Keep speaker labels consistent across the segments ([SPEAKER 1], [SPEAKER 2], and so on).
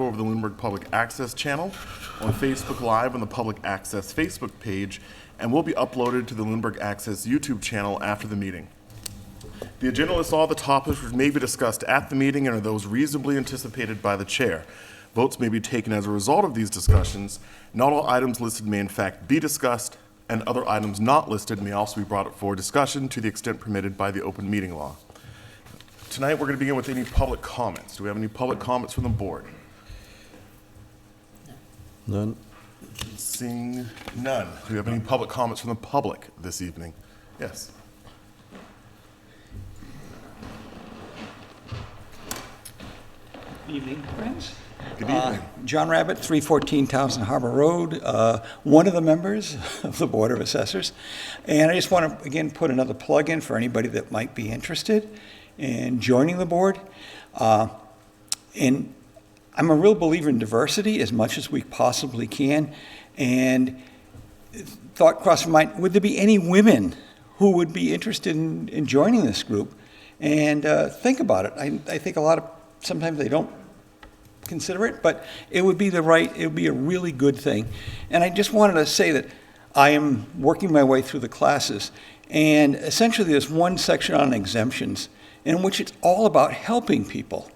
[SPEAKER 1] over the Lunenburg Public Access channel, on Facebook Live on the Public Access Facebook page, and will be uploaded to the Lunenburg Access YouTube channel after the meeting. The agenda lists all the topics which may be discussed at the meeting and are those reasonably anticipated by the chair. Votes may be taken as a result of these discussions. Not all items listed may in fact be discussed, and other items not listed may also be brought up for discussion to the extent permitted by the open meeting law. Tonight, we're going to begin with any public comments. Do we have any public comments from the board?
[SPEAKER 2] None.
[SPEAKER 1] Seeing none. Do we have any public comments from the public this evening? Yes.
[SPEAKER 3] Evening, friends.
[SPEAKER 1] Good evening.
[SPEAKER 3] John Rabbit, 314 Townsend Harbor Road, one of the members of the Board of Assessors. And I just want to, again, put another plug in for anybody that might be interested in joining the board. And I'm a real believer in diversity as much as we possibly can. And thought crossed my mind, would there be any women who would be interested in joining this group? And think about it. I think sometimes they don't consider it, but it would be a really good thing. And I just wanted to say that I am working my way through the classes, and essentially there's one section on exemptions in which it's all about helping people.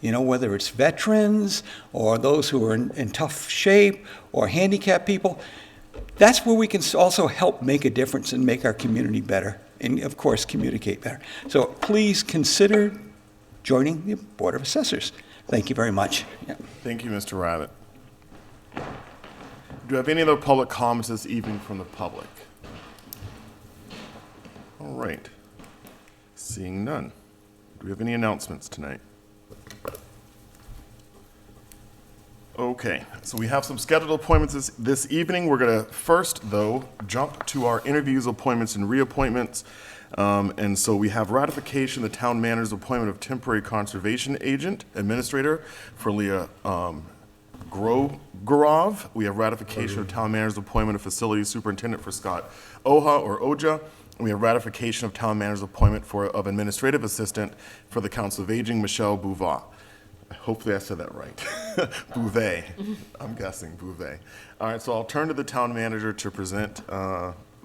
[SPEAKER 3] You know, whether it's veterans or those who are in tough shape or handicapped people, that's where we can also help make a difference and make our community better and, of course, communicate better. So please consider joining the Board of Assessors. Thank you very much. Yeah.
[SPEAKER 1] Thank you, Mr. Rabbit. Do you have any other public comments this evening from the public? All right. Seeing none. Do we have any announcements tonight? Okay, so we have some scheduled appointments this evening. We're going to first, though, jump to our interviews, appointments, and reappointments. And so we have ratification of the town manager's appointment of temporary conservation agent administrator for Leah Grogorov. We have ratification of town manager's appointment of facility superintendent for Scott Oja. And we have ratification of town manager's appointment of administrative assistant for the Council of Aging, Michelle Bouvet. Hopefully I said that right. Bouvet. I'm guessing Bouvet. All right, so I'll turn to the town manager to present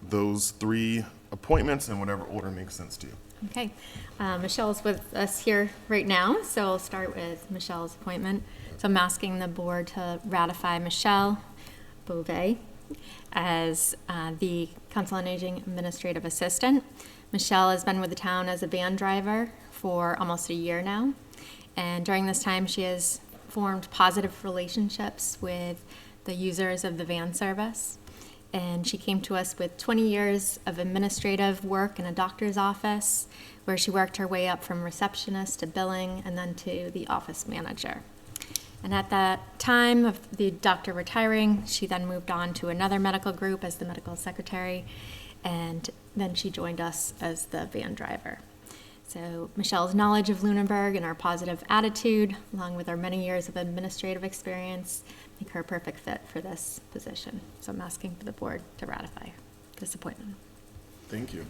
[SPEAKER 1] those three appointments in whatever order makes sense to you.
[SPEAKER 4] Okay. Michelle's with us here right now, so I'll start with Michelle's appointment. So I'm asking the board to ratify Michelle Bouvet as the Council on Aging Administrative Assistant. Michelle has been with the town as a van driver for almost a year now. And during this time, she has formed positive relationships with the users of the van service. And she came to us with 20 years of administrative work in a doctor's office, where she worked her way up from receptionist to billing and then to the office manager. And at that time of the doctor retiring, she then moved on to another medical group as the medical secretary, and then she joined us as the van driver. So Michelle's knowledge of Lunenburg and our positive attitude, along with our many years of administrative experience, make her a perfect fit for this position. So I'm asking for the board to ratify this appointment.
[SPEAKER 1] Thank you.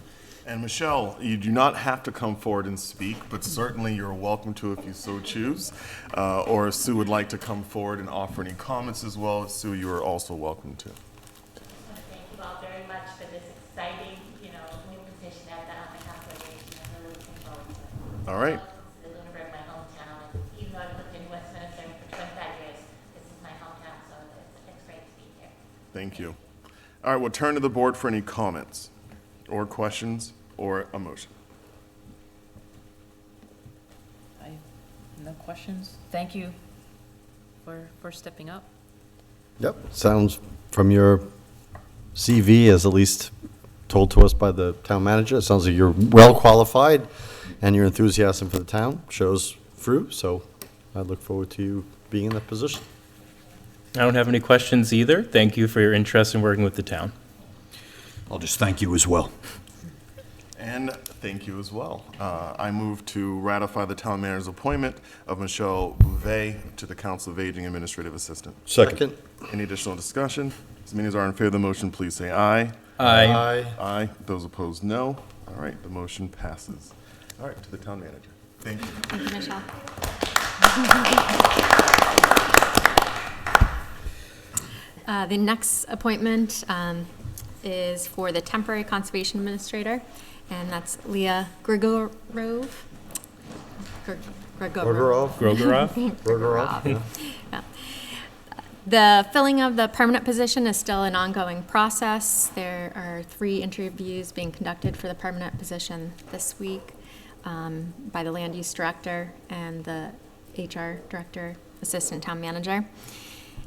[SPEAKER 1] And Michelle, you do not have to come forward and speak, but certainly you're welcome to if you so choose. Or if Sue would like to come forward and offer any comments as well, Sue, you are also welcome to.
[SPEAKER 5] Thank you all very much for this exciting, new position at the Council of Aging. I'm really looking forward to it.
[SPEAKER 1] All right.
[SPEAKER 5] Welcome to Lunenburg, my hometown. And even though I've lived in Westminster for 25 years, this is my hometown, so it's great to be here.
[SPEAKER 1] Thank you. All right, we'll turn to the board for any comments or questions or a motion.
[SPEAKER 6] I have no questions. Thank you for stepping up.
[SPEAKER 2] Yep, sounds from your CV, as at least told to us by the town manager, it sounds like you're well qualified and your enthusiasm for the town shows through, so I look forward to you being in that position.
[SPEAKER 7] I don't have any questions either. Thank you for your interest in working with the town.
[SPEAKER 3] I'll just thank you as well.
[SPEAKER 1] And thank you as well. I move to ratify the town manager's appointment of Michelle Bouvet to the Council of Aging Administrative Assistant.
[SPEAKER 2] Second.
[SPEAKER 1] Any additional discussion? As many as are in favor of the motion, please say aye.
[SPEAKER 7] Aye.
[SPEAKER 1] Aye. Those opposed, no. All right, the motion passes. All right, to the town manager. Thank you.
[SPEAKER 4] Thank you, Michelle. The next appointment is for the temporary conservation administrator, and that's Leah Grigorov.
[SPEAKER 2] Bergerov?
[SPEAKER 7] Grogorov?
[SPEAKER 2] Bergerov, yeah.
[SPEAKER 4] The filling of the permanent position is still an ongoing process. There are 3 interviews being conducted for the permanent position this week by the land use director and the HR director, assistant town manager.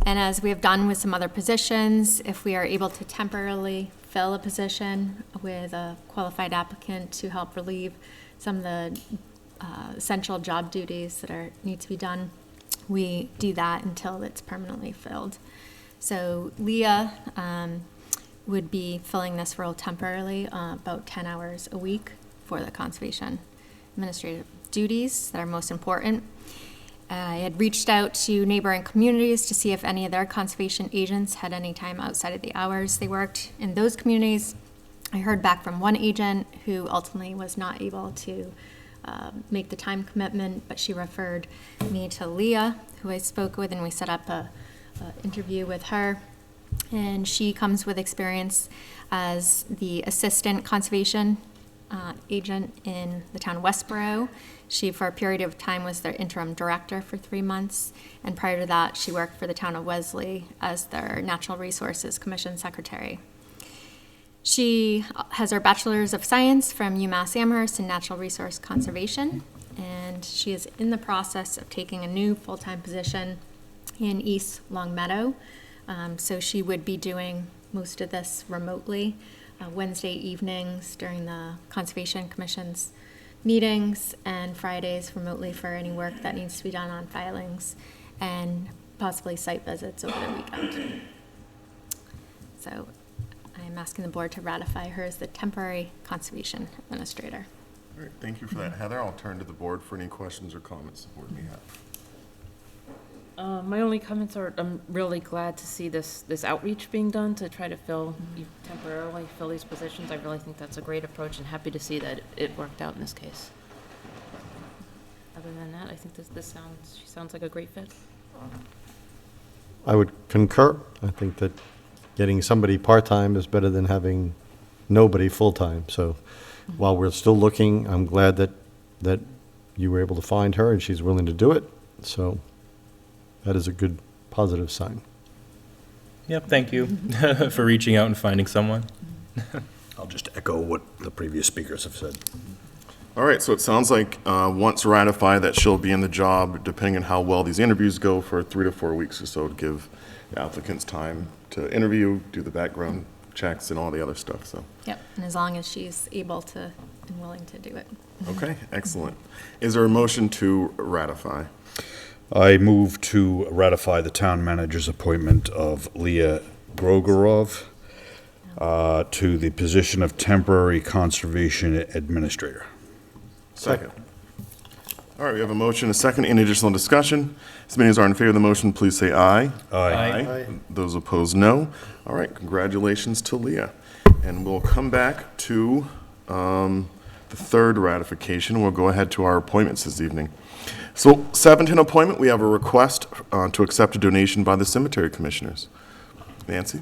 [SPEAKER 4] And as we have done with some other positions, if we are able to temporarily fill a position with a qualified applicant to help relieve some of the essential job duties that need to be done, we do that until it's permanently filled. So Leah would be filling this role temporarily, about 10 hours a week for the conservation administrative duties that are most important. I had reached out to neighboring communities to see if any of their conservation agents had any time outside of the hours they worked in those communities. I heard back from one agent who ultimately was not able to make the time commitment, but she referred me to Leah, who I spoke with, and we set up a interview with her. And she comes with experience as the assistant conservation agent in the town of Westboro. She, for a period of time, was their interim director for 3 months, and prior to that, she worked for the town of Wesley as their Natural Resources Commission secretary. She has her Bachelor's of Science from UMass Amherst in Natural Resource Conservation, and she is in the process of taking a new full-time position in East Longmeadow. So she would be doing most of this remotely, Wednesday evenings during the Conservation Commission's meetings, and Fridays remotely for any work that needs to be done on filings, and possibly site visits over the weekend. So I'm asking the board to ratify her as the temporary conservation administrator.
[SPEAKER 1] All right, thank you for that, Heather. I'll turn to the board for any questions or comments the board may have.
[SPEAKER 6] My only comments are, I'm really glad to see this outreach being done to try to temporarily fill these positions. I really think that's a great approach, and happy to see that it worked out in this case. Other than that, I think she sounds like a great fit.
[SPEAKER 2] I would concur. I think that getting somebody part-time is better than having nobody full-time. So while we're still looking, I'm glad that you were able to find her and she's willing to do it. So that is a good, positive sign.
[SPEAKER 7] Yep, thank you for reaching out and finding someone.
[SPEAKER 8] I'll just echo what the previous speakers have said.
[SPEAKER 1] All right, so it sounds like once ratified that she'll be in the job, depending on how well these interviews go, for 3 to 4 weeks or so to give the applicants time to interview, do the background checks and all the other stuff, so.
[SPEAKER 4] Yep, and as long as she's able to and willing to do it.
[SPEAKER 1] Okay, excellent. Is there a motion to ratify?
[SPEAKER 8] I move to ratify the town manager's appointment of Leah Grogorov to the position of temporary conservation administrator.
[SPEAKER 1] Second. All right, we have a motion, a second. Any additional discussion? As many as are in favor of the motion, please say aye.
[SPEAKER 7] Aye.
[SPEAKER 1] Those opposed, no. All right, congratulations to Leah. And we'll come back to the third ratification. We'll go ahead to our appointments this evening. So 710 appointment, we have a request to accept a donation by the cemetery commissioners. Nancy?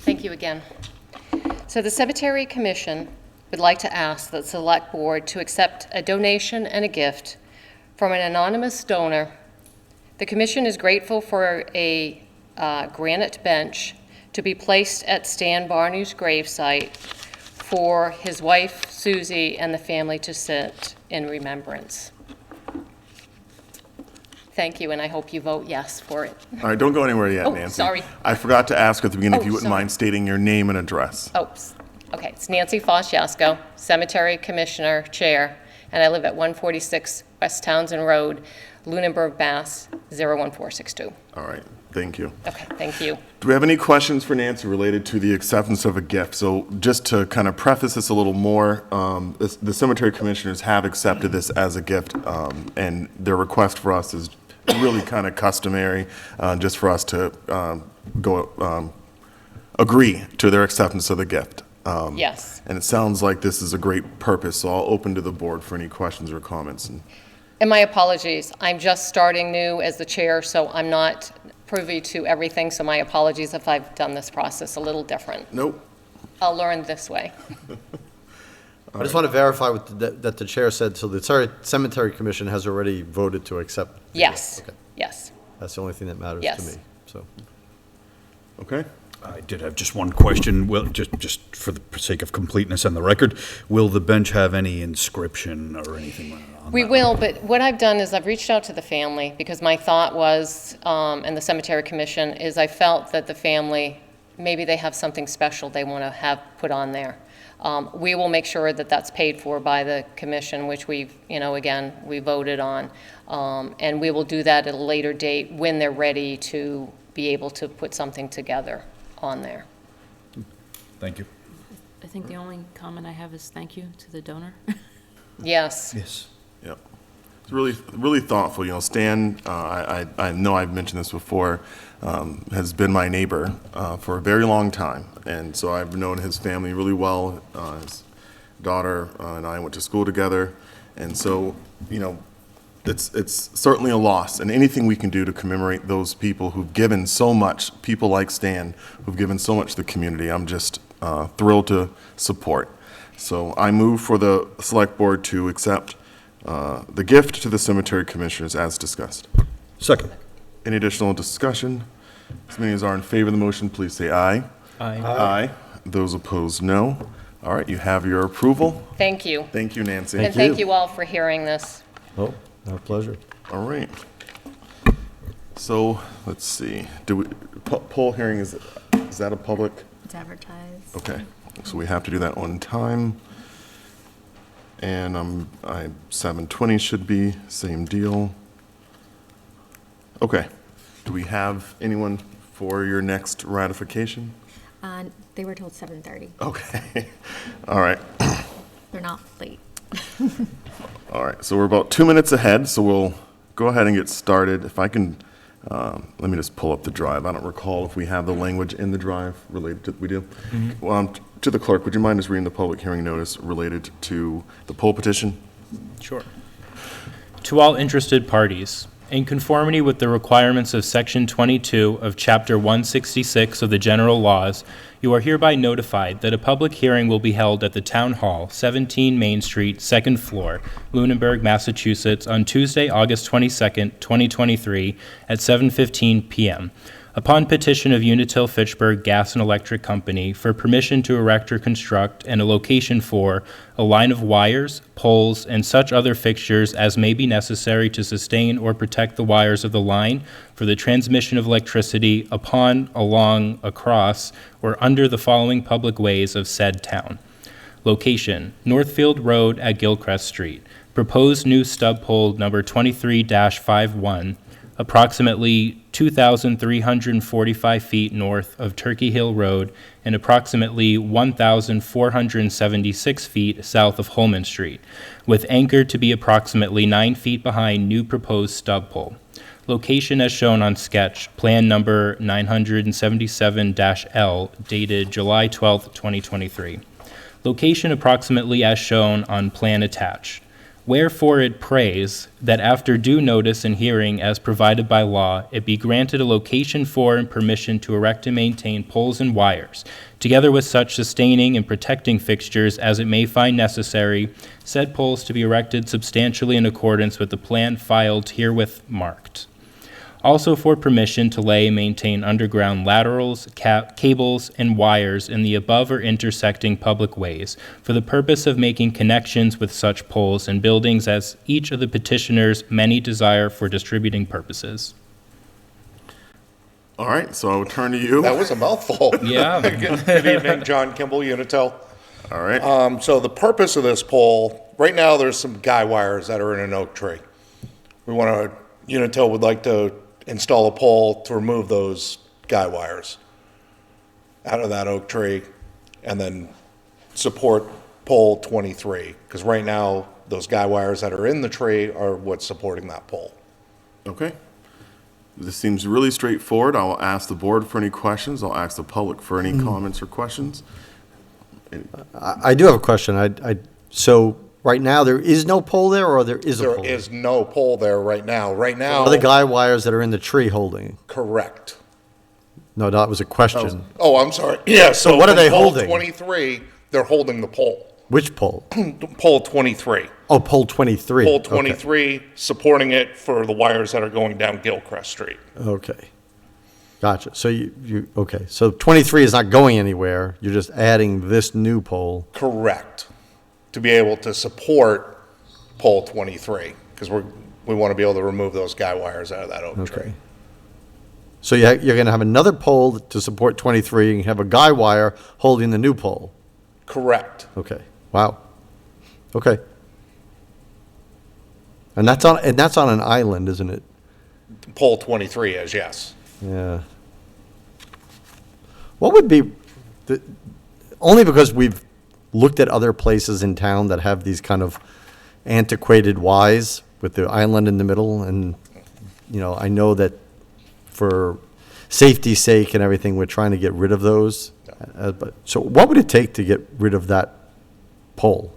[SPEAKER 9] Thank you again. So the Cemetery Commission would like to ask the Select Board to accept a donation and a gift from an anonymous donor. The Commission is grateful for a granite bench to be placed at Stan Barney's gravesite for his wife, Susie, and the family to sit in remembrance. Thank you, and I hope you vote yes for it.
[SPEAKER 1] All right, don't go anywhere yet,
[SPEAKER 9] Oh,
[SPEAKER 1] Nancy.
[SPEAKER 9] sorry.
[SPEAKER 1] I forgot to ask at the beginning if
[SPEAKER 9] Oh,
[SPEAKER 1] you wouldn't
[SPEAKER 9] sorry.
[SPEAKER 1] mind stating your name and address.
[SPEAKER 9] Oops. Okay, it's Nancy Fosciasco, Cemetery Commissioner Chair, and I live at 146 West Townsend Road, Lunenburg, Mass. 01462.
[SPEAKER 1] All right, thank you.
[SPEAKER 9] Okay, thank you.
[SPEAKER 1] Do we have any questions for Nancy related to the acceptance of a gift? So just to kind of preface this a little more, the cemetery commissioners have accepted this as a gift, and their request for us is really kind of customary, just for us to agree to their acceptance of the gift.
[SPEAKER 9] Yes.
[SPEAKER 1] And it sounds like this is a great purpose, so I'll open to the board for any questions or comments.
[SPEAKER 9] And my apologies, I'm just starting new as the chair, so I'm not privy to everything, so my apologies if I've done this process a little different.
[SPEAKER 1] Nope.
[SPEAKER 9] I'll learn this way.
[SPEAKER 2] I just want to verify that the chair said, so the cemetery commission has already voted to accept? the
[SPEAKER 9] Yes,
[SPEAKER 2] gift. Okay.
[SPEAKER 9] yes.
[SPEAKER 2] That's the only thing that matters to
[SPEAKER 9] Yes.
[SPEAKER 2] me, so.
[SPEAKER 1] Okay.
[SPEAKER 8] I did have just one question. Well, just for the sake of completeness on the record, will the bench have any inscription or anything on
[SPEAKER 9] We
[SPEAKER 8] that?
[SPEAKER 9] will, but what I've done is I've reached out to the family, because my thought was, and the cemetery commission, is I felt that the family, maybe they have something special they want to have put on there. We will make sure that that's paid for by the commission, which we've, again, we voted on. And we will do that at a later date when they're ready to be able to put something together on there.
[SPEAKER 8] Thank you.
[SPEAKER 6] I think the only comment I have is thank you to the donor.
[SPEAKER 9] Yes.
[SPEAKER 8] Yes.
[SPEAKER 1] Yep. It's really, really thoughtful. Stan, I know I've mentioned this before, has been my neighbor for a very long time. And so I've known his family really well. His daughter and I went to school together. And so, it's certainly a loss. And anything we can do to commemorate those people who've given so much, people like Stan, who've given so much to the community, I'm just thrilled to support. So I move for the select board to accept the gift to the cemetery commissioners as discussed.
[SPEAKER 8] Second.
[SPEAKER 1] Any additional discussion? As many as are in favor of the motion, please say aye.
[SPEAKER 7] Aye.
[SPEAKER 1] Aye. Those opposed, no. All right, you have your approval.
[SPEAKER 9] Thank you.
[SPEAKER 1] Thank you, Nancy.
[SPEAKER 9] And thank you all for hearing this.
[SPEAKER 2] Oh, our pleasure.
[SPEAKER 1] All right. So, let's see. Poll hearing, is that a public?
[SPEAKER 4] It's advertised.
[SPEAKER 1] Okay, so we have to do that on time. And 7:20 should be, same deal. Okay, do we have anyone for your next ratification?
[SPEAKER 4] They were told 7:30.
[SPEAKER 1] Okay, all right,
[SPEAKER 4] They're not late.
[SPEAKER 1] all right. So we're about 2 minutes ahead, so we'll go ahead and get started. If I can, let me just pull up the drive. I don't recall if we have the language in the drive related to, we do? Well, to the clerk, would you mind just reading the public hearing notice related to the poll petition?
[SPEAKER 7] Sure. To all interested parties, in conformity with the requirements of Section 22 of Chapter 166 of the General Laws, you are hereby notified that a public hearing will be held at the Town Hall, 17 Main Street, 2nd floor, Lunenburg, Massachusetts, on Tuesday, August 22nd, 2023, at 7:15 p.m. Upon petition of Unitil Fitchburg Gas and Electric Company for permission to erect or construct and a location for a line of wires, poles, and such other fixtures as may be necessary to sustain or protect the wires of the line for the transmission of electricity upon, along, across, or under the following public ways of said town. Location: Northfield Road at Gilchrist Street. Proposed new stub pole number 23-51, approximately 2,345 feet north of Turkey Hill Road and approximately 1,476 feet south of Holman Street, with anchor to be approximately 9 feet behind new proposed stub pole. Location as shown on sketch, plan number 977-L, dated July 12, 2023. Location approximately as shown on plan attached. Wherefore it prays that after due notice and hearing as provided by law, it be granted a location for and permission to erect and maintain poles and wires, together with such sustaining and protecting fixtures as it may find necessary, said poles to be erected substantially in accordance with the plan filed herewith marked. Also for permission to lay and maintain underground laterals, cables, and wires in the above or intersecting public ways for the purpose of making connections with such poles and buildings as each of the petitioners many desire for distributing purposes.
[SPEAKER 1] All right, so I will turn to you.
[SPEAKER 10] That was a mouthful.
[SPEAKER 7] Yeah.
[SPEAKER 10] Good evening, John Kimball, Unitil.
[SPEAKER 1] All right.
[SPEAKER 10] So the purpose of this pole, right now, there's some guy wires that are in an oak tree. Unitil would like to install a pole to remove those guy wires out of that oak tree and then support pole 23. Because right now, those guy wires that are in the tree are what's supporting that pole.
[SPEAKER 1] Okay. This seems really straightforward. I will ask the board for any questions. I'll ask the public for any comments or questions.
[SPEAKER 2] I do have a question. So right now, there is no pole there, or there is a pole?
[SPEAKER 10] There is no pole there right now. Right now.
[SPEAKER 2] Are the guy wires that are in the tree holding?
[SPEAKER 10] Correct.
[SPEAKER 2] No, that was a question.
[SPEAKER 10] Oh, I'm sorry. Yeah, so.
[SPEAKER 2] what are
[SPEAKER 10] from
[SPEAKER 2] they
[SPEAKER 10] pole
[SPEAKER 2] holding?
[SPEAKER 10] 23, they're holding the pole.
[SPEAKER 2] Which pole?
[SPEAKER 10] Pole 23.
[SPEAKER 2] Oh, pole 23.
[SPEAKER 10] Pole
[SPEAKER 2] Okay.
[SPEAKER 10] 23, supporting it for the wires that are going down Gilchrist Street.
[SPEAKER 2] Okay. Gotcha. So okay. So 23 is not going anywhere. You're just adding this new pole.
[SPEAKER 10] Correct. To be able to support pole 23, because we want to be able to remove those guy wires out of that oak tree.
[SPEAKER 2] Okay. So you're going to have another pole to support 23, and you have a guy wire holding the new pole.
[SPEAKER 10] Correct.
[SPEAKER 2] Okay. Wow. Okay. And that's on an island, isn't it?
[SPEAKER 10] Pole 23 is, yes.
[SPEAKER 2] Yeah. What would be only because we've looked at other places in town that have these kind of antiquated Ys with the island in the middle, and I know that for safety's sake and everything, we're trying to get rid of those. But so, what would it take to get rid of that pole?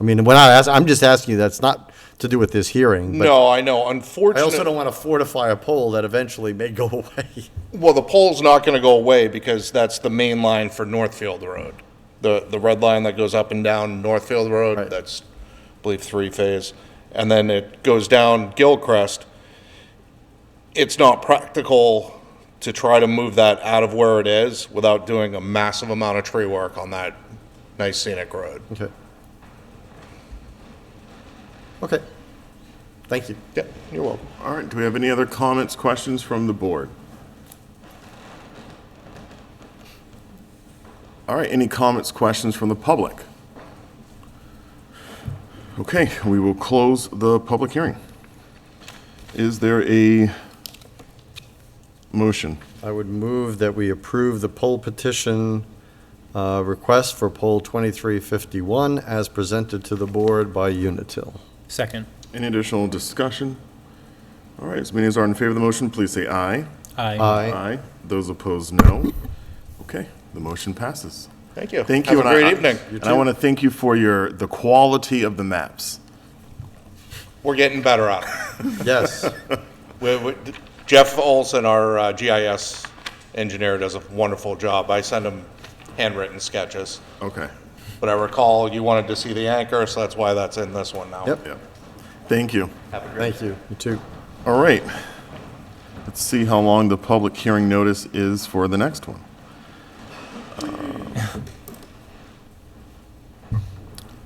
[SPEAKER 2] I mean, I'm just asking you. That's not to do with this hearing. But
[SPEAKER 10] No, I know.
[SPEAKER 2] I
[SPEAKER 10] Unfortunately,
[SPEAKER 2] also don't want to fortify a pole that eventually may go away.
[SPEAKER 10] well, the pole's not going to go away because that's the main line for Northfield Road. The red line that goes up and down Northfield Road,
[SPEAKER 2] Right.
[SPEAKER 10] that's, I believe, 3-phase. And then it goes down Gilchrist. It's not practical to try to move that out of where it is without doing a massive amount of tree work on that nice scenic road.
[SPEAKER 2] Okay. Okay. Thank you.
[SPEAKER 10] Yeah, you're welcome.
[SPEAKER 1] All right, do we have any other comments, questions from the board? All right, any comments, questions from the public? Okay, we will close the public hearing. Is there a motion?
[SPEAKER 2] I would move that we approve the poll petition request for poll 2351 as presented to the board by Unitil.
[SPEAKER 7] Second.
[SPEAKER 1] Any additional discussion? All right, as many as are in favor of the motion, please say aye.
[SPEAKER 7] Aye.
[SPEAKER 2] Aye.
[SPEAKER 1] Those opposed, no. Okay, the motion passes.
[SPEAKER 10] Thank you.
[SPEAKER 1] Thank you.
[SPEAKER 10] Have a
[SPEAKER 1] and
[SPEAKER 10] great
[SPEAKER 1] I-
[SPEAKER 10] evening.
[SPEAKER 1] And I want to thank you for the quality of the maps.
[SPEAKER 10] We're getting better at it.
[SPEAKER 2] Yes.
[SPEAKER 10] Jeff Olson, our GIS engineer, does a wonderful job. I send him handwritten sketches.
[SPEAKER 1] Okay.
[SPEAKER 10] But I recall you wanted to see the anchor, so that's why that's in this one now.
[SPEAKER 2] Yep.
[SPEAKER 1] Yeah. Thank you.
[SPEAKER 2] Thank you. You too.
[SPEAKER 1] All right. Let's see how long the public hearing notice is for the next one.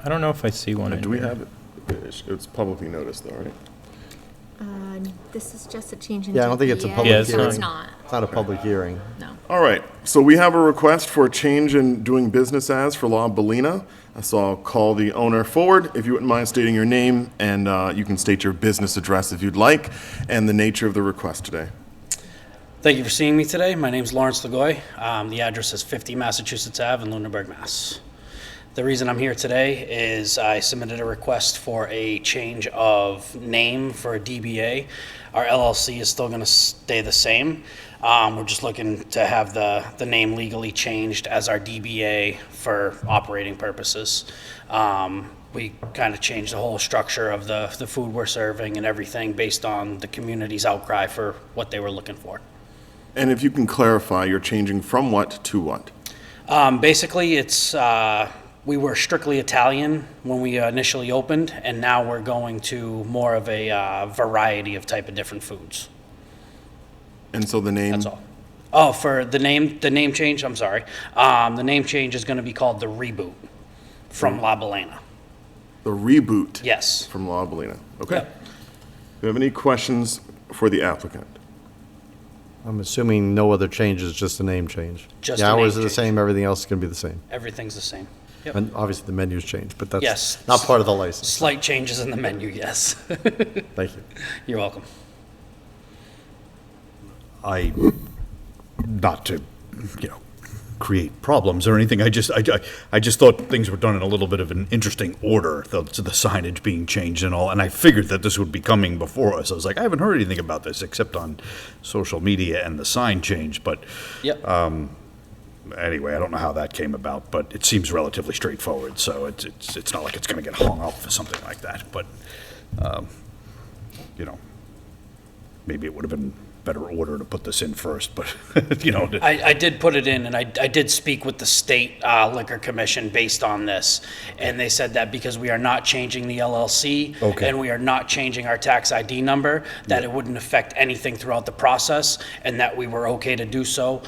[SPEAKER 7] I don't know if I see one in
[SPEAKER 1] Do we
[SPEAKER 7] here.
[SPEAKER 1] have it? It's publicly noticed though, right?
[SPEAKER 4] This is just a change in.
[SPEAKER 2] Yeah, I don't think it's a public
[SPEAKER 7] Yeah, it's
[SPEAKER 2] hearing.
[SPEAKER 7] not.
[SPEAKER 4] It's not,
[SPEAKER 2] It's not a public hearing.
[SPEAKER 4] no.
[SPEAKER 1] All right, so we have a request for a change in doing business as for La Bellina. So I'll call the owner forward, if you wouldn't mind stating your name, and you can state your business address if you'd like, and the nature of the request today.
[SPEAKER 11] Thank you for seeing me today. My name's Lawrence Lagoy. The address is 50 Massachusetts Ave in Lunenburg, Mass. The reason I'm here today is I submitted a request for a change of name for a DBA. Our LLC is still going to stay the same. We're just looking to have the name legally changed as our DBA for operating purposes. We kind of changed the whole structure of the food we're serving and everything based on the community's outcry for what they were looking for.
[SPEAKER 1] And if you can clarify, you're changing from what to what?
[SPEAKER 11] Basically, it's we were strictly Italian when we initially opened, and now we're going to more of a variety of type of different foods.
[SPEAKER 1] And so the name?
[SPEAKER 11] That's all. Oh, for the name change, I'm sorry. The name change is going to be called The Reboot from La Bellina.
[SPEAKER 1] The Reboot?
[SPEAKER 11] Yes.
[SPEAKER 1] From La Bellina. Okay.
[SPEAKER 11] Yep.
[SPEAKER 1] Do you have any questions for the applicant?
[SPEAKER 2] I'm assuming no other changes, just a name change.
[SPEAKER 11] Just
[SPEAKER 2] The
[SPEAKER 11] a name
[SPEAKER 2] hours are the
[SPEAKER 11] change.
[SPEAKER 2] same, everything else is going to be the same.
[SPEAKER 11] Everything's the same. Yep.
[SPEAKER 2] And obviously, the menus change, but that's
[SPEAKER 11] Yes.
[SPEAKER 2] not part of the license.
[SPEAKER 11] Slight changes in the menu, yes.
[SPEAKER 2] Thank you.
[SPEAKER 11] You're welcome.
[SPEAKER 8] Not to, create problems or anything. I just thought things were done in a little bit of an interesting order, the signage being changed and all, and I figured that this would be coming before us. I was like, I haven't heard anything about this except on social media and the sign change, but
[SPEAKER 11] Yep.
[SPEAKER 8] anyway, I don't know how that came about, but it seems relatively straightforward, so it's not like it's gonna get hung up for something like that, but, you know, maybe it would have been better order to put this in first, but, you know.
[SPEAKER 11] I did put it in, and I did speak with the state liquor commission based on this, and they said that because we are not changing the LLC,
[SPEAKER 8] Okay.
[SPEAKER 11] and we are not changing our tax ID number, that it wouldn't affect anything throughout the process, and that we were okay to do so.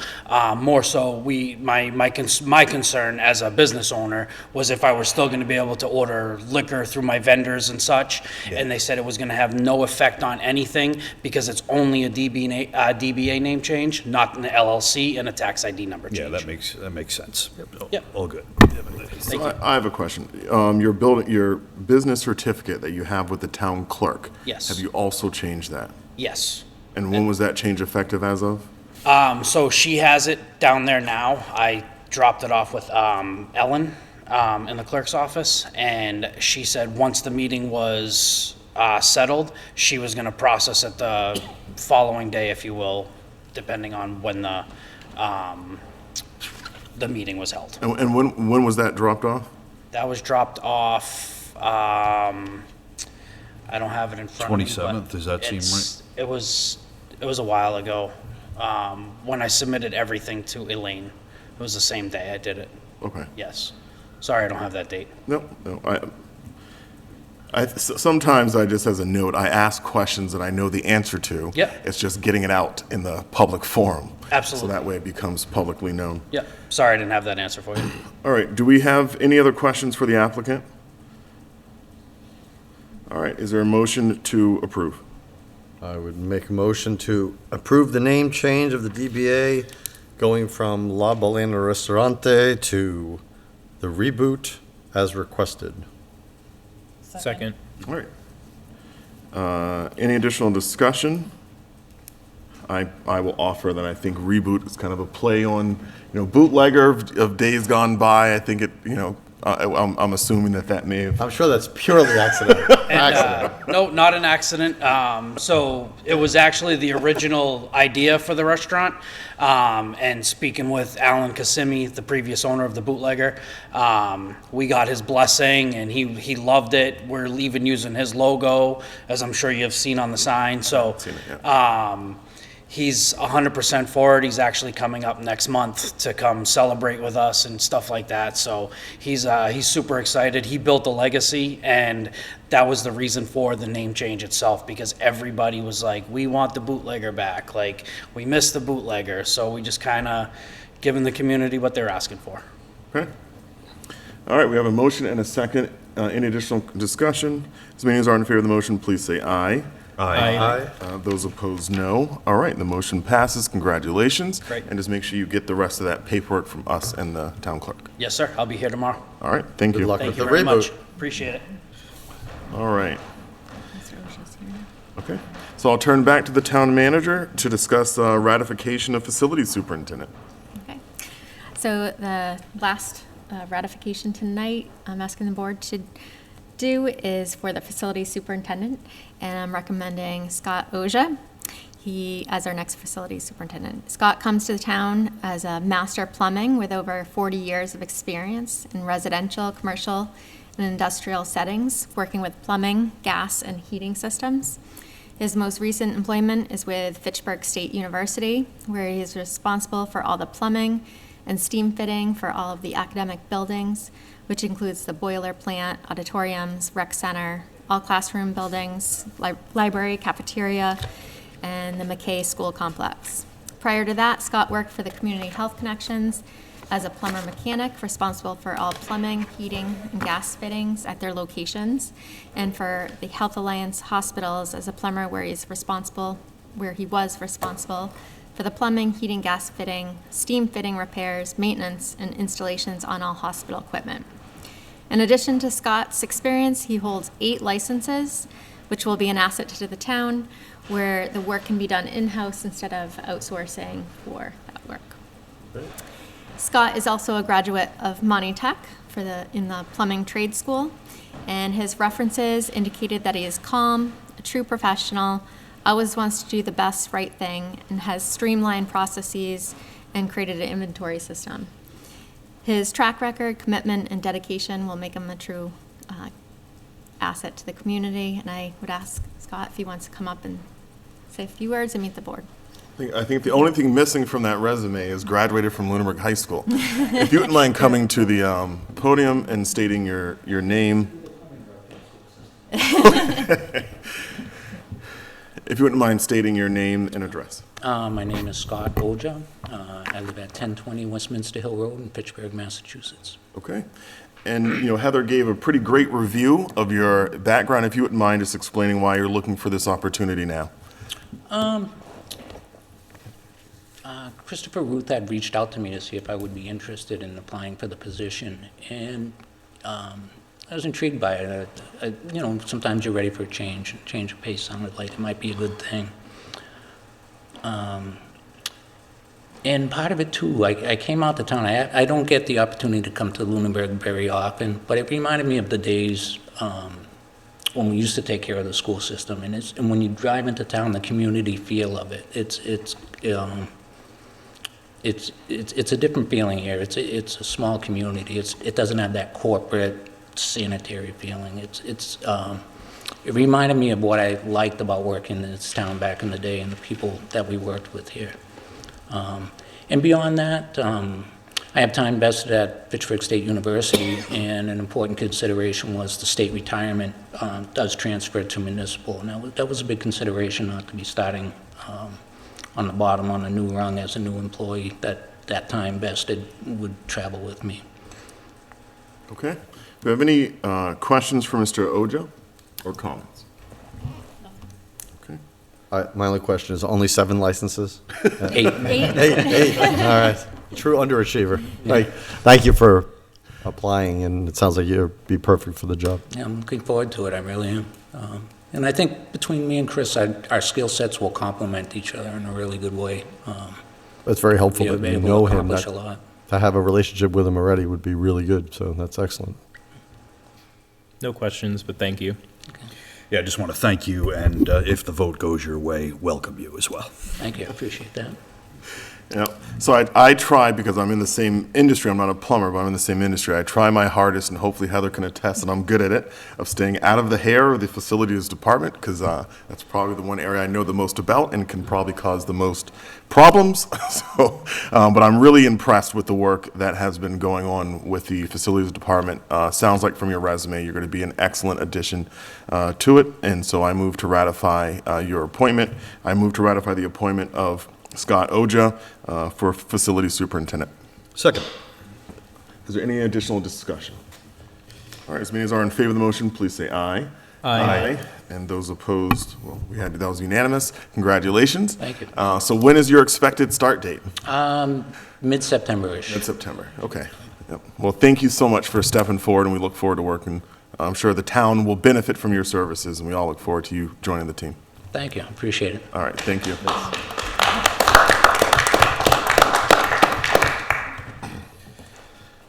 [SPEAKER 11] More so, my concern as a business owner was if I were still going to be able to order liquor through my vendors and such, and they said it was going to have no effect on anything because it's only a DBA name change, not an LLC and a tax ID number change.
[SPEAKER 8] Yeah, that makes sense.
[SPEAKER 11] Yep.
[SPEAKER 8] All good.
[SPEAKER 1] So I have a question. Your business certificate that you have with the town clerk.
[SPEAKER 11] Yes.
[SPEAKER 1] Have you also changed that?
[SPEAKER 11] Yes.
[SPEAKER 1] And when was that change effective as of?
[SPEAKER 11] So she has it down there now. I dropped it off with Ellen in the clerk's office, and she said once the meeting was settled, she was going to process it the following day, if you will, depending on when the meeting was held.
[SPEAKER 1] And when was that dropped off?
[SPEAKER 11] That was dropped off, I don't have it in front of me.
[SPEAKER 8] 27th, does that seem right?
[SPEAKER 11] It was a while ago, when I submitted everything to Elaine. It was the same day I did it,
[SPEAKER 1] Okay.
[SPEAKER 11] yes. Sorry, I don't have that date.
[SPEAKER 1] No. Sometimes I just, as a note, I ask questions that I know the answer to.
[SPEAKER 11] Yep.
[SPEAKER 1] It's just getting it out in the public forum.
[SPEAKER 11] Absolutely.
[SPEAKER 1] So that way it becomes publicly known.
[SPEAKER 11] Yep, sorry I didn't have that answer for you.
[SPEAKER 1] All right, do we have any other questions for the applicant? All right, is there a motion to approve?
[SPEAKER 2] I would make a motion to approve the name change of the DBA going from La Balena Ristorante to the Reboot as requested.
[SPEAKER 7] Second.
[SPEAKER 1] All right. Any additional discussion? I will offer that I think Reboot is kind of a play on, bootlegger of days gone by. I think it, I'm assuming that may have.
[SPEAKER 2] I'm sure that's purely accidental.
[SPEAKER 11] No, not an accident. So it was actually the original idea for the restaurant. And speaking with Alan Kissimmee, the previous owner of the Bootlegger, we got his blessing and he loved it. We're even using his logo, as I'm sure you have seen on the sign. So he's 100% for it. He's actually coming up next month to come celebrate with us and stuff like that. So he's super excited. He built a legacy, and that was the reason for the name change itself, because everybody was like, we want the Bootlegger back. Like, we miss the Bootlegger. So we just kind of giving the community what they're asking for.
[SPEAKER 1] Okay. All right, we have a motion and a second. Any additional discussion? As many as are in favor of the motion, please say aye.
[SPEAKER 7] Aye.
[SPEAKER 1] Those opposed, no. All right, the motion passes. Congratulations.
[SPEAKER 11] Great.
[SPEAKER 1] And just make sure you get the rest of that paperwork from us and the town clerk.
[SPEAKER 11] Yes, sir. I'll be here tomorrow.
[SPEAKER 1] All right, thank you.
[SPEAKER 2] Good luck
[SPEAKER 11] Thank
[SPEAKER 2] with
[SPEAKER 11] you
[SPEAKER 2] the
[SPEAKER 11] very much.
[SPEAKER 2] Reboot.
[SPEAKER 11] Appreciate it.
[SPEAKER 1] All right. Okay, so I'll turn back to the town manager to discuss ratification of facility superintendent.
[SPEAKER 4] Okay. So the last ratification tonight, I'm asking the board to do is for the facility superintendent, and I'm recommending Scott Oja. He as our next facility superintendent. Scott comes to the town as a master plumbing with over 40 years of experience in residential, commercial, and industrial settings, working with plumbing, gas, and heating systems. His most recent employment is with Fitchburg State University, where he is responsible for all the plumbing and steam fitting for all of the academic buildings, which includes the boiler plant, auditoriums, rec center, all classroom buildings, library, cafeteria, and the McKay School Complex. Prior to that, Scott worked for the Community Health Connections as a plumber mechanic responsible for all plumbing, heating, and gas fittings at their locations, and for the Health Alliance hospitals as a plumber where he was responsible for the plumbing, heating, gas fitting, steam fitting repairs, maintenance, and installations on all hospital equipment. In addition to Scott's experience, he holds 8 licenses, which will be an asset to the town, where the work can be done in-house instead of outsourcing for that work. Scott is also a graduate of Monty Tech in the plumbing trade school, and his references indicated that he is calm, a true professional, always wants to do the best right thing, and has streamlined processes and created an inventory system. His track record, commitment, and dedication will make him a true asset to the community, and I would ask Scott if he wants to come up and say a few words and meet the board.
[SPEAKER 1] I think the only thing missing from that resume is graduated from Lunenburg High School. If you wouldn't mind coming to the podium and stating your name. If you wouldn't mind stating your name and address.
[SPEAKER 12] My name is Scott Oja. I live at 1020 Westminster Hill Road in Fitchburg, Massachusetts.
[SPEAKER 1] Okay. And, Heather gave a pretty great review of your background. If you wouldn't mind just explaining why you're looking for this opportunity now.
[SPEAKER 12] Christopher Ruth had reached out to me to see if I would be interested in applying for the position, and I was intrigued by it. Sometimes you're ready for a change. Change of pace sounded like it might be a good thing. And part of it, too, I came out to town. I don't get the opportunity to come to Lunenburg very often, but it reminded me of the days when we used to take care of the school system. And when you drive into town, the community feel of it, it's a different feeling here. It's a small community. It doesn't have that corporate sanitary feeling. It reminded me of what I liked about working in this town back in the day and the people that we worked with here. And beyond that, I have time vested at Fitchburg State University, and an important consideration was the state retirement does transfer to municipal, and that was a big consideration, not to be starting on the bottom on a new rung as a new employee. That time vested would travel with me.
[SPEAKER 1] Okay. Do you have any questions for Mr. Oja or comments? Okay.
[SPEAKER 2] My only question is, only 7 licenses?
[SPEAKER 12] 8.
[SPEAKER 2] 8, all right. True underachiever. Thank you for applying, and it sounds like you'd be perfect for the job.
[SPEAKER 12] Yeah, I'm looking forward to it, I really am. And I think between me and Chris, our skill sets will complement each other in a really good way.
[SPEAKER 2] It's very helpful
[SPEAKER 12] We'll
[SPEAKER 2] that
[SPEAKER 12] be
[SPEAKER 2] you
[SPEAKER 12] able
[SPEAKER 2] know
[SPEAKER 12] to
[SPEAKER 2] him.
[SPEAKER 12] accomplish a lot.
[SPEAKER 2] To have a relationship with him already would be really good, so that's excellent.
[SPEAKER 7] No questions, but thank you.
[SPEAKER 8] Yeah, I just want to thank you, and if the vote goes your way, welcome you as well.
[SPEAKER 12] Thank you, I appreciate that.
[SPEAKER 1] Yeah, so I try, because I'm in the same industry, I'm not a plumber, but I'm in the same industry, I try my hardest, and hopefully Heather can attest that I'm good at it, of staying out of the hair of the facilities department, because that's probably the one area I know the most about and can probably cause the most problems. So, but I'm really impressed with the work that has been going on with the facilities department. Sounds like from your resume, you're going to be an excellent addition to it, and so I move to ratify your appointment. I move to ratify the appointment of Scott Oja for facility superintendent.
[SPEAKER 8] Second.
[SPEAKER 1] Is there any additional discussion? All right, as many as are in favor of the motion, please say aye.
[SPEAKER 7] Aye.
[SPEAKER 1] And those opposed, well, that was unanimous. Congratulations.
[SPEAKER 12] Thank you.
[SPEAKER 1] So when is your expected start date?
[SPEAKER 12] Mid-September-ish.
[SPEAKER 1] Mid-September, okay. Yep. Well, thank you so much for stepping forward, and we look forward to working. I'm sure the town will benefit from your services, and we all look forward to you joining the team.
[SPEAKER 12] Thank you, appreciate it.
[SPEAKER 1] All right, thank you.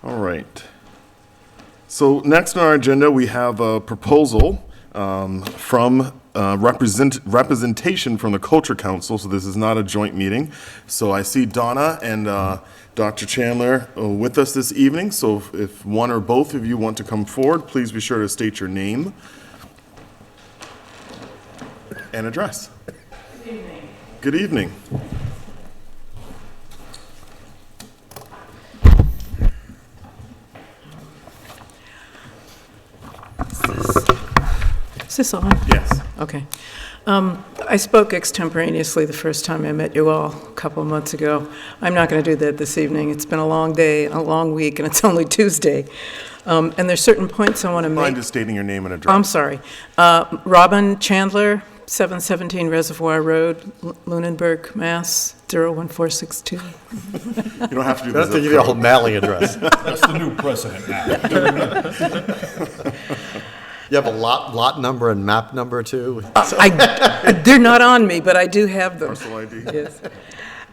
[SPEAKER 1] All right. So next on our agenda, we have a proposal from representation from the Culture Council. So this is not a joint meeting. So I see Donna and Dr. Chandler with us this evening. So if one or both of you want to come forward, please be sure to state your name and address. Good evening. Good evening.
[SPEAKER 13] Is this on?
[SPEAKER 1] Yes.
[SPEAKER 13] Okay. I spoke extemporaneously the first time I met you all a couple of months ago. I'm not going to do that this evening. It's been a long day, a long week, and it's only Tuesday. And there's certain points I want to make.
[SPEAKER 1] Mind just stating your name and address.
[SPEAKER 13] I'm sorry. Robin Chandler, 717 Reservoir Road, Lunenburg, Mass. 01462.
[SPEAKER 1] You don't have to do
[SPEAKER 2] That's
[SPEAKER 1] this.
[SPEAKER 2] to give you a whole mailing address.
[SPEAKER 8] That's the new precedent now.
[SPEAKER 2] You have a lot number and map number, too?
[SPEAKER 13] They're not on me, but I do have them.
[SPEAKER 1] Parcel ID.
[SPEAKER 13] Yes.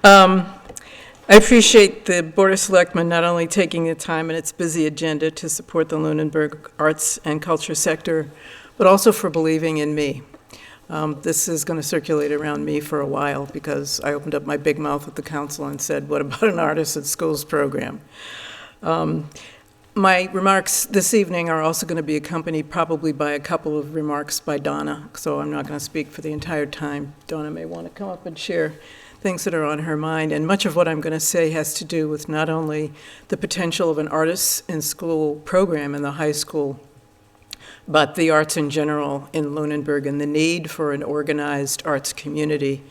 [SPEAKER 13] I appreciate the Board of Selectmen not only taking the time in its busy agenda to support the Lunenburg arts and culture sector, but also for believing in me. This is going to circulate around me for a while because I opened up my big mouth at the council and said, what about an Artists in Schools program? My remarks this evening are also going to be accompanied probably by a couple of remarks by Donna, so I'm not going to speak for the entire time. Donna may want to come up and share things that are on her mind, and much of what I'm going to say has to do with not only the potential of an Artists in School program in the high school, but the arts in general in Lunenburg and the need for an organized arts community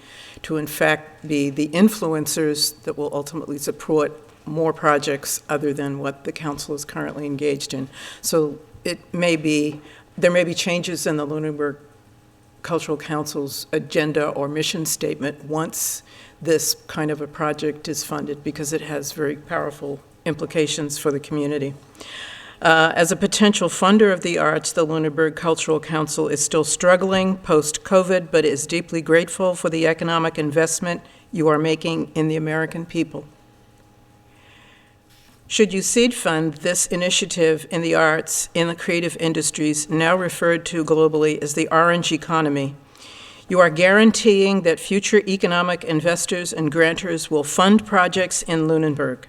[SPEAKER 13] to in fact be the influencers that will ultimately support more projects other than what the council is currently engaged in. So there may be changes in the Lunenburg Cultural Council's agenda or mission statement once this kind of a project is funded, because it has very powerful implications for the community. As a potential funder of the arts, the Lunenburg Cultural Council is still struggling post-COVID, but is deeply grateful for the economic investment you are making in the American people. Should you seed fund this initiative in the arts, in the creative industries, now referred to globally as the orange economy, you are guaranteeing that future economic investors and grantors will fund projects in Lunenburg.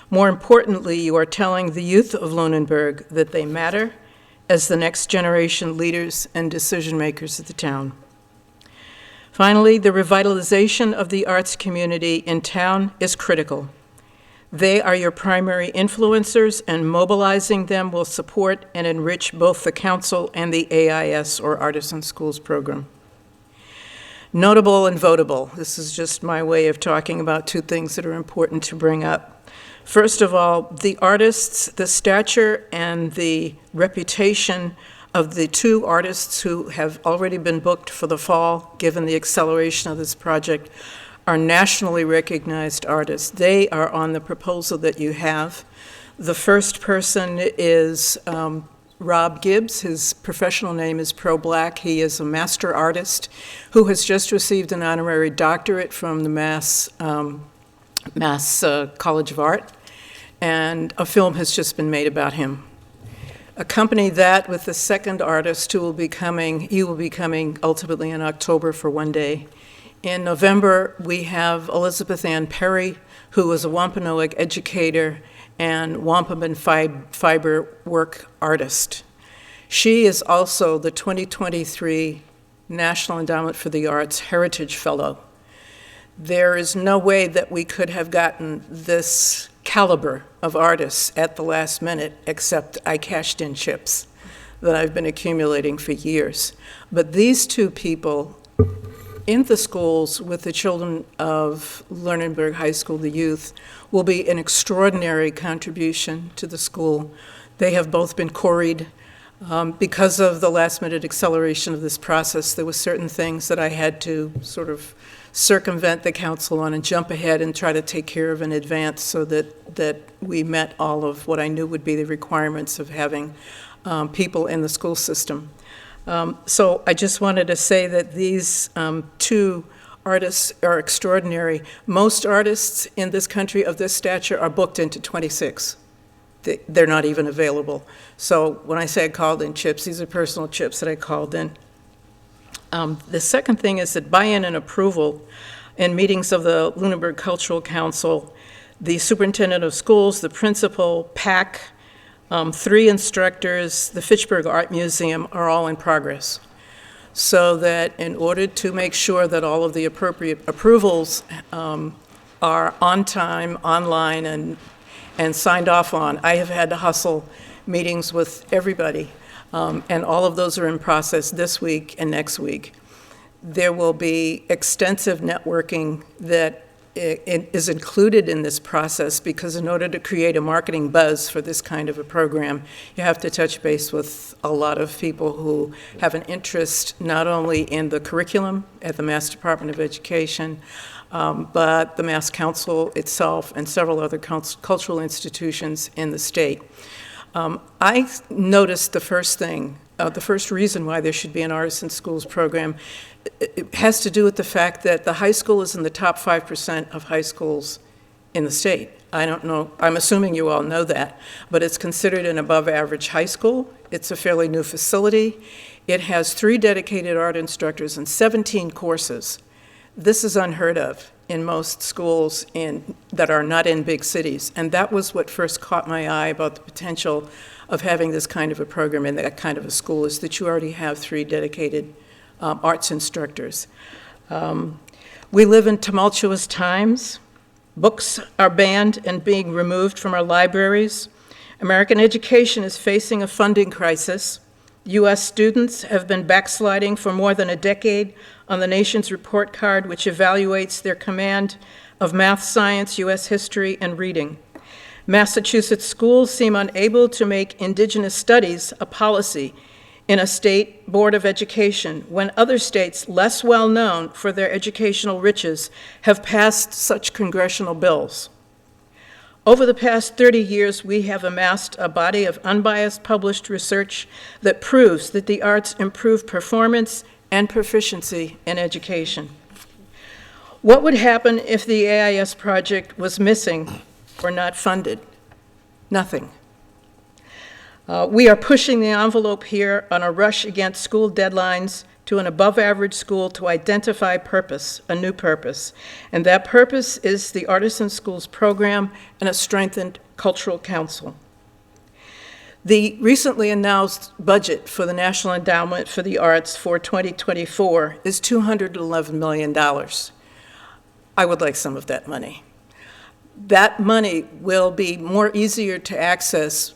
[SPEAKER 13] More importantly, you are telling the youth of Lunenburg that they matter as the next generation leaders and decision makers of the town. Finally, the revitalization of the arts community in town is critical. They are your primary influencers, and mobilizing them will support and enrich both the council and the AIS, or Artists in Schools program. Notable and votable. This is just my way of talking about two things that are important to bring up. First of all, the artists, the stature and the reputation of the two artists who have already been booked for the fall, given the acceleration of this project, are nationally recognized artists. They are on the proposal that you have. The first person is Rob Gibbs. His professional name is Pro Black. He is a master artist who has just received an honorary doctorate from the Mass College of Art, and a film has just been made about him. Accompany that with the second artist who will be coming, he will be coming ultimately in October for one day. In November, we have Elizabeth Ann Perry, who is a Wampanoag educator and wampum fiber work artist. She is also the 2023 National Endowment for the Arts Heritage Fellow. There is no way that we could have gotten this caliber of artists at the last minute, except I cashed in chips that I've been accumulating for years. But these two people in the schools with the children of Lunenburg High School, the youth, will be an extraordinary contribution to the school. They have both been quarried. Because of the last-minute acceleration of this process, there were certain things that I had to sort of circumvent the council on and jump ahead and try to take care of in advance so that we met all of what I knew would be the requirements of having people in the school system. So I just wanted to say that these two artists are extraordinary. Most artists in this country of this stature are booked into 26. They're not even available. So when I say I called in chips, these are personal chips that I called in. The second thing is that buy-in and approval in meetings of the Lunenburg Cultural Council, the superintendent of schools, the principal, PAC, 3 instructors, the Fitchburg Art Museum are all in progress. So that in order to make sure that all of the appropriate approvals are on time, online, and signed off on, I have had to hustle meetings with everybody, and all of those are in process this week and next week. There will be extensive networking that is included in this process, because in order to create a marketing buzz for this kind of a program, you have to touch base with a lot of people who have an interest not only in the curriculum at the Mass Department of Education, but the Mass Council itself and several other cultural institutions in the state. I noticed the first thing, the first reason why there should be an Artists in Schools program, it has to do with the fact that the high school is in the top 5% of high schools in the state. I don't know, I'm assuming you all know that, but it's considered an above average high school. It's a fairly new facility. It has 3 dedicated art instructors and 17 courses. This is unheard of in most schools that are not in big cities. And that was what first caught my eye about the potential of having this kind of a program in that kind of a school, is that you already have 3 dedicated arts instructors. We live in tumultuous times. Books are banned and being removed from our libraries. American education is facing a funding crisis. U.S. students have been backsliding for more than a decade on the nation's report card, which evaluates their command of math, science, U.S. history, and reading. Massachusetts schools seem unable to make Indigenous studies a policy in a state board of education, when other states less well known for their educational riches have passed such congressional bills. Over the past 30 years, we have amassed a body of unbiased published research that proves that the arts improve performance and proficiency in education. What would happen if the AIS project was missing or not funded? Nothing. We are pushing the envelope here on a rush against school deadlines to an above-average school to identify purpose, a new purpose. And that purpose is the Artisan Schools program and a strengthened cultural council. The recently announced budget for the National Endowment for the Arts for 2024 is $211 million. I would like some of that money. That money will be more easier to access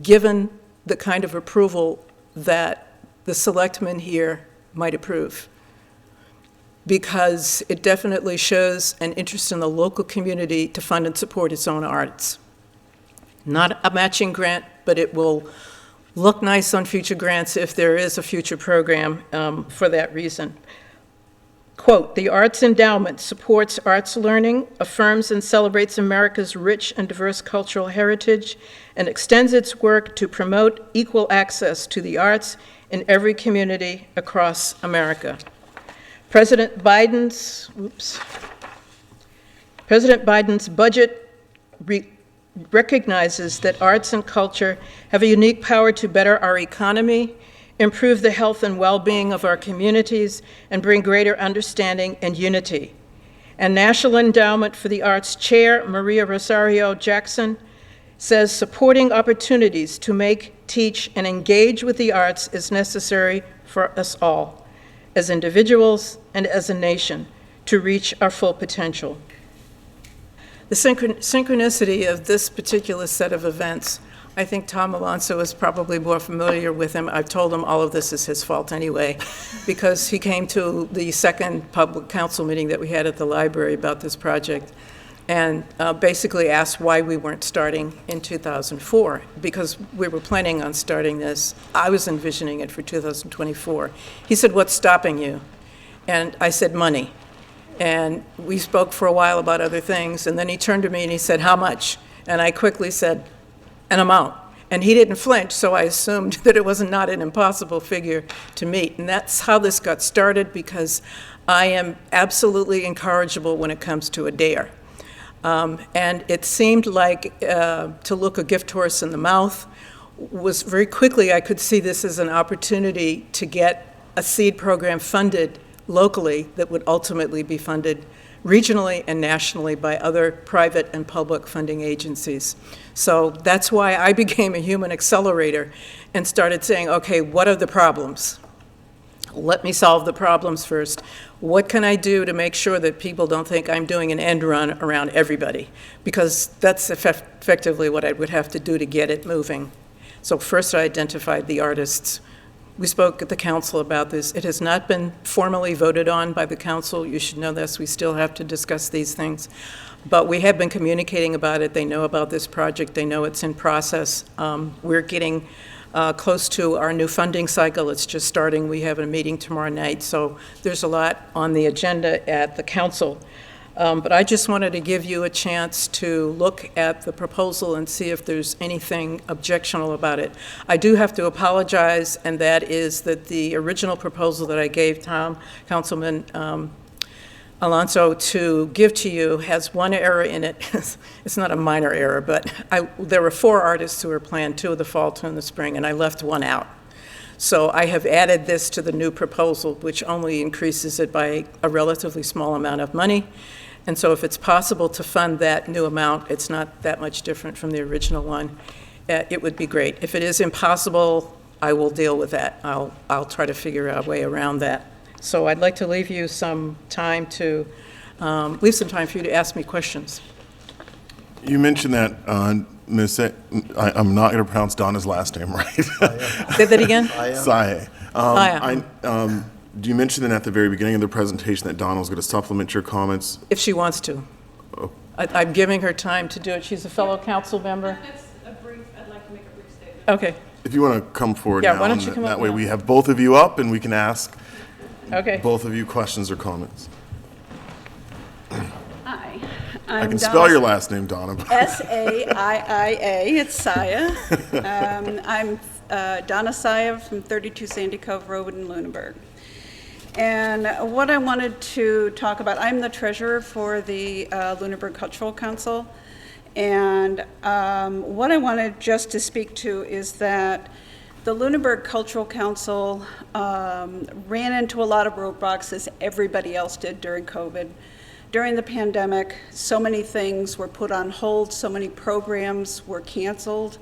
[SPEAKER 13] given the kind of approval that the selectmen here might approve, because it definitely shows an interest in the local community to fund and support its own arts. Not a matching grant, but it will look nice on future grants if there is a future program for that reason. Quote, the Arts Endowment supports arts learning, affirms and celebrates America's rich and diverse cultural heritage, and extends its work to promote equal access to the arts in every community across America. President Biden's budget recognizes that arts and culture have a unique power to better our economy, improve the health and well-being of our communities, and bring greater understanding and unity. And National Endowment for the Arts Chair Maria Rosario Jackson says supporting opportunities to make, teach, and engage with the arts is necessary for us all, as individuals and as a nation, to reach our full potential. The synchronicity of this particular set of events, I think Tom Alonso is probably more familiar with him. I've told him all of this is his fault anyway, because he came to the second public council meeting that we had at the library about this project and basically asked why we weren't starting in 2004, because we were planning on starting this. I was envisioning it for 2024. He said, what's stopping you? And I said, money. And we spoke for a while about other things, and then he turned to me and he said, how much? And I quickly said, an amount. And he didn't flinch, so I assumed that it was not an impossible figure to meet. And that's how this got started, because I am absolutely incorrigible when it comes to a dare. And it seemed like to look a gift horse in the mouth was very quickly, I could see this as an opportunity to get a seed program funded locally that would ultimately be funded regionally and nationally by other private and public funding agencies. So that's why I became a human accelerator and started saying, okay, what are the problems? Let me solve the problems first. What can I do to make sure that people don't think I'm doing an end run around everybody? Because that's effectively what I would have to do to get it moving. So first I identified the artists. We spoke at the council about this. It has not been formally voted on by the council. You should know this. We still have to discuss these things. But we have been communicating about it. They know about this project. They know it's in process. We're getting close to our new funding cycle. It's just starting. We have a meeting tomorrow night. So there's a lot on the agenda at the council. But I just wanted to give you a chance to look at the proposal and see if there's anything objectionable about it. I do have to apologize, and that is that the original proposal that I gave Tom, Councilman Alonso, to give to you has one error in it. It's not a minor error, but there were 4 artists who were planned, 2 of the fall, 2 in the spring, and I left 1 out. So I have added this to the new proposal, which only increases it by a relatively small amount of money. And so if it's possible to fund that new amount, it's not that much different from the original one, it would be great. If it is impossible, I will deal with that. I'll try to figure out a way around that. So I'd like to leave you some time to, leave some time for you to ask me questions.
[SPEAKER 1] You mentioned that, I'm not going to pronounce Donna's last name right.
[SPEAKER 13] Say that again?
[SPEAKER 1] Saye.
[SPEAKER 13] Saye.
[SPEAKER 1] You mentioned then at the very beginning of the presentation that Donna was going to supplement your comments.
[SPEAKER 13] If she wants to.
[SPEAKER 1] Oh.
[SPEAKER 13] I'm giving her time to do it. She's a fellow council member.
[SPEAKER 14] I'd like to make a brief statement.
[SPEAKER 13] Okay,
[SPEAKER 1] If you want to come forward
[SPEAKER 13] Yeah,
[SPEAKER 1] now,
[SPEAKER 13] why don't
[SPEAKER 1] and
[SPEAKER 13] you come up
[SPEAKER 1] that way
[SPEAKER 13] now?
[SPEAKER 1] we have both of you up and we can ask
[SPEAKER 13] okay.
[SPEAKER 1] both of you questions or comments.
[SPEAKER 14] Hi.
[SPEAKER 1] I can spell your last name, Donna.
[SPEAKER 14] S-A-I-I-A, it's Saya. I'm Donna Saya from 32 Sandy Cove Road in Lunenburg. And what I wanted to talk about, I'm the treasurer for the Lunenburg Cultural Council. And what I wanted just to speak to is that the Lunenburg Cultural Council ran into a lot of roadblocks, as everybody else did during COVID. During the pandemic, so many things were put on hold, so many programs were canceled,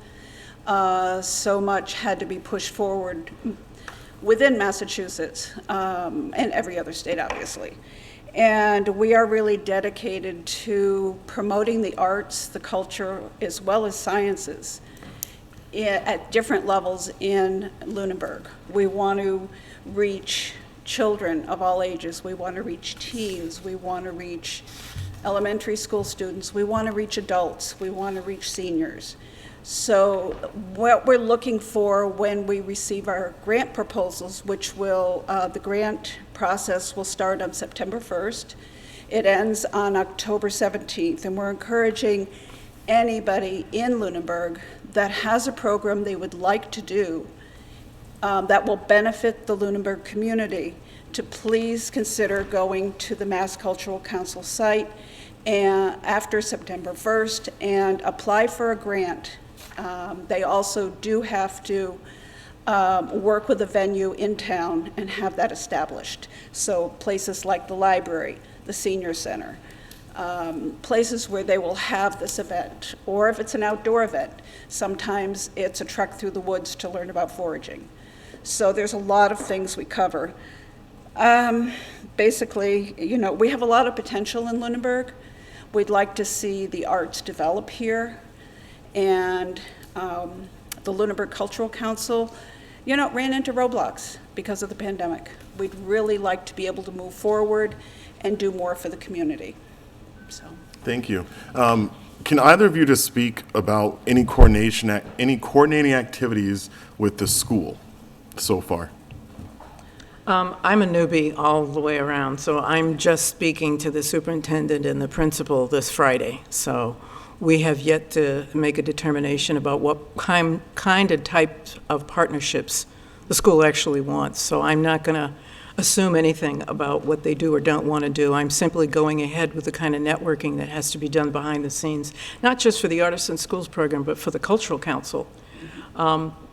[SPEAKER 14] so much had to be pushed forward within Massachusetts and every other state, obviously. And we are really dedicated to promoting the arts, the culture, as well as sciences at different levels in Lunenburg. We want to reach children of all ages. We want to reach teens. We want to reach elementary school students. We want to reach adults. We want to reach seniors. So what we're looking for when we receive our grant proposals, which will, the grant process will start on September 1st. It ends on October 17th, and we're encouraging anybody in Lunenburg that has a program they would like to do that will benefit the Lunenburg community to please consider going to the Mass Cultural Council site and after September 1st and apply for a grant. They also do have to work with a venue in town and have that established. So places like the library, the senior center, places where they will have this event, or if it's an outdoor event, sometimes it's a trek through the woods to learn about foraging. So there's a lot of things we cover. Basically, you know, we have a lot of potential in Lunenburg. We'd like to see the arts develop here. And the Lunenburg Cultural Council, you know, ran into roadblocks because of the pandemic. We'd really like to be able to move forward and do more for the community. So.
[SPEAKER 1] Thank you. Can either of you just speak about any coordinating activities with the school so far?
[SPEAKER 13] I'm a newbie all the way around, so I'm just speaking to the superintendent and the principal this Friday. So we have yet to make a determination about what kind and type of partnerships the school actually wants. So I'm not going to assume anything about what they do or don't want to do. I'm simply going ahead with the kind of networking that has to be done behind the scenes, not just for the Artists in Schools program, but for the Cultural Council,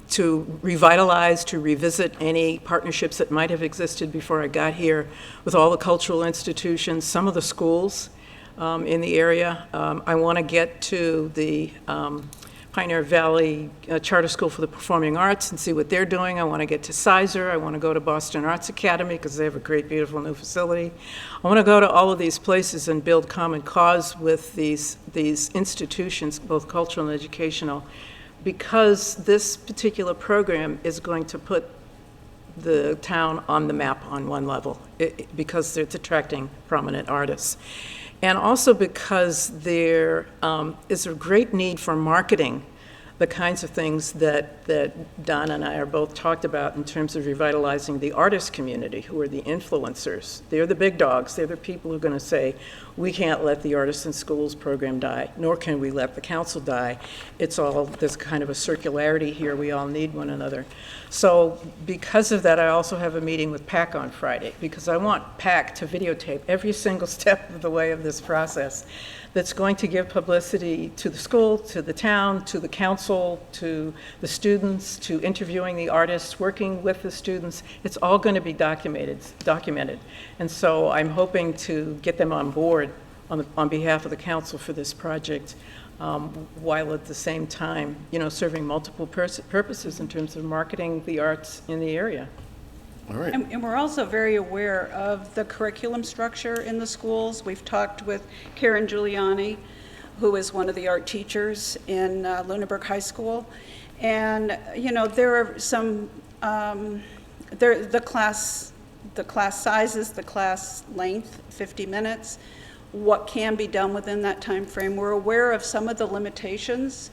[SPEAKER 13] to revitalize, to revisit any partnerships that might have existed before I got here with all the cultural institutions, some of the schools in the area. I want to get to the Pioneer Valley Charter School for the Performing Arts and see what they're doing. I want to get to Sizer. I want to go to Boston Arts Academy because they have a great, beautiful new facility. I want to go to all of these places and build common cause with these institutions, both cultural and educational, because this particular program is going to put the town on the map on one level, because it's attracting prominent artists. And also because there is a great need for marketing the kinds of things that Donna and I are both talked about in terms of revitalizing the artist community, who are the influencers. They're the big dogs. They're the people who are going to say, we can't let the Artists in Schools program die, nor can we let the council die. It's all, there's kind of a circularity here. We all need one another. So because of that, I also have a meeting with PAC on Friday, because I want PAC to videotape every single step of the way of this process. That's going to give publicity to the school, to the town, to the council, to the students, to interviewing the artists, working with the students. It's all going to be documented. And so I'm hoping to get them on board on behalf of the council for this project, while at the same time, serving multiple purposes in terms of marketing the arts in the area.
[SPEAKER 1] All right.
[SPEAKER 14] And we're also very aware of the curriculum structure in the schools. We've talked with Karen Giuliani, who is one of the art teachers in Lunenburg High School. And, there are some, the class sizes, the class length, 50 minutes, what can be done within that time frame. We're aware of some of the limitations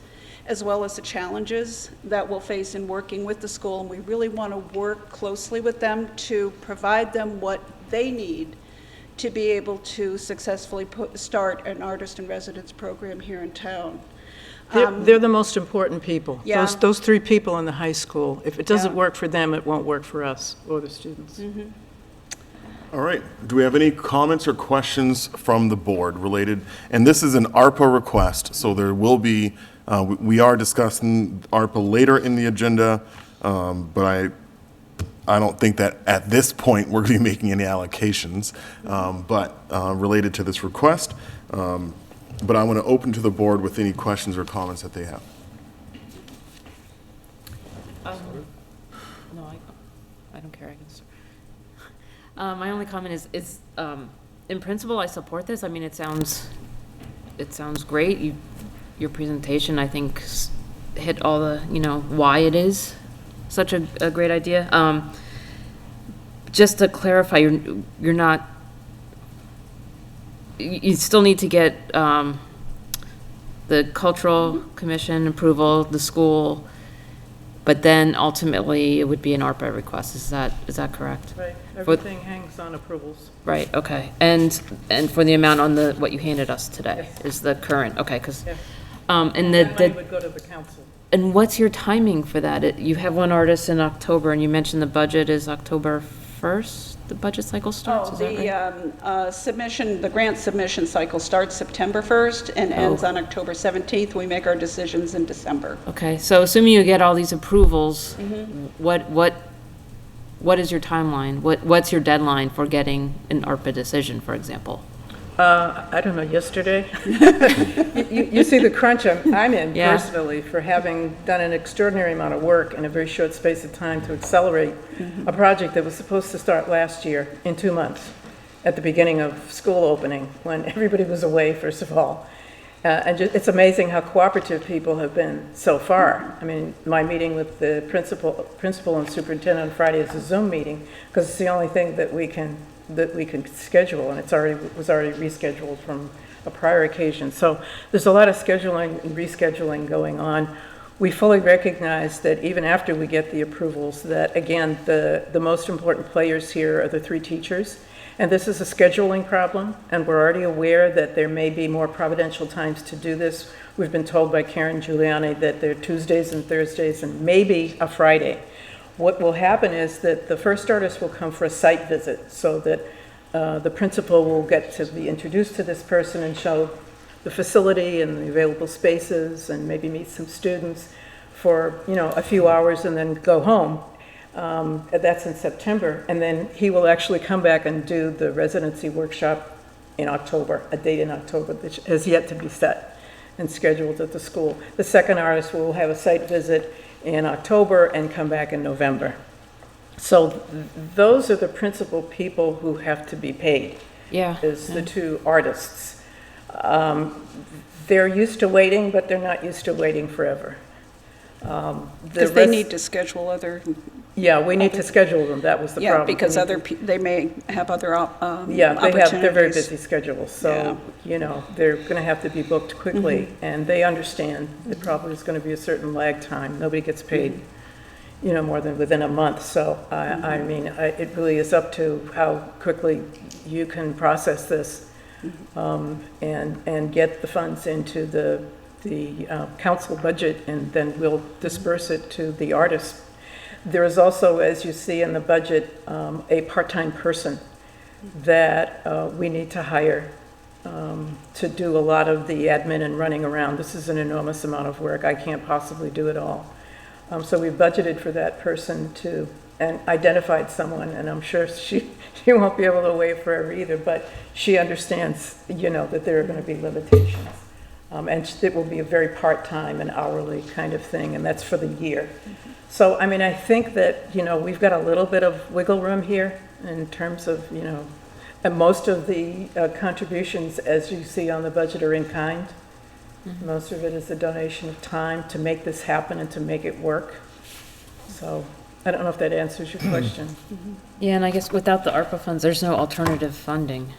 [SPEAKER 14] as well as the challenges that we'll face in working with the school, and we really want to work closely with them to provide them what they need to be able to successfully start an artist in residence program here in town.
[SPEAKER 13] They're the most important people.
[SPEAKER 14] Yeah.
[SPEAKER 13] Those three people in the high school. If it doesn't work for them, it won't work for us or the students.
[SPEAKER 14] Mm-hmm.
[SPEAKER 1] All right. Do we have any comments or questions from the board related? And this is an ARPA request, so there will be, we are discussing ARPA later in the agenda, but I don't think that at this point we're going to be making any allocations, but related to this request. But I want to open to the board with any questions or comments that they have.
[SPEAKER 6] No, I don't care. I can start. My only comment is in principle, I support this. I mean, it sounds great. Your presentation, I think, hit all the, why it is such a great idea. Just to clarify, you're not, you still need to get the Cultural Commission approval, the school, but then ultimately it would be an ARPA request. Is that correct?
[SPEAKER 13] Right. Everything hangs on approvals.
[SPEAKER 6] Right, okay. And for the amount on what you handed us today is the current, okay, because,
[SPEAKER 13] Yeah.
[SPEAKER 6] and
[SPEAKER 13] That money would go to the council.
[SPEAKER 6] and what's your timing for that? You have one artist in October, and you mentioned the budget is October 1st, the budget cycle starts, is that right?
[SPEAKER 14] The grant submission cycle starts September 1st and ends on October 17th. We make our decisions in December.
[SPEAKER 6] Okay, so assuming you get all these approvals, what is your timeline? What's your deadline for getting an ARPA decision, for example?
[SPEAKER 13] I don't know, yesterday? You see the crunch I'm in
[SPEAKER 6] Yeah.
[SPEAKER 13] personally for having done an extraordinary amount of work in a very short space of time to accelerate a project that was supposed to start last year in 2 months at the beginning of school opening, when everybody was away, first of all. And it's amazing how cooperative people have been so far. I mean, my meeting with the principal and superintendent on Friday is a Zoom meeting, because it's the only thing that we can schedule, and was already rescheduled from a prior occasion. So there's a lot of scheduling and rescheduling going on. We fully recognize that even after we get the approvals, that again, the most important players here are the 3 teachers. And this is a scheduling problem, and we're already aware that there may be more providential times to do this. We've been told by Karen Giuliani that there are Tuesdays and Thursdays and maybe a Friday. What will happen is that the first artist will come for a site visit, so that the principal will get to be introduced to this person and show the facility and the available spaces and maybe meet some students for, a few hours and then go home. That's in September. And then he will actually come back and do the residency workshop in October, a date in October that has yet to be set and scheduled at the school. The second artist will have a site visit in October and come back in November. So those are the principal people who have to be paid. Is the 2 artists. They're used to waiting, but they're not used to waiting forever.
[SPEAKER 14] Because they need to schedule other
[SPEAKER 13] Yeah, we need to schedule them, that was the
[SPEAKER 14] Yeah,
[SPEAKER 13] problem.
[SPEAKER 14] because
[SPEAKER 13] We need to-
[SPEAKER 14] they may have other
[SPEAKER 13] Yeah,
[SPEAKER 14] opportunities.
[SPEAKER 13] they're very busy schedules,
[SPEAKER 14] Yeah.
[SPEAKER 13] so, they're gonna have to be booked quickly, and they understand there probably is gonna be a certain lag time. Nobody gets paid, more than within a month, so I mean, it really is up to how quickly you can process this, and get the funds into the council budget, and then we'll disperse it to the artists. There is also, as you see in the budget, a part-time person that we need to hire to do a lot of the admin and running around. This is an enormous amount of work. I can't possibly do it all. So we budgeted for that person and identified someone, and I'm sure she won't be able to wait forever either, but she understands, that there are going to be limitations. And it will be a very part-time and hourly kind of thing, and that's for the year. So, I mean, I think that, we've got a little bit of wiggle room here in terms of, and most of the contributions, as you see on the budget, are in kind. Most of it is a donation of time to make this happen and to make it work. So, I don't know if that answers your question.
[SPEAKER 6] Yeah, and I guess without the ARPA funds, there's no alternative funding.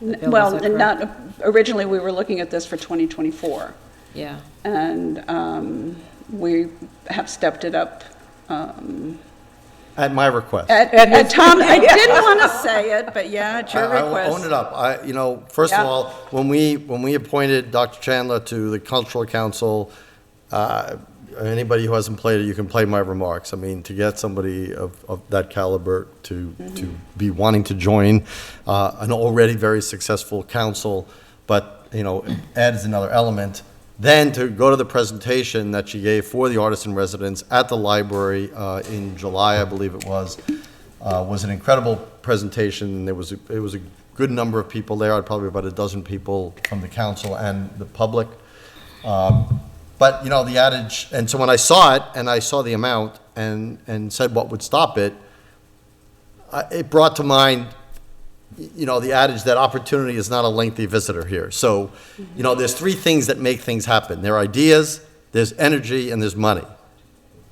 [SPEAKER 6] Bill, is
[SPEAKER 14] Well,
[SPEAKER 6] that
[SPEAKER 14] and
[SPEAKER 6] correct?
[SPEAKER 14] originally, we were looking at this for 2024.
[SPEAKER 6] Yeah.
[SPEAKER 14] And we have stepped it up.
[SPEAKER 2] At my request.
[SPEAKER 14] At Tom, I didn't want to say it, but yeah, it's your
[SPEAKER 2] I will
[SPEAKER 14] request.
[SPEAKER 2] own it up. First of
[SPEAKER 14] Yeah.
[SPEAKER 2] all, when we appointed Dr. Chandler to the Cultural Council, anybody who hasn't played it, you can play my remarks. I mean, to get somebody of that caliber to be wanting to join an already very successful council, but, adds another element. Then to go to the presentation that she gave for the artists in residence at the library in July, I believe it was an incredible presentation. It was a good number of people there, probably about a dozen people from the council and the public. But, the adage, and so when I saw it and I saw the amount and said what would stop it, it brought to mind the adage that opportunity is not a lengthy visitor here. So, there's three things that make things happen. There are ideas, there's energy, and there's money.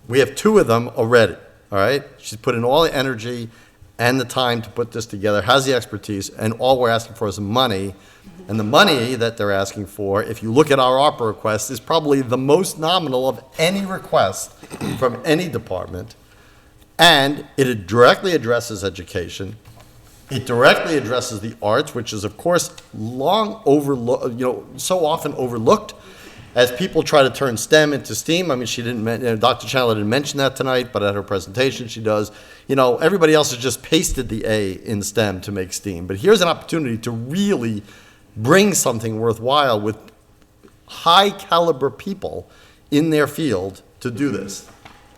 [SPEAKER 2] We have two of them already, all right? She's put in all the energy and the time to put this together, has the expertise, and all we're asking for is money. And the money that they're asking for, if you look at our ARPA request, is probably the most nominal of any request from any department. And it directly addresses education. It directly addresses the arts, which is, of course, long overlooked, so often overlooked as people try to turn STEM into STEAM. I mean, she didn't, Dr. Chandler didn't mention that tonight, but at her presentation she does. Everybody else has just pasted the A in STEM to make STEAM. But here's an opportunity to really bring something worthwhile with high caliber people in their field to do this.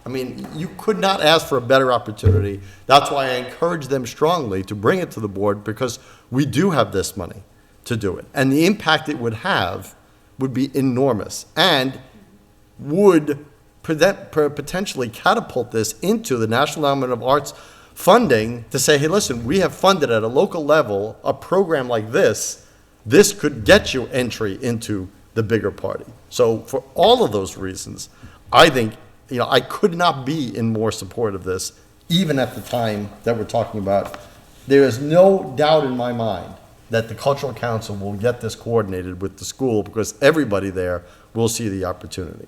[SPEAKER 2] I mean, you could not ask for a better opportunity. That's why I encourage them strongly to bring it to the board, because we do have this money to do it. And the impact it would have would be enormous and would potentially catapult this into the National Endowment of Arts funding to say, hey, listen, we have funded at a local level a program like this. This could get you entry into the bigger party. So for all of those reasons, I think I could not be in more support of this, even at the time that we're talking about. There is no doubt in my mind that the Cultural Council will get this coordinated with the school, because everybody there will see the opportunity.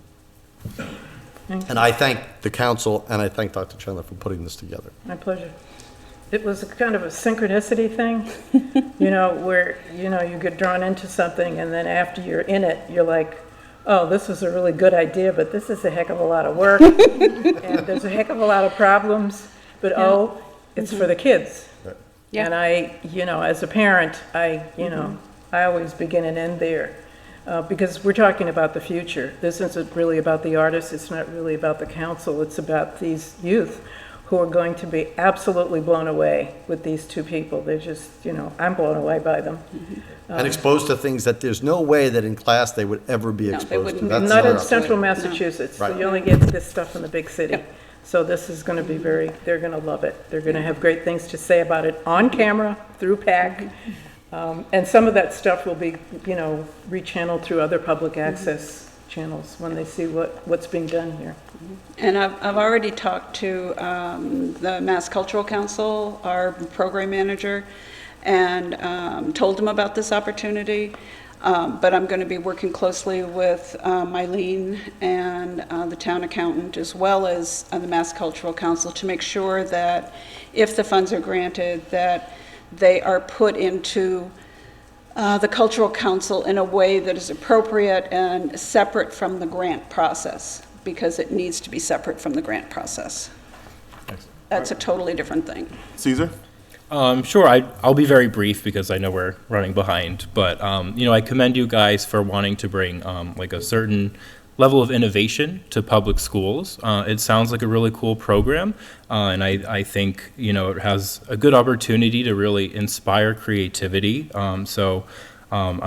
[SPEAKER 2] And I thank the council and I thank Dr. Chandler for putting this together.
[SPEAKER 13] My pleasure. It was a kind of a synchronicity thing, where, you get drawn into something, and then after you're in it, you're like, oh, this was a really good idea, but this is a heck of a lot of work, and there's a heck of a lot of problems, but it's for the kids.
[SPEAKER 14] Yeah.
[SPEAKER 13] And I, as a parent, I always begin and end there, because we're talking about the future. This isn't really about the artists, it's not really about the council, it's about these youth who are going to be absolutely blown away with these two people. They're just, I'm blown away by them.
[SPEAKER 2] And exposed to things that there's no way that in class they would ever be exposed to.
[SPEAKER 14] wouldn't.
[SPEAKER 2] That's
[SPEAKER 13] Not in
[SPEAKER 2] another-
[SPEAKER 13] central Massachusetts, so
[SPEAKER 2] Right.
[SPEAKER 13] you only get this stuff in the big city. So this is going to be they're going to love it. They're going to have great things to say about it on camera, through PAC. And some of that stuff will be, rechanneled through other public access channels when they see what's being done here.
[SPEAKER 14] And I've already talked to the Mass Cultural Council, our program manager, and told them about this opportunity. But I'm going to be working closely with Mylene and the town accountant, as well as the Mass Cultural Council, to make sure that if the funds are granted, that they are put into the Cultural Council in a way that is appropriate and separate from the grant process, because it needs to be separate from the grant process. That's a totally different thing.
[SPEAKER 1] Caesar?
[SPEAKER 7] Sure, I'll be very brief because I know we're running behind, but, I commend you guys for wanting to bring, like a certain level of innovation to public schools. It sounds like a really cool program, and I think, it has a good opportunity to really inspire creativity. I'm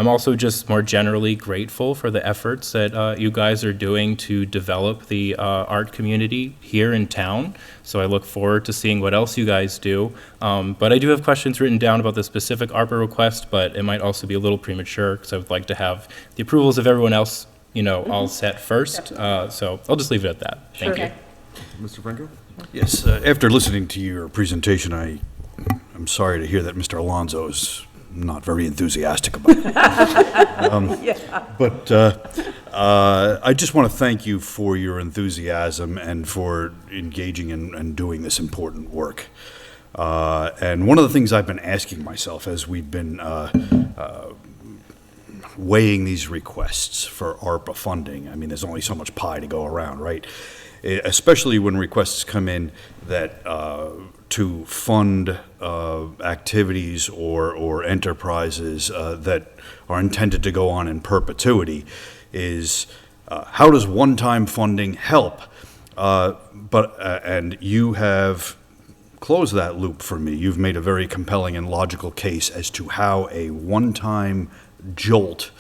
[SPEAKER 7] also just more generally grateful for the efforts that you guys are doing to develop the art community here in town. So I look forward to seeing what else you guys do. But I do have questions written down about the specific ARPA request, but it might also be a little premature because I would like to have the approvals of everyone else, all set first. So I'll just leave it at that. Thank you.
[SPEAKER 1] Mr. Franco?
[SPEAKER 8] Yes, after listening to your presentation, I'm sorry to hear that Mr. Alonso's not very enthusiastic about it. But I just want to thank you for your enthusiasm and for engaging and doing this important work. And one of the things I've been asking myself as we've been weighing these requests for ARPA funding, I mean, there's only so much pie to go around, right? Especially when requests come in that to fund activities or enterprises that are intended to go on in perpetuity, is how does one-time funding help? And you have closed that loop for me. You've made a very compelling and logical case as to how a one-time jolt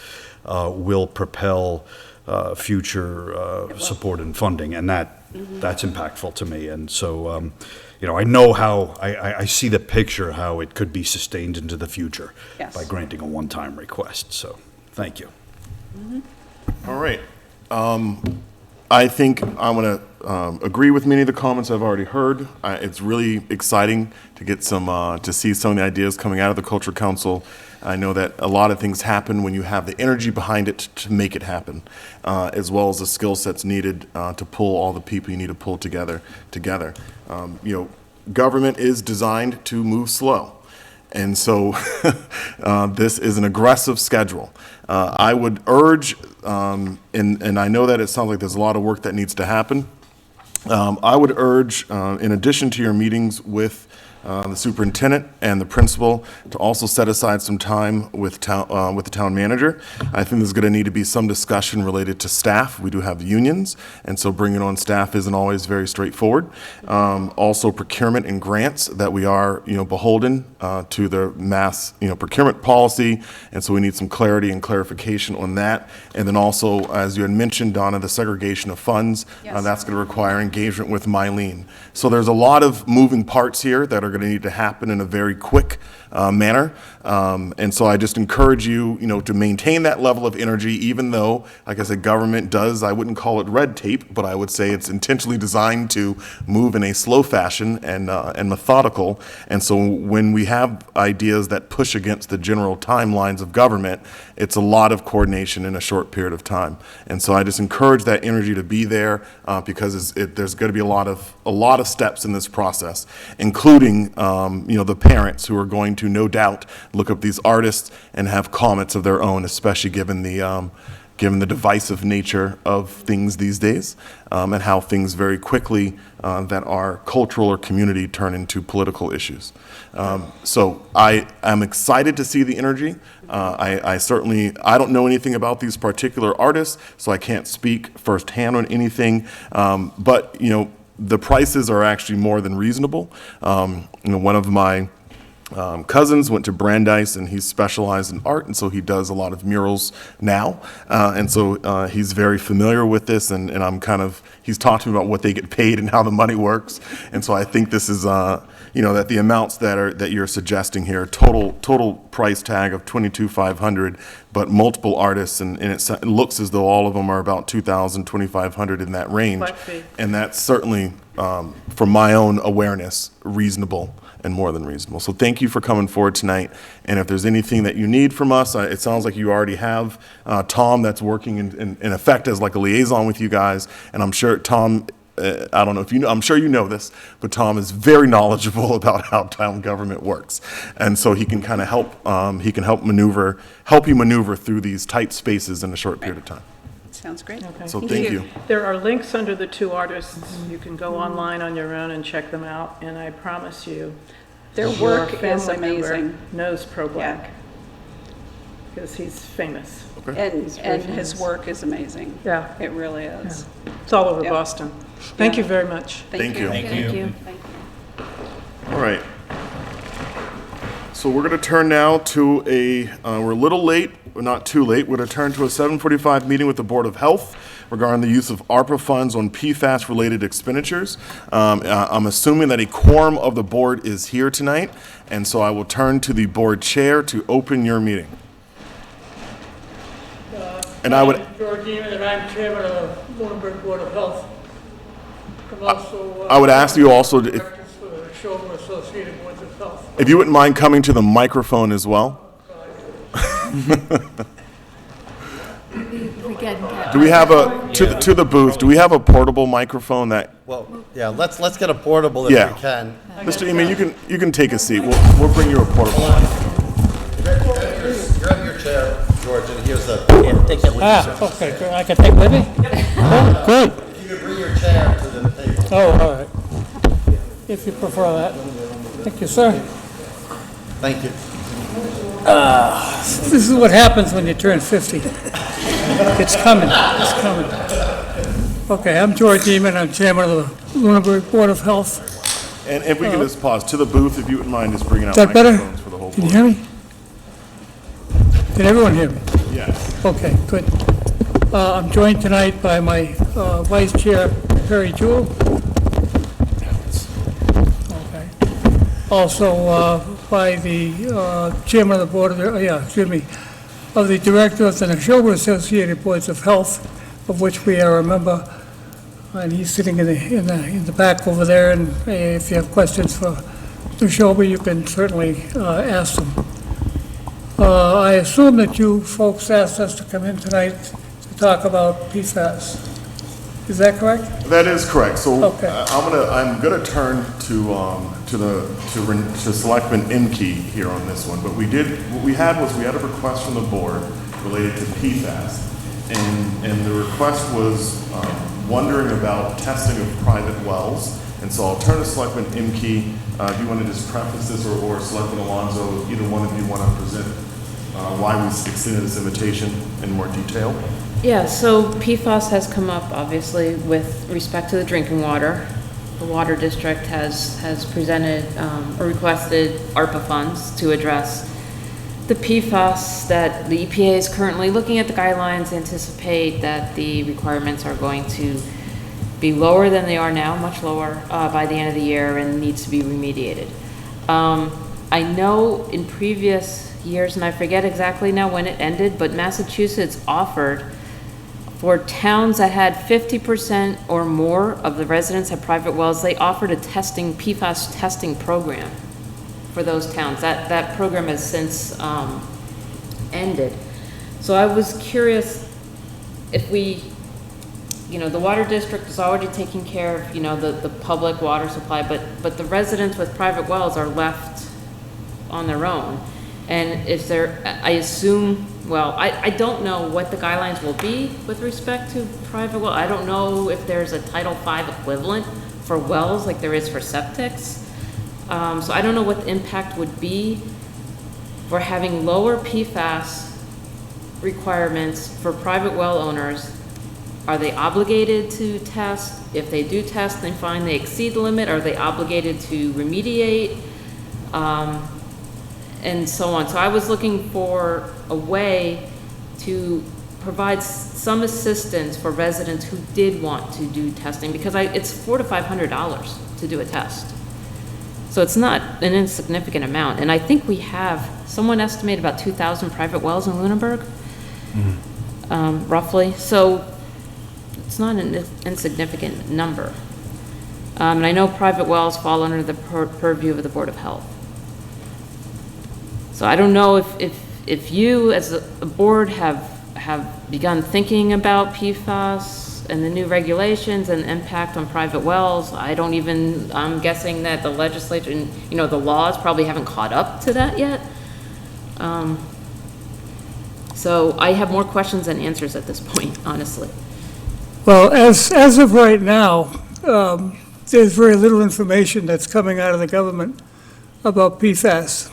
[SPEAKER 8] will propel future support and funding, and that's impactful to me. And so, I know how, I see the picture how it could be sustained into the future by granting a one-time request. So, thank you.
[SPEAKER 1] All right. I think I'm going to agree with many of the comments I've already heard. It's really exciting to get to see some of the ideas coming out of the Culture Council. I know that a lot of things happen when you have the energy behind it to make it happen, as well as the skill sets needed to pull all the people you need to pull together. Government is designed to move slow. And so this is an aggressive schedule. I would urge, and I know that it sounds like there's a lot of work that needs to happen. I would urge, in addition to your meetings with the superintendent and the principal, to also set aside some time with the town manager. I think there's going to need to be some discussion related to staff. We do have unions, and so bringing on staff isn't always very straightforward. Also, procurement and grants that we are, beholden to the mass, procurement policy, and so we need some clarity and clarification on that. And then also, as you had mentioned, Donna, the segregation of funds, that's going to require engagement with Mylene. So there's a lot of moving parts here that are going to need to happen in a very quick manner. And so I just encourage you, to maintain that level of energy, even though, like I said, government does, I wouldn't call it red tape, but I would say it's intentionally designed to move in a slow fashion and methodical. And so when we have ideas that push against the general timelines of government, it's a lot of coordination in a short period of time. And so I just encourage that energy to be there because there's going to be a lot of steps in this process, including the parents who are going to no doubt look up these artists and have comments of their own, especially given the divisive nature of things these days, and how things very quickly that are cultural or community turn into political issues. So I am excited to see the energy. I don't know anything about these particular artists, so I can't speak firsthand on anything, but the prices are actually more than reasonable. One of my cousins went to Brandeis, and he's specialized in art, and so he does a lot of murals now. And so he's very familiar with this, and he's talked to me about what they get paid and how the money works. And so I think this is, that the amounts that you're suggesting here, total price tag of $22,500, but multiple artists, and it looks as though all of them are about 2,000, 2,500 in that range.
[SPEAKER 13] Flat fee.
[SPEAKER 1] And that's certainly, from my own awareness, reasonable and more than reasonable. So thank you for coming forward tonight. And if there's anything that you need from us, it sounds like you already have Tom that's working in effect as like a liaison with you guys. And I'm sure Tom, I don't know if you know, I'm sure you know this, but Tom is very knowledgeable about how town government works. And so he can kind of help, help you maneuver through these tight spaces in a short period of time.
[SPEAKER 14] Sounds great.
[SPEAKER 13] Okay.
[SPEAKER 1] So thank you.
[SPEAKER 13] There are links under the two artists. You can go online on your own and check them out, and I promise you,
[SPEAKER 14] Their
[SPEAKER 13] your
[SPEAKER 14] work is
[SPEAKER 13] family member
[SPEAKER 14] amazing.
[SPEAKER 13] knows Pro Black,
[SPEAKER 14] Yeah.
[SPEAKER 13] because he's famous.
[SPEAKER 14] And
[SPEAKER 13] very
[SPEAKER 14] his
[SPEAKER 13] famous.
[SPEAKER 14] work is amazing.
[SPEAKER 13] Yeah.
[SPEAKER 14] It really is.
[SPEAKER 13] It's all over
[SPEAKER 14] Yeah.
[SPEAKER 13] Boston. Thank
[SPEAKER 14] Yeah.
[SPEAKER 13] you very much.
[SPEAKER 1] Thank you.
[SPEAKER 6] Thank you.
[SPEAKER 14] Thank you.
[SPEAKER 1] All right. So we're going to turn now to we're a little late, but not too late. We're going to turn to a 7:45 meeting with the Board of Health regarding the use of ARPA funds on PFAS-related expenditures. I'm assuming that a quorum of the board is here tonight, and so I will turn to the board chair to open your meeting. And I would,
[SPEAKER 15] George Eman, and I'm chairman of the Lunenburg Board of Health. I'm also,
[SPEAKER 1] I would ask you also, if
[SPEAKER 15] director for the Neshoba Associated Boards of Health.
[SPEAKER 1] you wouldn't mind coming to the microphone as well. Do we have to the booth, do we have a portable microphone that,
[SPEAKER 2] Well, yeah, let's get a portable if
[SPEAKER 1] Yeah.
[SPEAKER 2] we can.
[SPEAKER 1] Mr. Eman, you can take a seat. We'll bring you a portable mic.
[SPEAKER 2] Grab your chair, George, and here's the.
[SPEAKER 12] Take that with you, sir.
[SPEAKER 15] Okay, good. I can take with me? Oh, good.
[SPEAKER 2] If you could bring your chair to the table.
[SPEAKER 15] Oh, all right. If you prefer that. Thank you, sir.
[SPEAKER 2] Thank you.
[SPEAKER 15] This is what happens when you turn 50. It's coming, it's coming. Okay, I'm George Eman, I'm chairman of the Lunenburg Board of Health.
[SPEAKER 1] And if we could just pause to the booth, if you wouldn't mind just bringing out
[SPEAKER 15] Is that better?
[SPEAKER 1] microphones for the whole
[SPEAKER 15] Can you
[SPEAKER 1] board.
[SPEAKER 15] hear me? Can everyone hear me?
[SPEAKER 1] Yes.
[SPEAKER 15] Okay, good. I'm joined tonight by my vice chair, Perry Jewell. Okay. Also by the chairman of the board of of the director of the Neshoba Associated Boards of Health, of which we are a member, and he's sitting in the back over there. And if you have questions for Neshoba, you can certainly ask them. I assume that you folks asked us to come in tonight to talk about PFAS. Is that correct?
[SPEAKER 1] That is correct. So
[SPEAKER 15] Okay.
[SPEAKER 1] I'm gonna turn to Selectman Imke here on this one. But what we had a request from the board related to PFAS, and the request was wondering about testing of private wells. And so I'll turn to Selectman Imke. If you want to just preface this, or Selectman Alonso, either one of you want to present why we extended this invitation in more detail.
[SPEAKER 6] Yeah, so PFAS has come up, obviously, with respect to the drinking water. The Water District has presented or requested ARPA funds to address the PFAS that the EPA is currently looking at the guidelines, anticipate that the requirements are going to be lower than they are now, much lower by the end of the year, and needs to be remediated. I know in previous years, and I forget exactly now when it ended, but Massachusetts offered for towns that had 50% or more of the residents had private wells, they offered a PFAS testing program for those towns. That program has since ended. So I was curious if we, the Water District is already taking care of, the public water supply, but the residents with private wells are left on their own. And is there, I assume, well, I don't know what the guidelines will be with respect to private well. I don't know if there's a Title V equivalent for wells like there is for septics. So I don't know what the impact would be for having lower PFAS requirements for private well owners. Are they obligated to test? If they do test and find they exceed the limit, are they obligated to remediate? And so on. So I was looking for a way to provide some assistance for residents who did want to do testing, because it's $400 to $500 to do a test. So it's not an insignificant amount. And I think we have, someone estimated about 2,000 private wells in Lunenburg, roughly. So it's not an insignificant number. And I know private wells fall under the purview of the Board of Health. So I don't know if you, as a board, have begun thinking about PFAS and the new regulations and the impact on private wells. I'm guessing that the legislature, and, the laws probably haven't caught up to that yet. So I have more questions than answers at this point, honestly.
[SPEAKER 15] Well, as of right now, there's very little information that's coming out of the government about PFAS.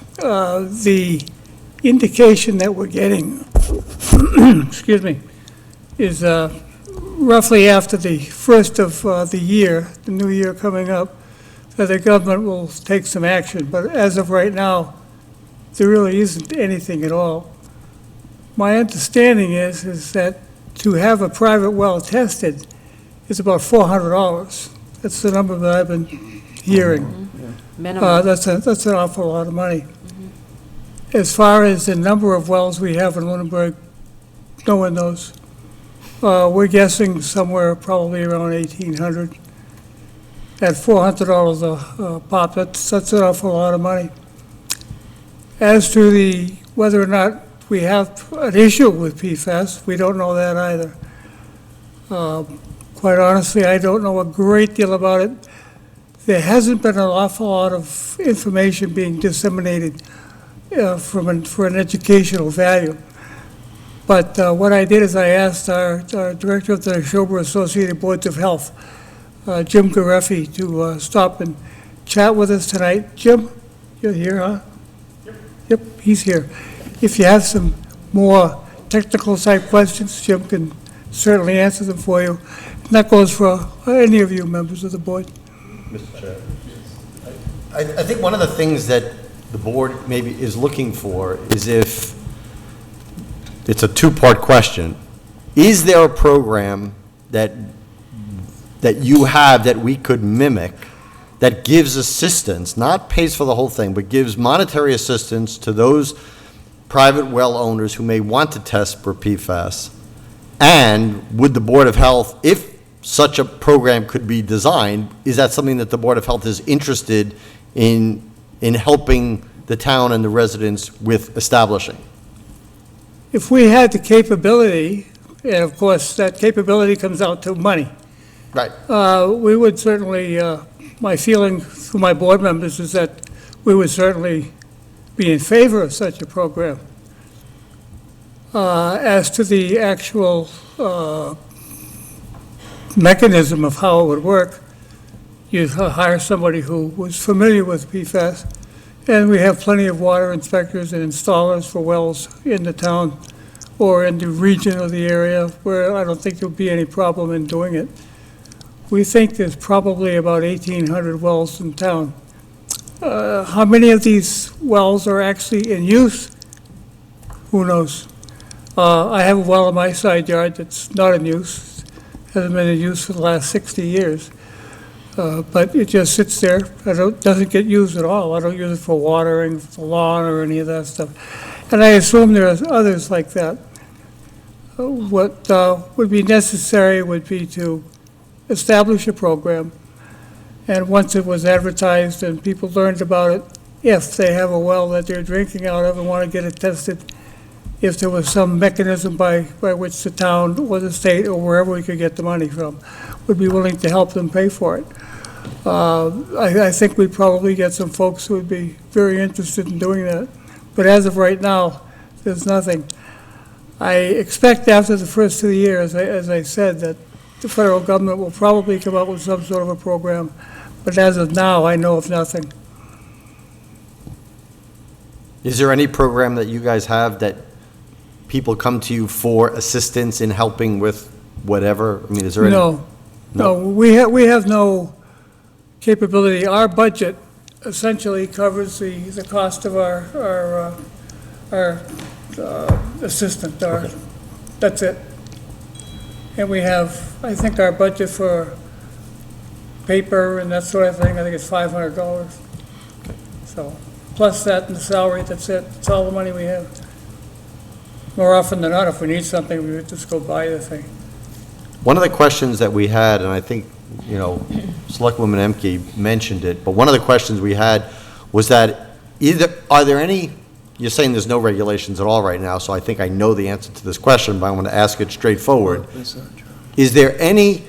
[SPEAKER 15] The indication that we're getting, excuse me, is roughly after the first of the year, the new year coming up, that the government will take some action. But as of right now, there really isn't anything at all. My understanding is that to have a private well tested is about $400. That's the number that I've been hearing.
[SPEAKER 6] Minimum.
[SPEAKER 15] That's an awful lot of money. As far as the number of wells we have in Lunenburg, no one knows. We're guessing somewhere probably around 1,800. At $400 a pop, that's an awful lot of money. As to whether or not we have an issue with PFAS, we don't know that either. Quite honestly, I don't know a great deal about it. There hasn't been an awful lot of information being disseminated for an educational value. But what I did is I asked our director of the Neshoba Associated Boards of Health, Jim Gareffi, to stop and chat with us tonight. Jim, you're here, huh? Yep, he's here. If you have some more technical type questions, Jim can certainly answer them for you. And that goes for any of you members of the board.
[SPEAKER 2] Mr. Chair. I think one of the things that the board maybe is looking for is, if it's a two-part question, is there a program that you have that we could mimic that gives assistance, not pays for the whole thing, but gives monetary assistance to those private well owners who may want to test for PFAS? And would the Board of Health, if such a program could be designed, is that something that the Board of Health is interested in helping the town and the residents with establishing?
[SPEAKER 15] If we had the capability, and of course that capability comes out to money.
[SPEAKER 2] Right.
[SPEAKER 15] We would certainly, my feeling for my board members is that we would certainly be in favor of such a program. As to the actual mechanism of how it would work, you hire somebody who was familiar with PFAS, and we have plenty of water inspectors and installers for wells in the town or in the region of the area where I don't think there'll be any problem in doing it. We think there's probably about 1,800 wells in town. How many of these wells are actually in use? Who knows? I have a well in my side yard that's not in use, hasn't been in use for the last 60 years. But it just sits there, doesn't get used at all. I don't use it for watering the lawn or any of that stuff. And I assume there are others like that. What would be necessary would be to establish a program, and once it was advertised and people learned about it, if they have a well that they're drinking out of and want to get it tested, if there was some mechanism by which the town or the state or wherever we could get the money from would be willing to help them pay for it. I think we'd probably get some folks who would be very interested in doing that. But as of right now, there's nothing. I expect after the first of the year, as I said, that the federal government will probably come up with some sort of a program. But as of now, I know of nothing.
[SPEAKER 2] Is there any program that you guys have that people come to you for assistance in helping with whatever? I mean, is there any?
[SPEAKER 15] No, we have no capability. Our budget essentially covers the cost of our assistant. That's it. And we have, I think our budget for paper and that sort of thing, I think it's $500. So, plus that and the salary, that's it. That's all the money we have. More often than not, if we need something, we would just go buy the thing.
[SPEAKER 2] One of the questions that we had, and I think, Selectwoman Emke mentioned it, but one of the questions we had was that are there any, you're saying there's no regulations at all right now, so I think I know the answer to this question, but I want to ask it straightforward. Is there any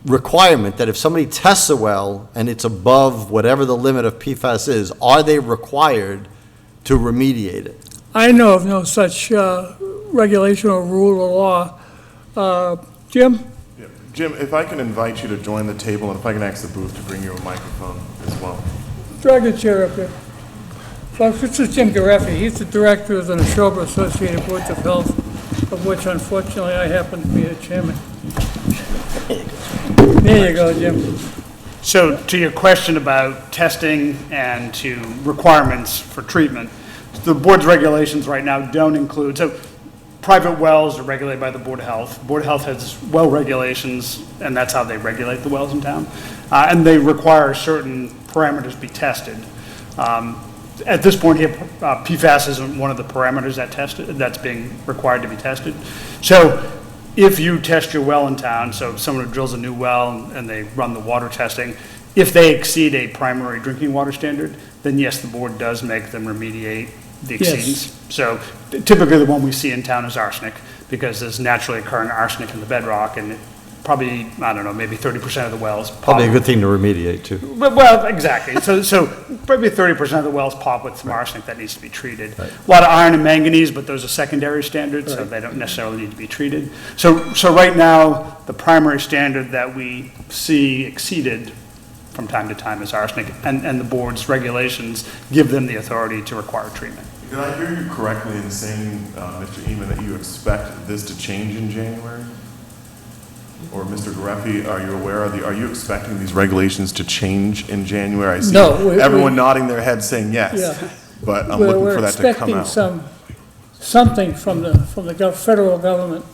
[SPEAKER 2] requirement that if somebody tests a well and it's above whatever the limit of PFAS is, are they required to remediate it?
[SPEAKER 15] I know of no such regulation or rule or law. Jim?
[SPEAKER 1] Yeah. Jim, if I can invite you to join the table, and if I can ask the booth to bring you a microphone as well.
[SPEAKER 15] Drag the chair up here. Folks, this is Jim Gareffi. He's the director of the Neshoba Associated Boards of Health, of which unfortunately I happen to be the chairman. There you go, Jim.
[SPEAKER 16] So to your question about testing and to requirements for treatment, the board's regulations right now don't include, so private wells are regulated by the Board of Health. Board of Health has well regulations, and that's how they regulate the wells in town. And they require certain parameters be tested. At this point here, PFAS isn't one of the parameters that's being required to be tested. So if you test your well in town, so someone who drills a new well and they run the water testing, if they exceed a primary drinking water standard, then yes, the board does make them remediate the exceedance. So typically the one we see in town is arsenic, because there's naturally occurring arsenic in the bedrock, and probably, I don't know, maybe 30% of the wells pop.
[SPEAKER 2] Probably a good thing to remediate too.
[SPEAKER 16] Well, exactly. So probably 30% of the wells pop with some arsenic that needs to be treated. Right. A lot of iron and manganese, but those are secondary standards, so they don't necessarily need to be treated. So right now, the primary standard that we see exceeded from time to time is arsenic, and the board's regulations give them the authority to require treatment.
[SPEAKER 1] Did I hear you correctly in saying, Mr. Eman, that you expect this to change in January? Or Mr. Gareffi, are you aware are you expecting these regulations to change in January? I see everyone nodding their head saying yes,
[SPEAKER 15] Yeah.
[SPEAKER 1] but I'm looking for that to come out.
[SPEAKER 15] We're expecting something from the federal government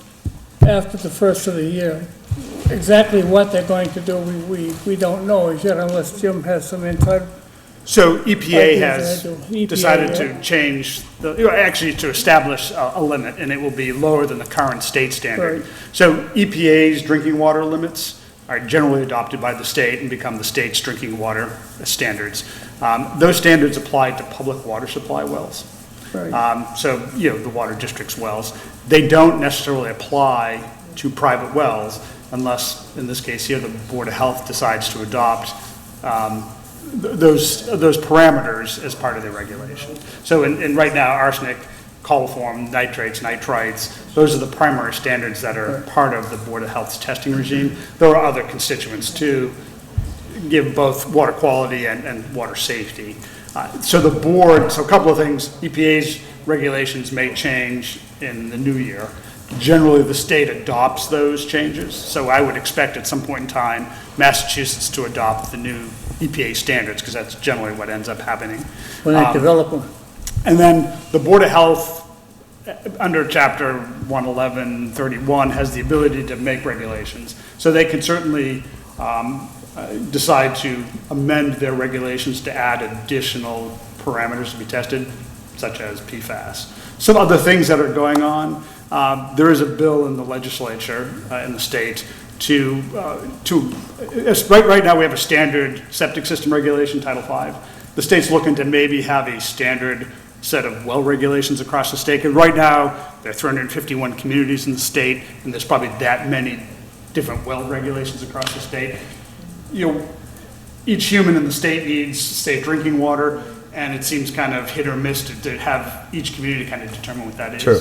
[SPEAKER 15] after the first of the year. Exactly what they're going to do, we don't know as yet, unless Jim has some insight.
[SPEAKER 16] So EPA has decided to change, actually to establish a limit, and it will be lower than the current state standard.
[SPEAKER 15] Right.
[SPEAKER 16] So EPA's drinking water limits are generally adopted by the state and become the state's drinking water standards. Those standards apply to public water supply wells.
[SPEAKER 15] Right.
[SPEAKER 16] So, the water district's wells. They don't necessarily apply to private wells unless, in this case here, the Board of Health decides to adopt those parameters as part of their regulation. So in right now, arsenic, coliform, nitrates, nitrites, those are the primary standards that are part of the Board of Health's testing regime. There are other constituents too, give both water quality and water safety. So a couple of things, EPA's regulations may change in the new year. Generally, the state adopts those changes, so I would expect at some point in time, Massachusetts to adopt the new EPA standards, because that's generally what ends up happening.
[SPEAKER 15] When they develop them.
[SPEAKER 16] And then the Board of Health, under Chapter 11131, has the ability to make regulations. So they can certainly decide to amend their regulations to add additional parameters to be tested, such as PFAS. Some other things that are going on, there is a bill in the legislature in the state right now we have a standard septic system regulation, Title V. The state's looking to maybe have a standard set of well regulations across the state. And right now, there are 351 communities in the state, and there's probably that many different well regulations across the state. Each human in the state needs safe drinking water, and it seems kind of hit or miss to have each community kind of determine what that is.
[SPEAKER 2] True.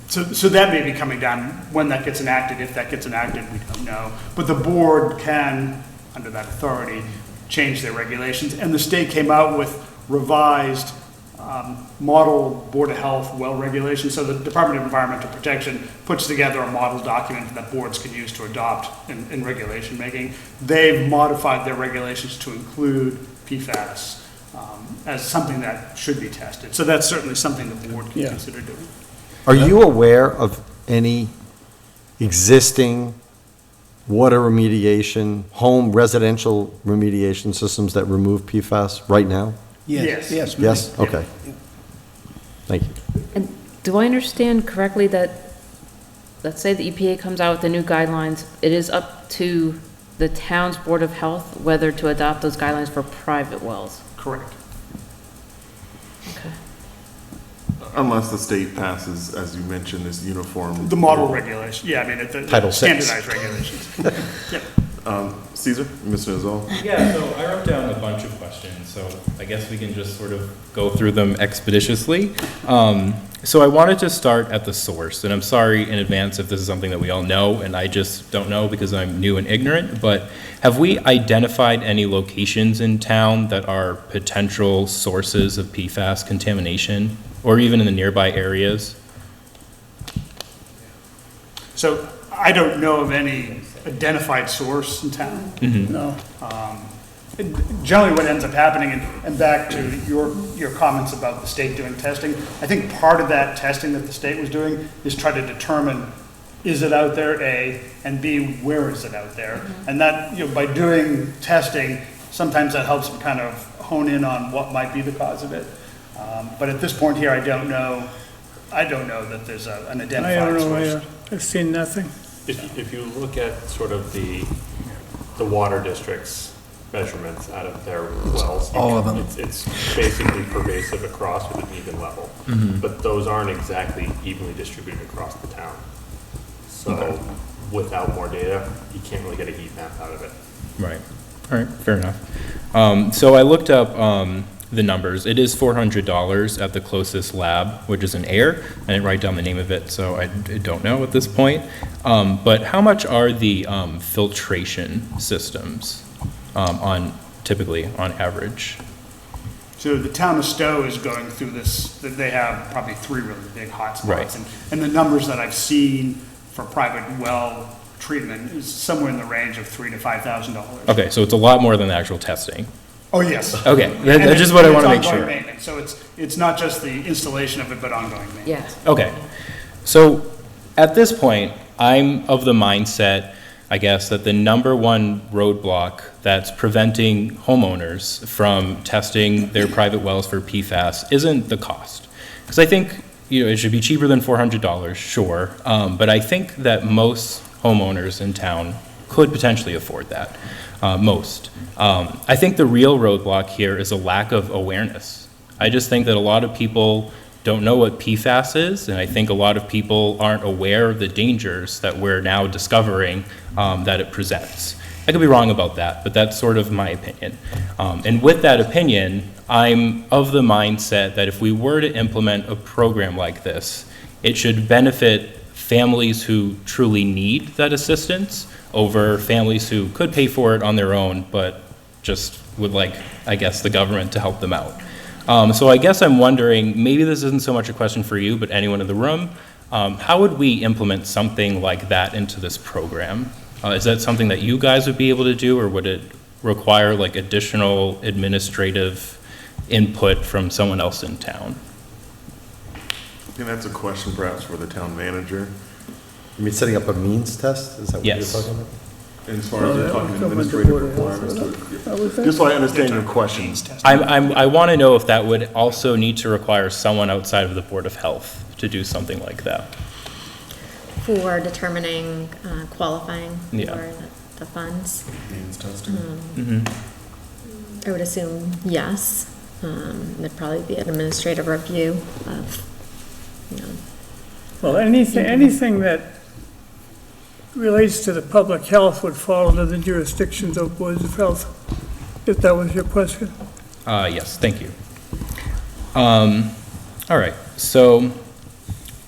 [SPEAKER 16] So that may be coming down. When that gets enacted, if that gets enacted, we don't know. But the board can, under that authority, change their regulations. And the state came out with revised model Board of Health well regulations. So the Department of Environmental Protection puts together a model document that boards can use to adopt in regulation making. They've modified their regulations to include PFAS as something that should be tested. So that's certainly something the board can consider doing.
[SPEAKER 2] Are you aware of any existing water remediation, home residential remediation systems that remove PFAS right now?
[SPEAKER 16] Yes.
[SPEAKER 3] Yes.
[SPEAKER 2] Yes? Okay. Thank you.
[SPEAKER 6] And do I understand correctly that, let's say the EPA comes out with the new guidelines, it is up to the town's Board of Health whether to adopt those guidelines for private wells?
[SPEAKER 16] Correct.
[SPEAKER 6] Okay.
[SPEAKER 1] Unless the state passes, as you mentioned, this uniform.
[SPEAKER 16] The model regulation, yeah, I mean, the
[SPEAKER 2] Title VI.
[SPEAKER 16] standardized regulations. Yep.
[SPEAKER 1] Caesar, Mr. Nozol?
[SPEAKER 7] Yeah, so I wrote down a bunch of questions, so I guess we can just sort of go through them expeditiously. So I wanted to start at the source, and I'm sorry in advance if this is something that we all know, and I just don't know because I'm new and ignorant, but have we identified any locations in town that are potential sources of PFAS contamination, or even in the nearby areas?
[SPEAKER 16] So I don't know of any identified source in town.
[SPEAKER 15] No.
[SPEAKER 16] Generally, what ends up happening, and back to your comments about the state doing testing, I think part of that testing that the state was doing is try to determine, is it out there, A, and B, where is it out there? And that, by doing testing, sometimes that helps them kind of hone in on what might be the cause of it. But at this point here, I don't know that there's an
[SPEAKER 15] I
[SPEAKER 16] identified
[SPEAKER 15] don't know,
[SPEAKER 16] source.
[SPEAKER 15] I've seen nothing.
[SPEAKER 17] If you look at sort of the water districts measurements out of their wells.
[SPEAKER 2] All of them.
[SPEAKER 17] It's basically pervasive across with an even level. But those aren't exactly evenly distributed across the town. So without more data, you can't really get a heat map out of it.
[SPEAKER 7] Right. All right, fair enough. So I looked up the numbers. It is $400 at the closest lab, which is an Air. I didn't write down the name of it, so I don't know at this point. But how much are the filtration systems typically on average?
[SPEAKER 16] So the town of Stowe is going through this, they have probably 3 really big hotspots.
[SPEAKER 7] Right.
[SPEAKER 16] And the numbers that I've seen for private well treatment is somewhere in the range of $3,000 to $5,000.
[SPEAKER 7] Okay, so it's a lot more than the actual testing.
[SPEAKER 16] Oh, yes.
[SPEAKER 7] Okay,
[SPEAKER 16] And
[SPEAKER 7] that's just what I want to make
[SPEAKER 16] it's ongoing
[SPEAKER 7] sure.
[SPEAKER 16] maintenance. So it's not just the installation of it, but ongoing maintenance.
[SPEAKER 6] Yeah.
[SPEAKER 7] Okay, so at this point, I'm of the mindset, I guess, that the number one roadblock that's preventing homeowners from testing their private wells for PFAS isn't the cost. Because I think, it should be cheaper than $400, sure, but I think that most homeowners in town could potentially afford that, most. I think the real roadblock here is a lack of awareness. I just think that a lot of people don't know what PFAS is, and I think a lot of people aren't aware of the dangers that we're now discovering that it presents. I could be wrong about that, but that's sort of my opinion. And with that opinion, I'm of the mindset that if we were to implement a program like this, it should benefit families who truly need that assistance over families who could pay for it on their own, but just would like, I guess, the government to help them out. So I guess I'm wondering, maybe this isn't so much a question for you, but anyone in the room, how would we implement something like that into this program? Is that something that you guys would be able to do, or would it require like additional administrative input from someone else in town?
[SPEAKER 1] I think that's a question perhaps for the town manager.
[SPEAKER 2] You mean setting up a means test? Is that what you're
[SPEAKER 7] Yes.
[SPEAKER 2] talking about?
[SPEAKER 1] And as far as you're talking administrative requirements, just so I understand your question.
[SPEAKER 7] I want to know if that would also need to require someone outside of the Board of Health to do something like that.
[SPEAKER 4] For determining, qualifying
[SPEAKER 7] Yeah.
[SPEAKER 4] for the funds.
[SPEAKER 1] Means testing.
[SPEAKER 4] I would assume yes. There'd probably be an administrative review of,
[SPEAKER 15] Well, anything that relates to the public health would fall under the jurisdictions of boards of health, if that was your question.
[SPEAKER 7] Yes, thank you. All right, so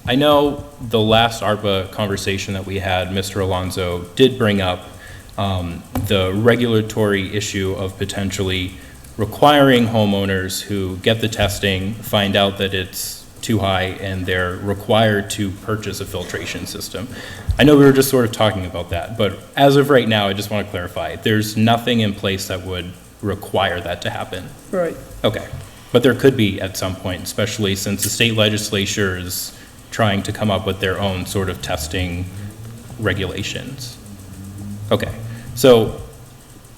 [SPEAKER 7] I know the last ARPA conversation that we had, Mr. Alonso did bring up the regulatory issue of potentially requiring homeowners who get the testing, find out that it's too high, and they're required to purchase a filtration system. I know we were just sort of talking about that, but as of right now, I just want to clarify, there's nothing in place that would require that to happen.
[SPEAKER 15] Right.
[SPEAKER 7] Okay, but there could be at some point, especially since the state legislature is trying to come up with their own sort of testing regulations. Okay, so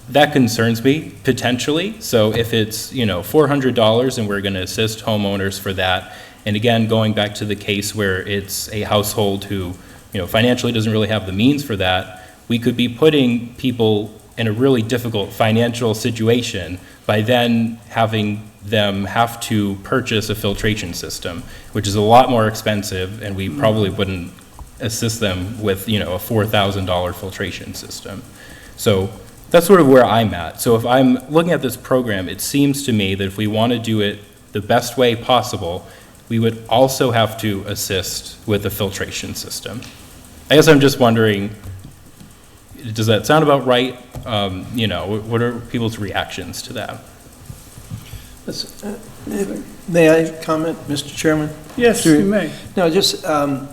[SPEAKER 7] that concerns me potentially. So if it's, $400 and we're going to assist homeowners for that, and again, going back to the case where it's a household who, financially doesn't really have the means for that, we could be putting people in a really difficult financial situation by then having them have to purchase a filtration system, which is a lot more expensive, and we probably wouldn't assist them with, a $4,000 filtration system. So that's sort of where I'm at. So if I'm looking at this program, it seems to me that if we want to do it the best way possible, we would also have to assist with the filtration system. I guess I'm just wondering, does that sound about right? What are people's reactions to that?
[SPEAKER 18] May I comment, Mr. Chairman?
[SPEAKER 15] Yes, you may.
[SPEAKER 18] No, just, I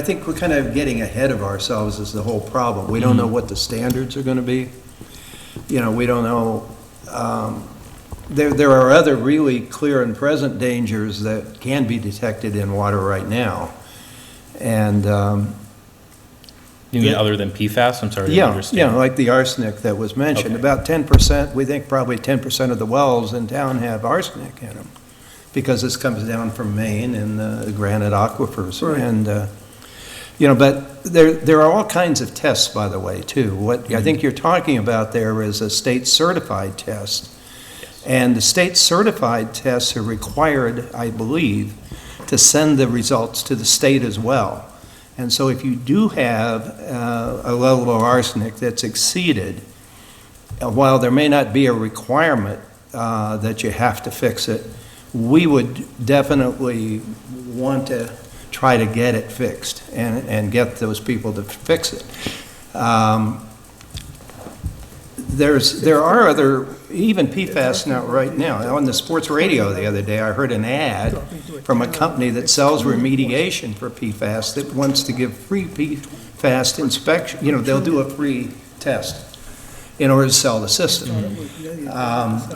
[SPEAKER 18] think we're kind of getting ahead of ourselves is the whole problem. We don't know what the standards are going to be. We don't know. There are other really clear and present dangers that can be detected in water right now. And
[SPEAKER 7] you mean other than PFAS? I'm sorry.
[SPEAKER 18] Yeah, like the arsenic that was mentioned.
[SPEAKER 7] Okay.
[SPEAKER 18] About 10%, we think probably 10% of the wells in town have arsenic in them because this comes down from Maine and the granite aquifers.
[SPEAKER 15] Right.
[SPEAKER 18] And, but there are all kinds of tests, by the way, too. What I think you're talking about there is a state certified test. And the state certified tests are required, I believe, to send the results to the state as well. And so if you do have a level of arsenic that's exceeded, while there may not be a requirement that you have to fix it, we would definitely want to try to get it fixed and get those people to fix it. There are other, even PFAS now, right now. On the sports radio the other day, I heard an ad from a company that sells remediation for PFAS that wants to give free PFAS inspection. They'll do a free test in order to sell the system.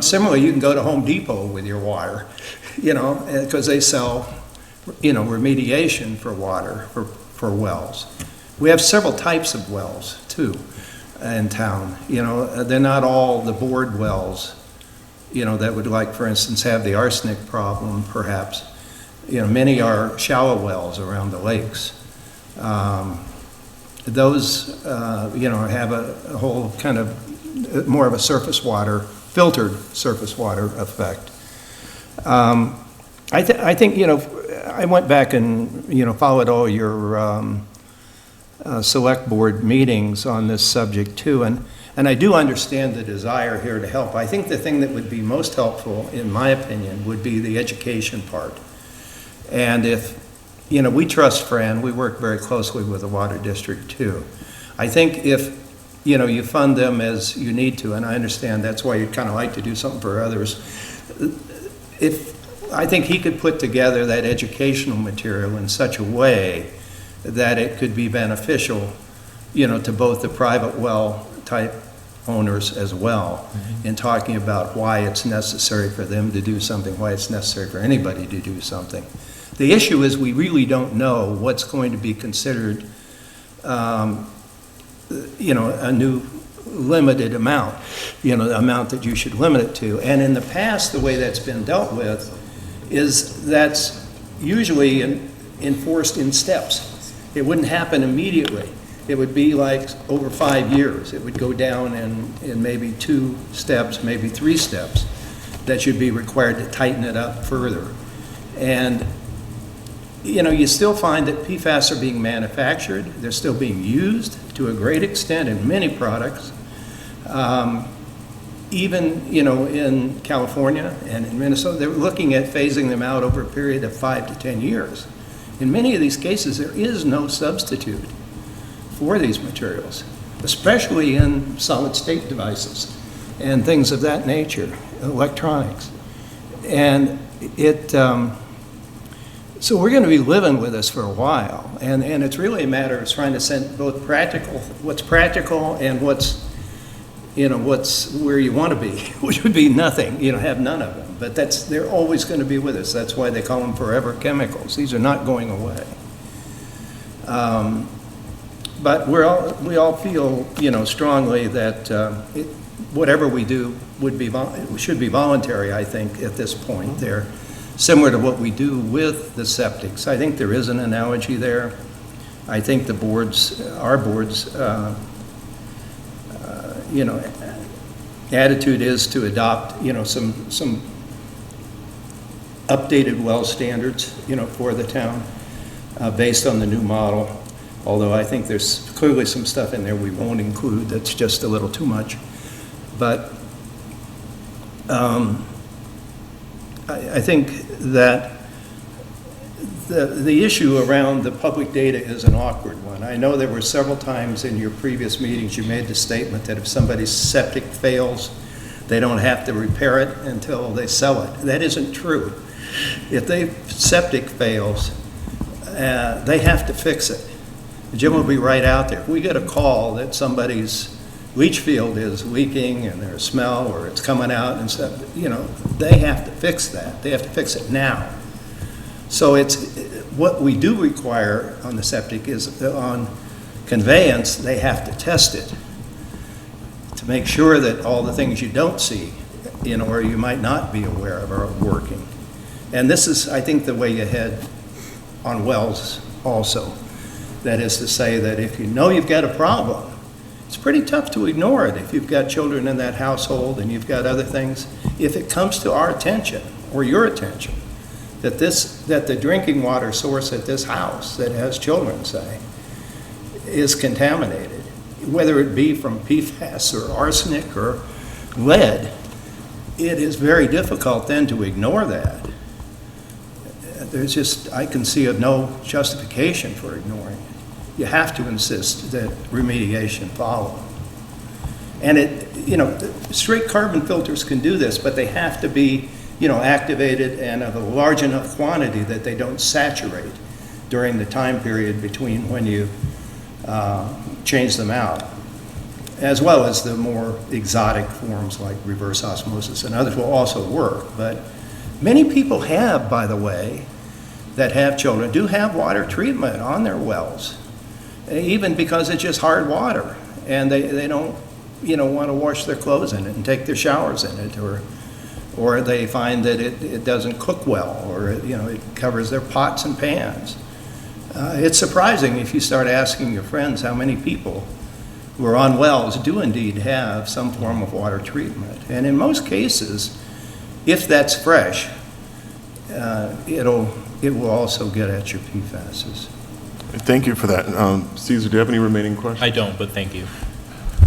[SPEAKER 18] Similarly, you can go to Home Depot with your water, because they sell, remediation for water, for wells. We have several types of wells, too, in town. They're not all the bored wells, that would, like, for instance, have the arsenic problem, perhaps. Many are shallow wells around the lakes. Those, have a whole kind of more of a surface water, filtered surface water effect. I think, I went back and, followed all your select board meetings on this subject too, and I do understand the desire here to help. I think the thing that would be most helpful, in my opinion, would be the education part. And if, we trust Fran, we work very closely with the water district too. I think if, you fund them as you need to, and I understand that's why you'd kind of like to do something for others, I think he could put together that educational material in such a way that it could be beneficial, to both the private well type owners as well, in talking about why it's necessary for them to do something, why it's necessary for anybody to do something. The issue is we really don't know what's going to be considered, a new limited amount, the amount that you should limit it to. And in the past, the way that's been dealt with is that's usually enforced in steps. It wouldn't happen immediately. It would be like over 5 years. It would go down in maybe 2 steps, maybe 3 steps that should be required to tighten it up further. And, you still find that PFAS are being manufactured. They're still being used to a great extent in many products. Even, in California and in Minnesota, they're looking at phasing them out over a period of 5 to 10 years. In many of these cases, there is no substitute for these materials, especially in solid-state devices and things of that nature, electronics. And so we're going to be living with this for a while, and it's really a matter of trying to send both what's practical and what's where you want to be, which would be nothing, have none of them. But they're always going to be with us. That's why they call them forever chemicals. These are not going away. But we all feel, strongly that whatever we do should be voluntary, I think, at this point. They're similar to what we do with the septics. I think there is an analogy there. I think our board's, attitude is to adopt, some updated well standards, for the town, based on the new model. Although I think there's clearly some stuff in there we won't include that's just a little too much. But I think that the issue around the public data is an awkward one. I know there were several times in your previous meetings you made the statement that if somebody's septic fails, they don't have to repair it until they sell it. That isn't true. If their septic fails, they have to fix it. Jim will be right out there. If we get a call that somebody's leach field is leaking and there's smell or it's coming out and stuff, they have to fix that. They have to fix it now. So what we do require on the septic is on conveyance, they have to test it to make sure that all the things you don't see, or you might not be aware of are working. And this is, I think, the way you head on wells also. That is to say that if you know you've got a problem, it's pretty tough to ignore it if you've got children in that household and you've got other things. If it comes to our attention or your attention that the drinking water source at this house that has children, say, is contaminated, whether it be from PFAS or arsenic or lead, it is very difficult then to ignore that. I can see no justification for ignoring it. You have to insist that remediation follow. And straight carbon filters can do this, but they have to be, activated and of a large enough quantity that they don't saturate during the time period between when you change them out, as well as the more exotic forms like reverse osmosis and others will also work. But many people have, by the way, that have children, do have water treatment on their wells, even because it's just hard water, and they don't, want to wash their clothes in it and take their showers in it, or they find that it doesn't cook well, or it covers their pots and pans. It's surprising if you start asking your friends how many people who are on wells do indeed have some form of water treatment. And in most cases, if that's fresh, it will also get at your PFASs.
[SPEAKER 1] Thank you for that. Caesar, do you have any remaining questions?
[SPEAKER 7] I don't, but thank you.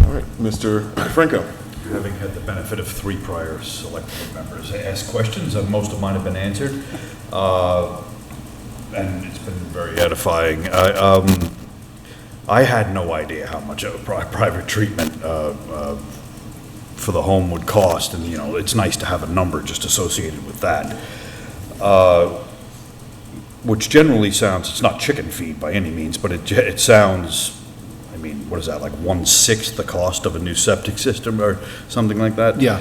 [SPEAKER 1] All right, Mr. Franco.
[SPEAKER 8] Having had the benefit of 3 prior select board members ask questions, most of mine have been answered, and it's been very edifying. I had no idea how much a private treatment for the home would cost, and it's nice to have a number just associated with that. Which generally sounds, it's not chicken feed by any means, but it sounds, what is that, like 1/6 the cost of a new septic system or something like that?
[SPEAKER 18] Yeah.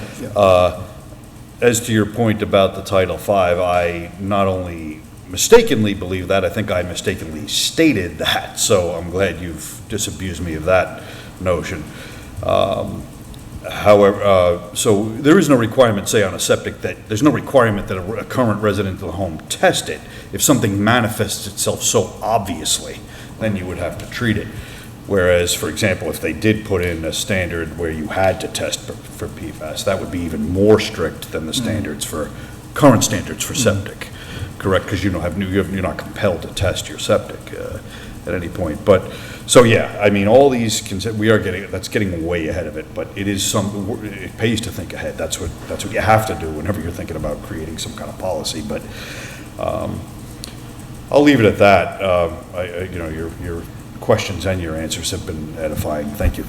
[SPEAKER 8] As to your point about the Title V, I not only mistakenly believe that, I think I mistakenly stated that, so I'm glad you've disabused me of that notion. However, so there is no requirement, say on a septic, there's no requirement that a current resident of the home test it. If something manifests itself so obviously, then you would have to treat it. Whereas, for example, if they did put in a standard where you had to test for PFAS, that would be even more strict than the standards current standards for septic, correct? Because you're not compelled to test your septic at any point. But, so yeah, all these, that's getting way ahead of it, but it pays to think ahead. That's what you have to do whenever you're thinking about creating some kind of policy. But I'll leave it at that. Your questions and your answers have been edifying. Thank you.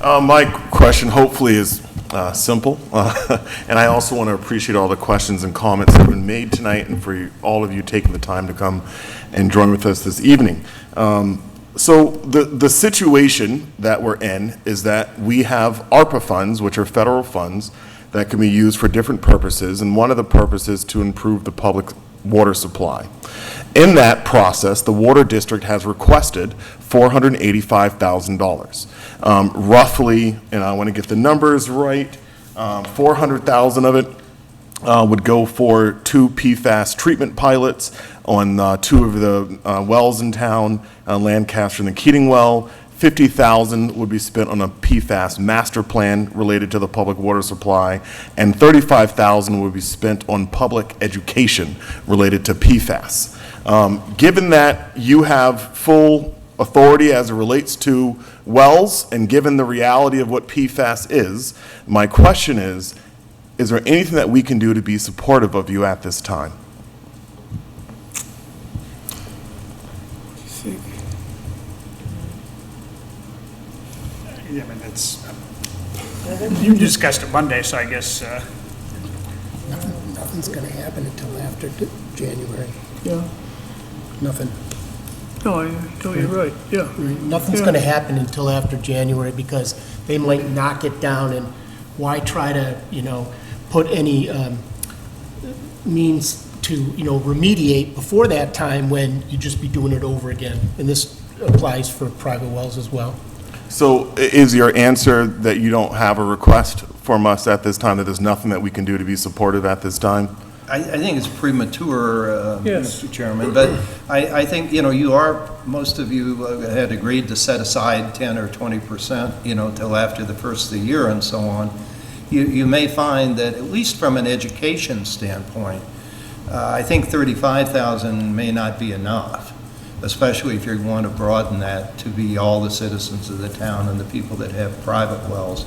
[SPEAKER 1] My question hopefully is simple, and I also want to appreciate all the questions and comments that have been made tonight and for all of you taking the time to come and join with us this evening. So the situation that we're in is that we have ARPA funds, which are federal funds that can be used for different purposes, and one of the purposes to improve the public water supply. In that process, the Water District has requested $485,000. Roughly, and I want to get the numbers right, $400,000 of it would go for 2 PFAS treatment pilots on 2 of the wells in town, Lancaster and the Keating well. $50,000 would be spent on a PFAS master plan related to the public water supply, and $35,000 would be spent on public education related to PFAS. Given that you have full authority as it relates to wells, and given the reality of what PFAS is, my question is there anything that we can do to be supportive of you at this time?
[SPEAKER 16] Yeah, I mean, it's, you discussed it Monday, so I guess,
[SPEAKER 19] Nothing's going to happen until after January.
[SPEAKER 15] Yeah.
[SPEAKER 19] Nothing.
[SPEAKER 15] No, you're right, yeah.
[SPEAKER 19] Nothing's
[SPEAKER 15] Yeah.
[SPEAKER 19] going to happen until after January because they might knock it down, and why try to, put any means to, remediate before that time when you just be doing it over again. And this applies for private wells as well.
[SPEAKER 1] So is your answer that you don't have a request from us at this time, that there's nothing that we can do to be supportive at this time?
[SPEAKER 18] I think it's premature,
[SPEAKER 15] Yes.
[SPEAKER 18] Mr. Chairman, but I think, most of you had agreed to set aside 10 or 20%, till after the first of the year and so on. You may find that, at least from an education standpoint, I think 35,000 may not be enough, especially if you want to broaden that to be all the citizens of the town and the people that have private wells.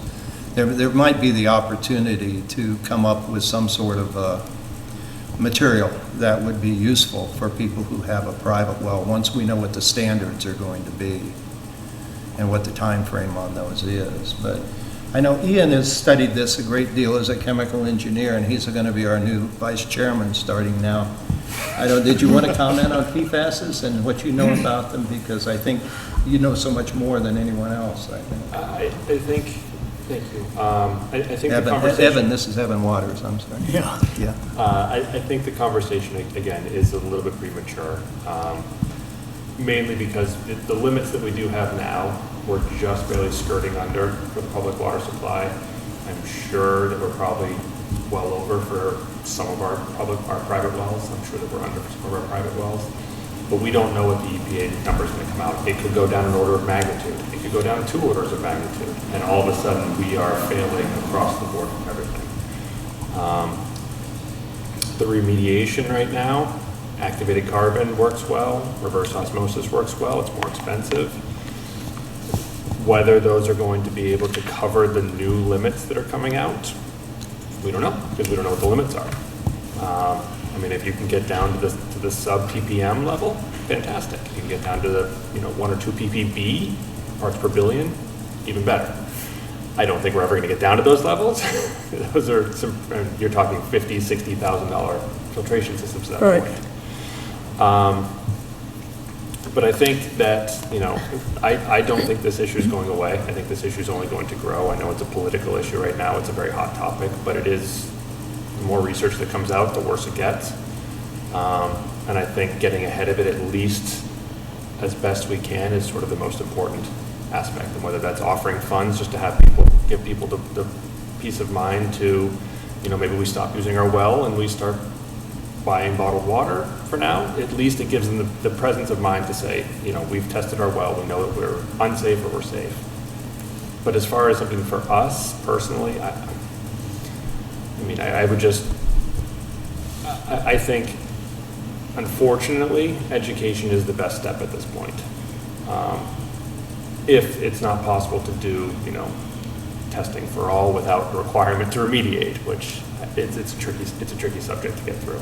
[SPEAKER 18] There might be the opportunity to come up with some sort of material that would be useful for people who have a private well, once we know what the standards are going to be and what the time frame on those is. But I know Ian has studied this a great deal as a chemical engineer, and he's going to be our new vice chairman starting now. Did you want to comment on PFASs and what you know about them? Because I think you know so much more than anyone else, I think.
[SPEAKER 17] I think, thank you. I think the
[SPEAKER 18] Evan,
[SPEAKER 17] conversation.
[SPEAKER 18] this is Evan Waters, I'm sorry.
[SPEAKER 15] Yeah.
[SPEAKER 18] Yeah.
[SPEAKER 17] I think the conversation, again, is a little bit premature, mainly because the limits that we do have now, we're just barely skirting under for the public water supply. I'm sure that we're probably well over for some of our private wells. I'm sure that we're under for some of our private wells. But we don't know what the EPA number is going to come out. It could go down an order of magnitude. It could go down 2 orders of magnitude. And all of a sudden, we are failing across the board with everything. The remediation right now, activated carbon works well, reverse osmosis works well, it's more expensive. Whether those are going to be able to cover the new limits that are coming out, we don't know, because we don't know what the limits are. If you can get down to the sub ppm level, fantastic. You can get down to the 1 or 2 ppb parts per billion, even better. I don't think we're ever going to get down to those levels. Those are you're talking $50,000, $60,000 filtration systems at that point. But I think that, I don't think this issue is going away. I think this issue is only going to grow. I know it's a political issue right now. It's a very hot topic, but it is, the more research that comes out, the worse it gets. And I think getting ahead of it, at least as best we can, is sort of the most important aspect. And whether that's offering funds just to give people the peace of mind to, maybe we stop using our well and we start buying bottled water for now. At least it gives them the presence of mind to say, we've tested our well, we know that we're unsafe or we're safe. But as far as something for us personally, I think, unfortunately, education is the best step at this point. If it's not possible to do, testing for all without the requirement to remediate, which it's a tricky subject to get through.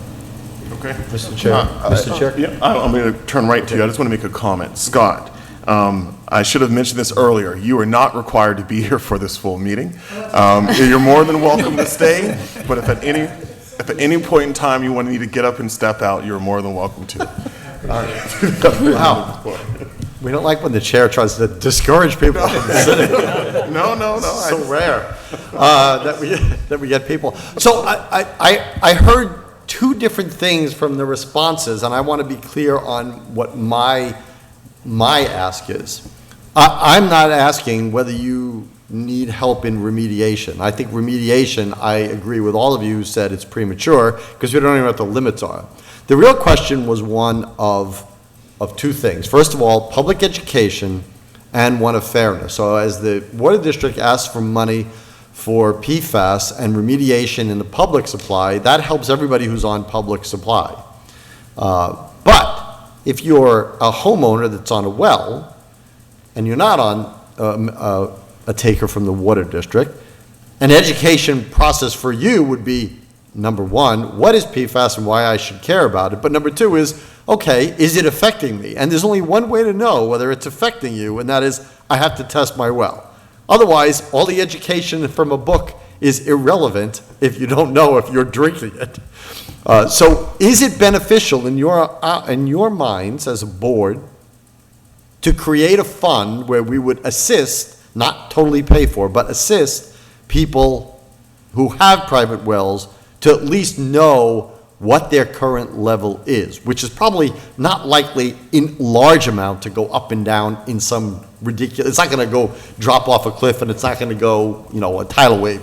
[SPEAKER 1] Okay.
[SPEAKER 2] Mr. Chair. Mr. Chair?
[SPEAKER 1] Yeah, I'm going to turn right to you. I just want to make a comment. Scott, I should have mentioned this earlier. You are not required to be here for this full meeting. You're more than welcome to stay, but if at any point in time you need to get up and step out, you're more than welcome to.
[SPEAKER 2] Wow. We don't like when the chair tries to discourage people from sitting.
[SPEAKER 1] No.
[SPEAKER 2] It's so rare that we get people. So I heard two different things from the responses, and I want to be clear on what my ask is. I'm not asking whether you need help in remediation. I think remediation, I agree with all of you who said it's premature, because we don't even know what the limits are. The real question was one of two things. First of all, public education, and one of fairness. So as the Water District asks for money for PFAS and remediation in the public supply, that helps everybody who's on public supply. But if you're a homeowner that's on a well, and you're not on a taker from the Water District, an education process for you would be, number one, what is PFAS and why I should care about it? But number two is, okay, is it affecting me? And there's only one way to know whether it's affecting you, and that is, I have to test my well. Otherwise, all the education from a book is irrelevant if you don't know if you're drinking it. So is it beneficial in your minds as a board to create a fund where we would assist, not totally pay for, but assist people who have private wells to at least know what their current level is, which is probably not likely in large amount to go up and down in some ridiculous, it's not gonna go drop off a cliff, and it's not gonna go, a tidal wave,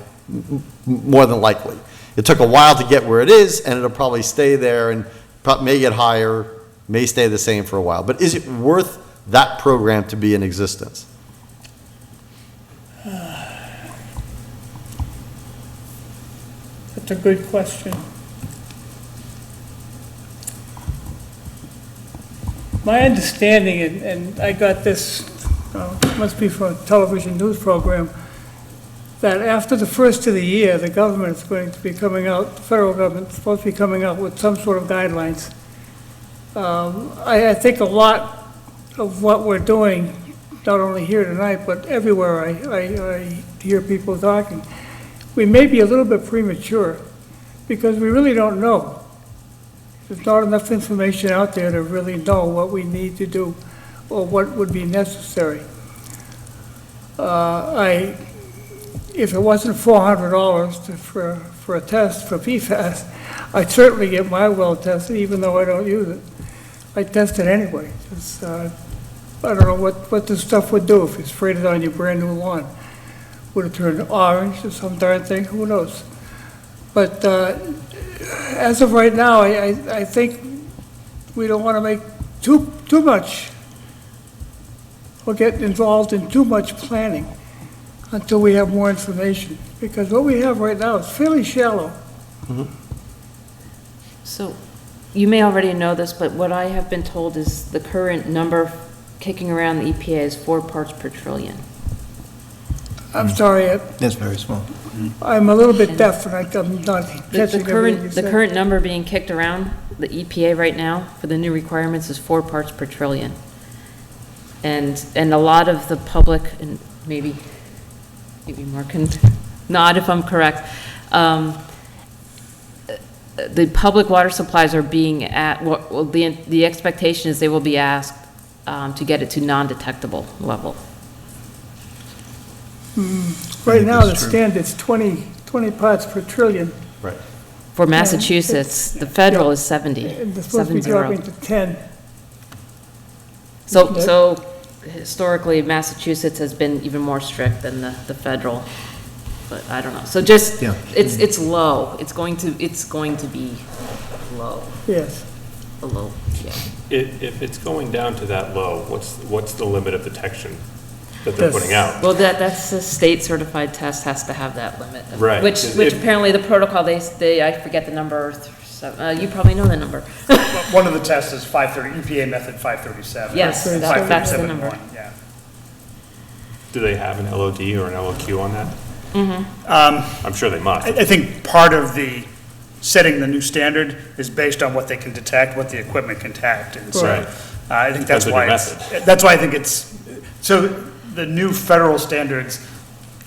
[SPEAKER 2] more than likely. It took a while to get where it is, and it'll probably stay there, and may get higher, may stay the same for a while. But is it worth that program to be in existence?
[SPEAKER 15] That's a good question. My understanding, and I got this, must be from a television news program, that after the first of the year, the government is going to be coming out, the federal government is supposed to be coming out with some sort of guidelines. I think a lot of what we're doing, not only here tonight, but everywhere I hear people talking, we may be a little bit premature because we really don't know. There's not enough information out there to really know what we need to do or what would be necessary. If it wasn't $400 for a test for PFAS, I'd certainly get my well tested, even though I don't use it. I test it anyway. I don't know what this stuff would do if you sprayed it on your brand new lawn. Would it turn orange or some darn thing? Who knows? But as of right now, I think we don't want to make too much or get involved in too much planning until we have more information. Because what we have right now is fairly shallow.
[SPEAKER 6] So you may already know this, but what I have been told is the current number kicking around the EPA is 4 parts per trillion.
[SPEAKER 15] I'm sorry,
[SPEAKER 18] That's very small.
[SPEAKER 15] I'm a little bit deaf and I'm not catching
[SPEAKER 6] The
[SPEAKER 15] everything you
[SPEAKER 6] the
[SPEAKER 15] said.
[SPEAKER 6] current number being kicked around, the EPA right now, for the new requirements is 4 parts per trillion. And a lot of the public, and maybe Mark can nod if I'm correct, the public water supplies are being the expectation is they will be asked to get it to non-detectable level.
[SPEAKER 15] Right now, the standard's 20 parts per trillion.
[SPEAKER 2] Right.
[SPEAKER 6] For Massachusetts, the federal is 70.
[SPEAKER 15] And they're supposed to be
[SPEAKER 6] 70.
[SPEAKER 15] dropping to 10.
[SPEAKER 6] So historically, Massachusetts has been even more strict than the federal, but I don't know. So just, it's low. It's going to be low.
[SPEAKER 15] Yes.
[SPEAKER 6] A low, yeah.
[SPEAKER 17] If it's going down to that low, what's the limit of detection that they're putting out?
[SPEAKER 6] Well, that's a state certified test has to have that limit.
[SPEAKER 17] Right.
[SPEAKER 6] Which apparently the protocol, I forget the number, you probably know the number.
[SPEAKER 16] One of the tests is 530, EPA method 537.
[SPEAKER 6] Yes, that's the number.
[SPEAKER 16] Yeah.
[SPEAKER 17] Do they have an LOD or an LOQ on that?
[SPEAKER 6] Mm-hmm.
[SPEAKER 17] I'm sure they must.
[SPEAKER 16] I think part of the setting the new standard is based on what they can detect, what the equipment can detect. And so
[SPEAKER 17] Right.
[SPEAKER 16] I think that's
[SPEAKER 17] Depends on
[SPEAKER 16] why
[SPEAKER 17] your
[SPEAKER 16] that's why I think so the new federal standards,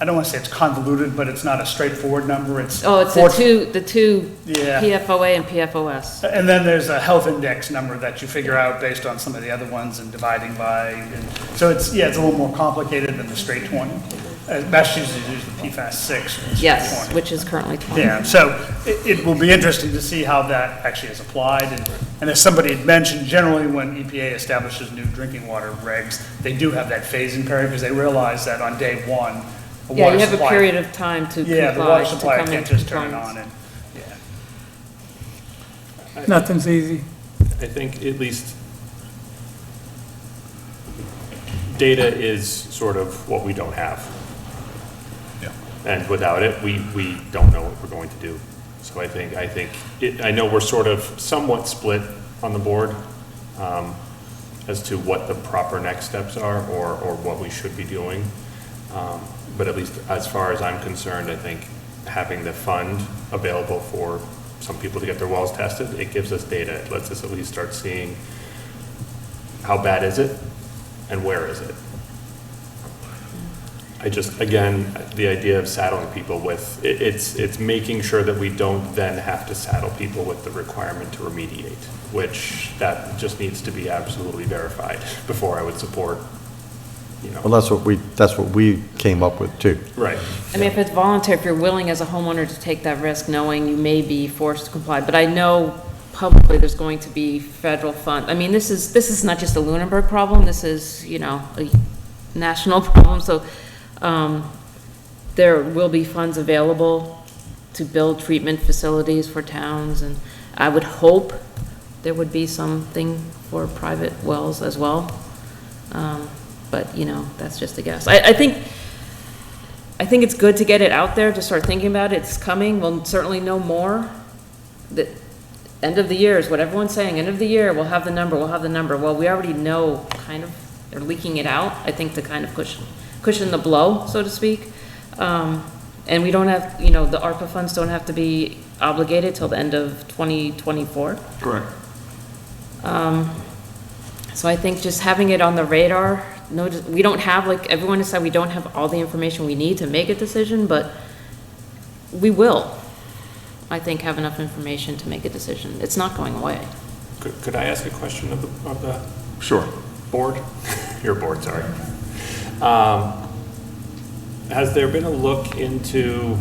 [SPEAKER 16] I don't want to say it's convoluted, but it's not a straightforward number. It's
[SPEAKER 6] the two
[SPEAKER 16] Yeah.
[SPEAKER 6] PFOA and PFOS.
[SPEAKER 16] And then there's a health index number that you figure out based on some of the other ones and dividing by. And so it's a little more complicated than the straight 20. Massachusetts uses the PFAS 6. which is
[SPEAKER 6] Yes,
[SPEAKER 16] 20.
[SPEAKER 6] which is currently 20.
[SPEAKER 16] Yeah, so it will be interesting to see how that actually is applied. And as somebody had mentioned, generally when EPA establishes new drinking water regs, they do have that phasing period because they realize that on day one, the
[SPEAKER 6] Yeah,
[SPEAKER 16] water
[SPEAKER 6] you have a
[SPEAKER 16] supply-
[SPEAKER 6] period of time to
[SPEAKER 16] Yeah, the
[SPEAKER 6] comply,
[SPEAKER 16] water
[SPEAKER 6] to
[SPEAKER 16] supply
[SPEAKER 6] come
[SPEAKER 16] can't
[SPEAKER 6] into
[SPEAKER 16] just turn it
[SPEAKER 6] compliance.
[SPEAKER 16] on and, yeah.
[SPEAKER 15] Nothing's easy.
[SPEAKER 17] I think at least data is sort of what we don't have. And without it, we don't know what we're going to do. So I think I know we're sort of somewhat split on the board as to what the proper next steps are or what we should be doing. But at least as far as I'm concerned, I think having the fund available for some people to get their wells tested, it gives us data. It lets us at least start seeing how bad is it and where is it. I just, again, the idea of saddling people with, it's making sure that we don't then have to saddle people with the requirement to remediate, which that just needs to be absolutely verified before I would support, you know.
[SPEAKER 2] Well, that's what we came up with too.
[SPEAKER 17] Right.
[SPEAKER 6] I mean, if it's voluntary, if you're willing as a homeowner to take that risk, knowing you may be forced to comply, but I know publicly there's going to be federal fund. I mean, this is not just a Lunenburg problem, this is, you know, a national problem, so, there will be funds available to build treatment facilities for towns, and I would hope there would be something for private wells as well. But, you know, that's just a guess. I think it's good to get it out there, to start thinking about it. It's coming. We'll certainly know more. The end of the year is what everyone's saying. End of the year, we'll have the number, we'll have the number. Well, we already know, kind of, they're leaking it out, I think, to kind of cushion the blow, so to speak. And we don't have, you know, the ARPA funds don't have to be obligated till the end of 2024.
[SPEAKER 1] Correct.
[SPEAKER 6] So I think just having it on the radar, we don't have, like everyone has said, we don't have all the information we need to make a decision, but we will, I think, have enough information to make a decision. It's not going away.
[SPEAKER 17] Could I ask a question of the
[SPEAKER 1] Sure.
[SPEAKER 17] board? Your board, sorry. Has there been a look into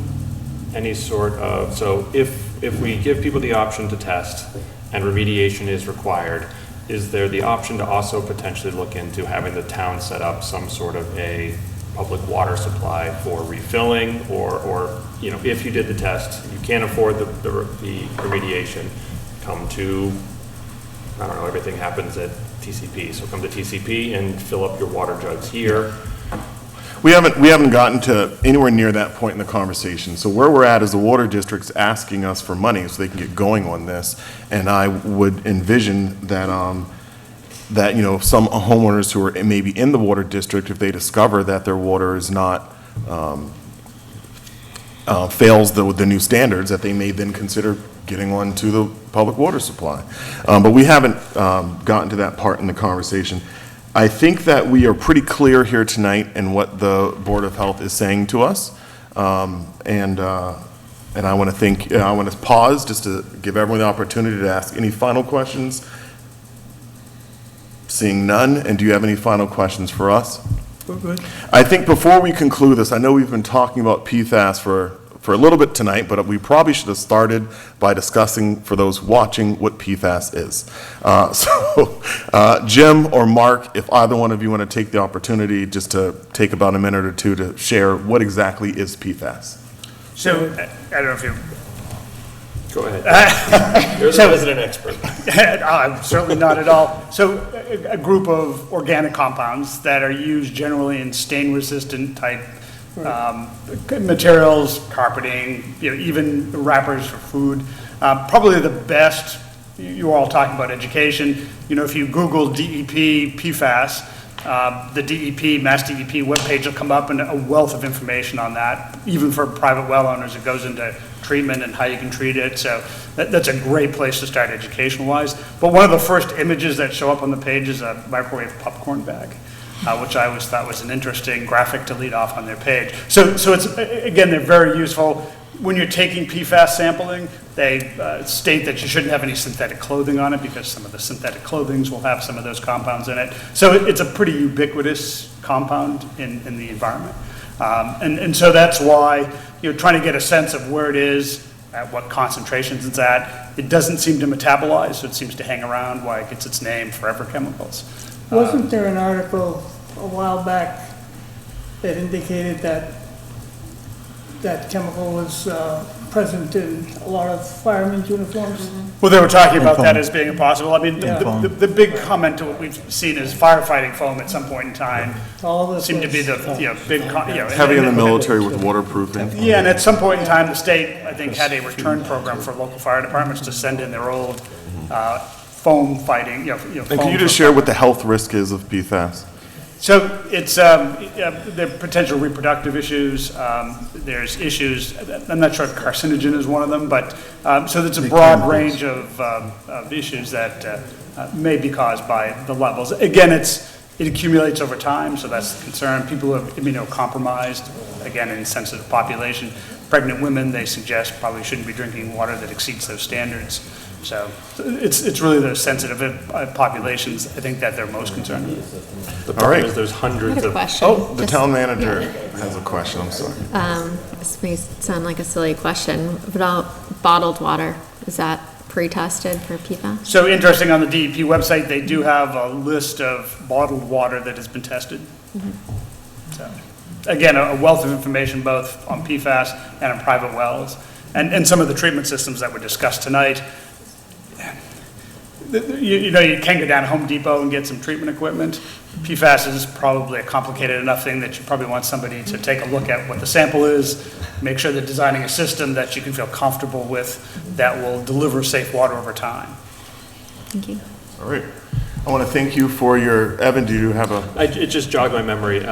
[SPEAKER 17] any sort of, so if we give people the option to test and remediation is required, is there the option to also potentially look into having the town set up some sort of a public water supply for refilling, or you know, if you did the test, you can't afford the remediation, come to, I don't know, everything happens at TCP, so come to TCP and fill up your water jugs here.
[SPEAKER 1] We haven't gotten to anywhere near that point in the conversation. So where we're at is the water district's asking us for money so they can get going on this. And I would envision that, that, you know, some homeowners who are maybe in the water district, if they discover that their water is not, fails the new standards, that they may then consider getting on to the public water supply. But we haven't gotten to that part in the conversation. I think that we are pretty clear here tonight in what the Board of Health is saying to us. And I want to pause just to give everyone the opportunity to ask any final questions. Seeing none, and do you have any final questions for us?
[SPEAKER 15] We're good.
[SPEAKER 1] I think before we conclude this, I know we've been talking about PFAS for a little bit tonight, but we probably should have started by discussing, for those watching, what PFAS is. So Jim or Mark, if either one of you want to take the opportunity just to take about a minute or two to share what exactly is PFAS.
[SPEAKER 16] So, I don't know if you...
[SPEAKER 17] Go ahead. You're the resident expert.
[SPEAKER 16] I'm certainly not at all. So a group of organic compounds that are used generally in stain-resistant type materials, carpeting, you know, even wrappers for food. Probably the best, you were all talking about education, you know, if you Google DEP PFAS, the DEP, Mass DEP webpage will come up and a wealth of information on that. Even for private well owners, it goes into treatment and how you can treat it. So that's a great place to start education-wise. But one of the first images that show up on the page is a microwave popcorn bag, which I always thought was an interesting graphic to lead off on their page. So it's, again, they're very useful. When you're taking PFAS sampling, they state that you shouldn't have any synthetic clothing on it because some of the synthetic clothings will have some of those compounds in it. So it's a pretty ubiquitous compound in the environment. And so that's why, trying to get a sense of where it is, at what concentrations it's at. It doesn't seem to metabolize, so it seems to hang around, why it gets its name, Forever Chemicals.
[SPEAKER 15] Wasn't there an article a while back that indicated that that chemical was present in a lot of firemen's uniforms?
[SPEAKER 16] Well, they were talking about that as being impossible. I mean,
[SPEAKER 15] Yeah.
[SPEAKER 16] the big comment to what we've seen is firefighting foam at some point in time
[SPEAKER 15] All this
[SPEAKER 16] seemed to be the, big,
[SPEAKER 1] Heavy in the military with waterproofing.
[SPEAKER 16] Yeah, and at some point in time, the state, I think, had a return program for local fire departments to send in their old foam fighting,
[SPEAKER 1] And can you just share what the health risk is of PFAS?
[SPEAKER 16] So it's, there are potential reproductive issues, there's issues, I'm not sure if carcinogen is one of them, but, so there's a broad range of issues that may be caused by the levels. Again, it accumulates over time, so that's the concern. People who are immunocompromised, again, in sensitive population. Pregnant women, they suggest, probably shouldn't be drinking water that exceeds those standards. So it's really those sensitive populations, I think, that they're most concerned with.
[SPEAKER 17] The problem is there's
[SPEAKER 4] I
[SPEAKER 17] hundreds
[SPEAKER 4] had a
[SPEAKER 17] of.
[SPEAKER 4] question.
[SPEAKER 1] Oh, the
[SPEAKER 4] Just-
[SPEAKER 1] town manager has a question, I'm sorry.
[SPEAKER 4] This may sound like a silly question, about bottled water, is that pre-tested for PFAS?
[SPEAKER 16] So interesting, on the DEP website, they do have a list of bottled water that has been tested. So, again, a wealth of information both on PFAS and on private wells, and some of the treatment systems that were discussed tonight. You can go down to Home Depot and get some treatment equipment. PFAS is probably a complicated enough thing that you probably want somebody to take a look at what the sample is, make sure they're designing a system that you can feel comfortable with that will deliver safe water over time.
[SPEAKER 4] Thank you.
[SPEAKER 1] All right. I want to thank you for your, Evan, do you have a?
[SPEAKER 17] It just jogged my memory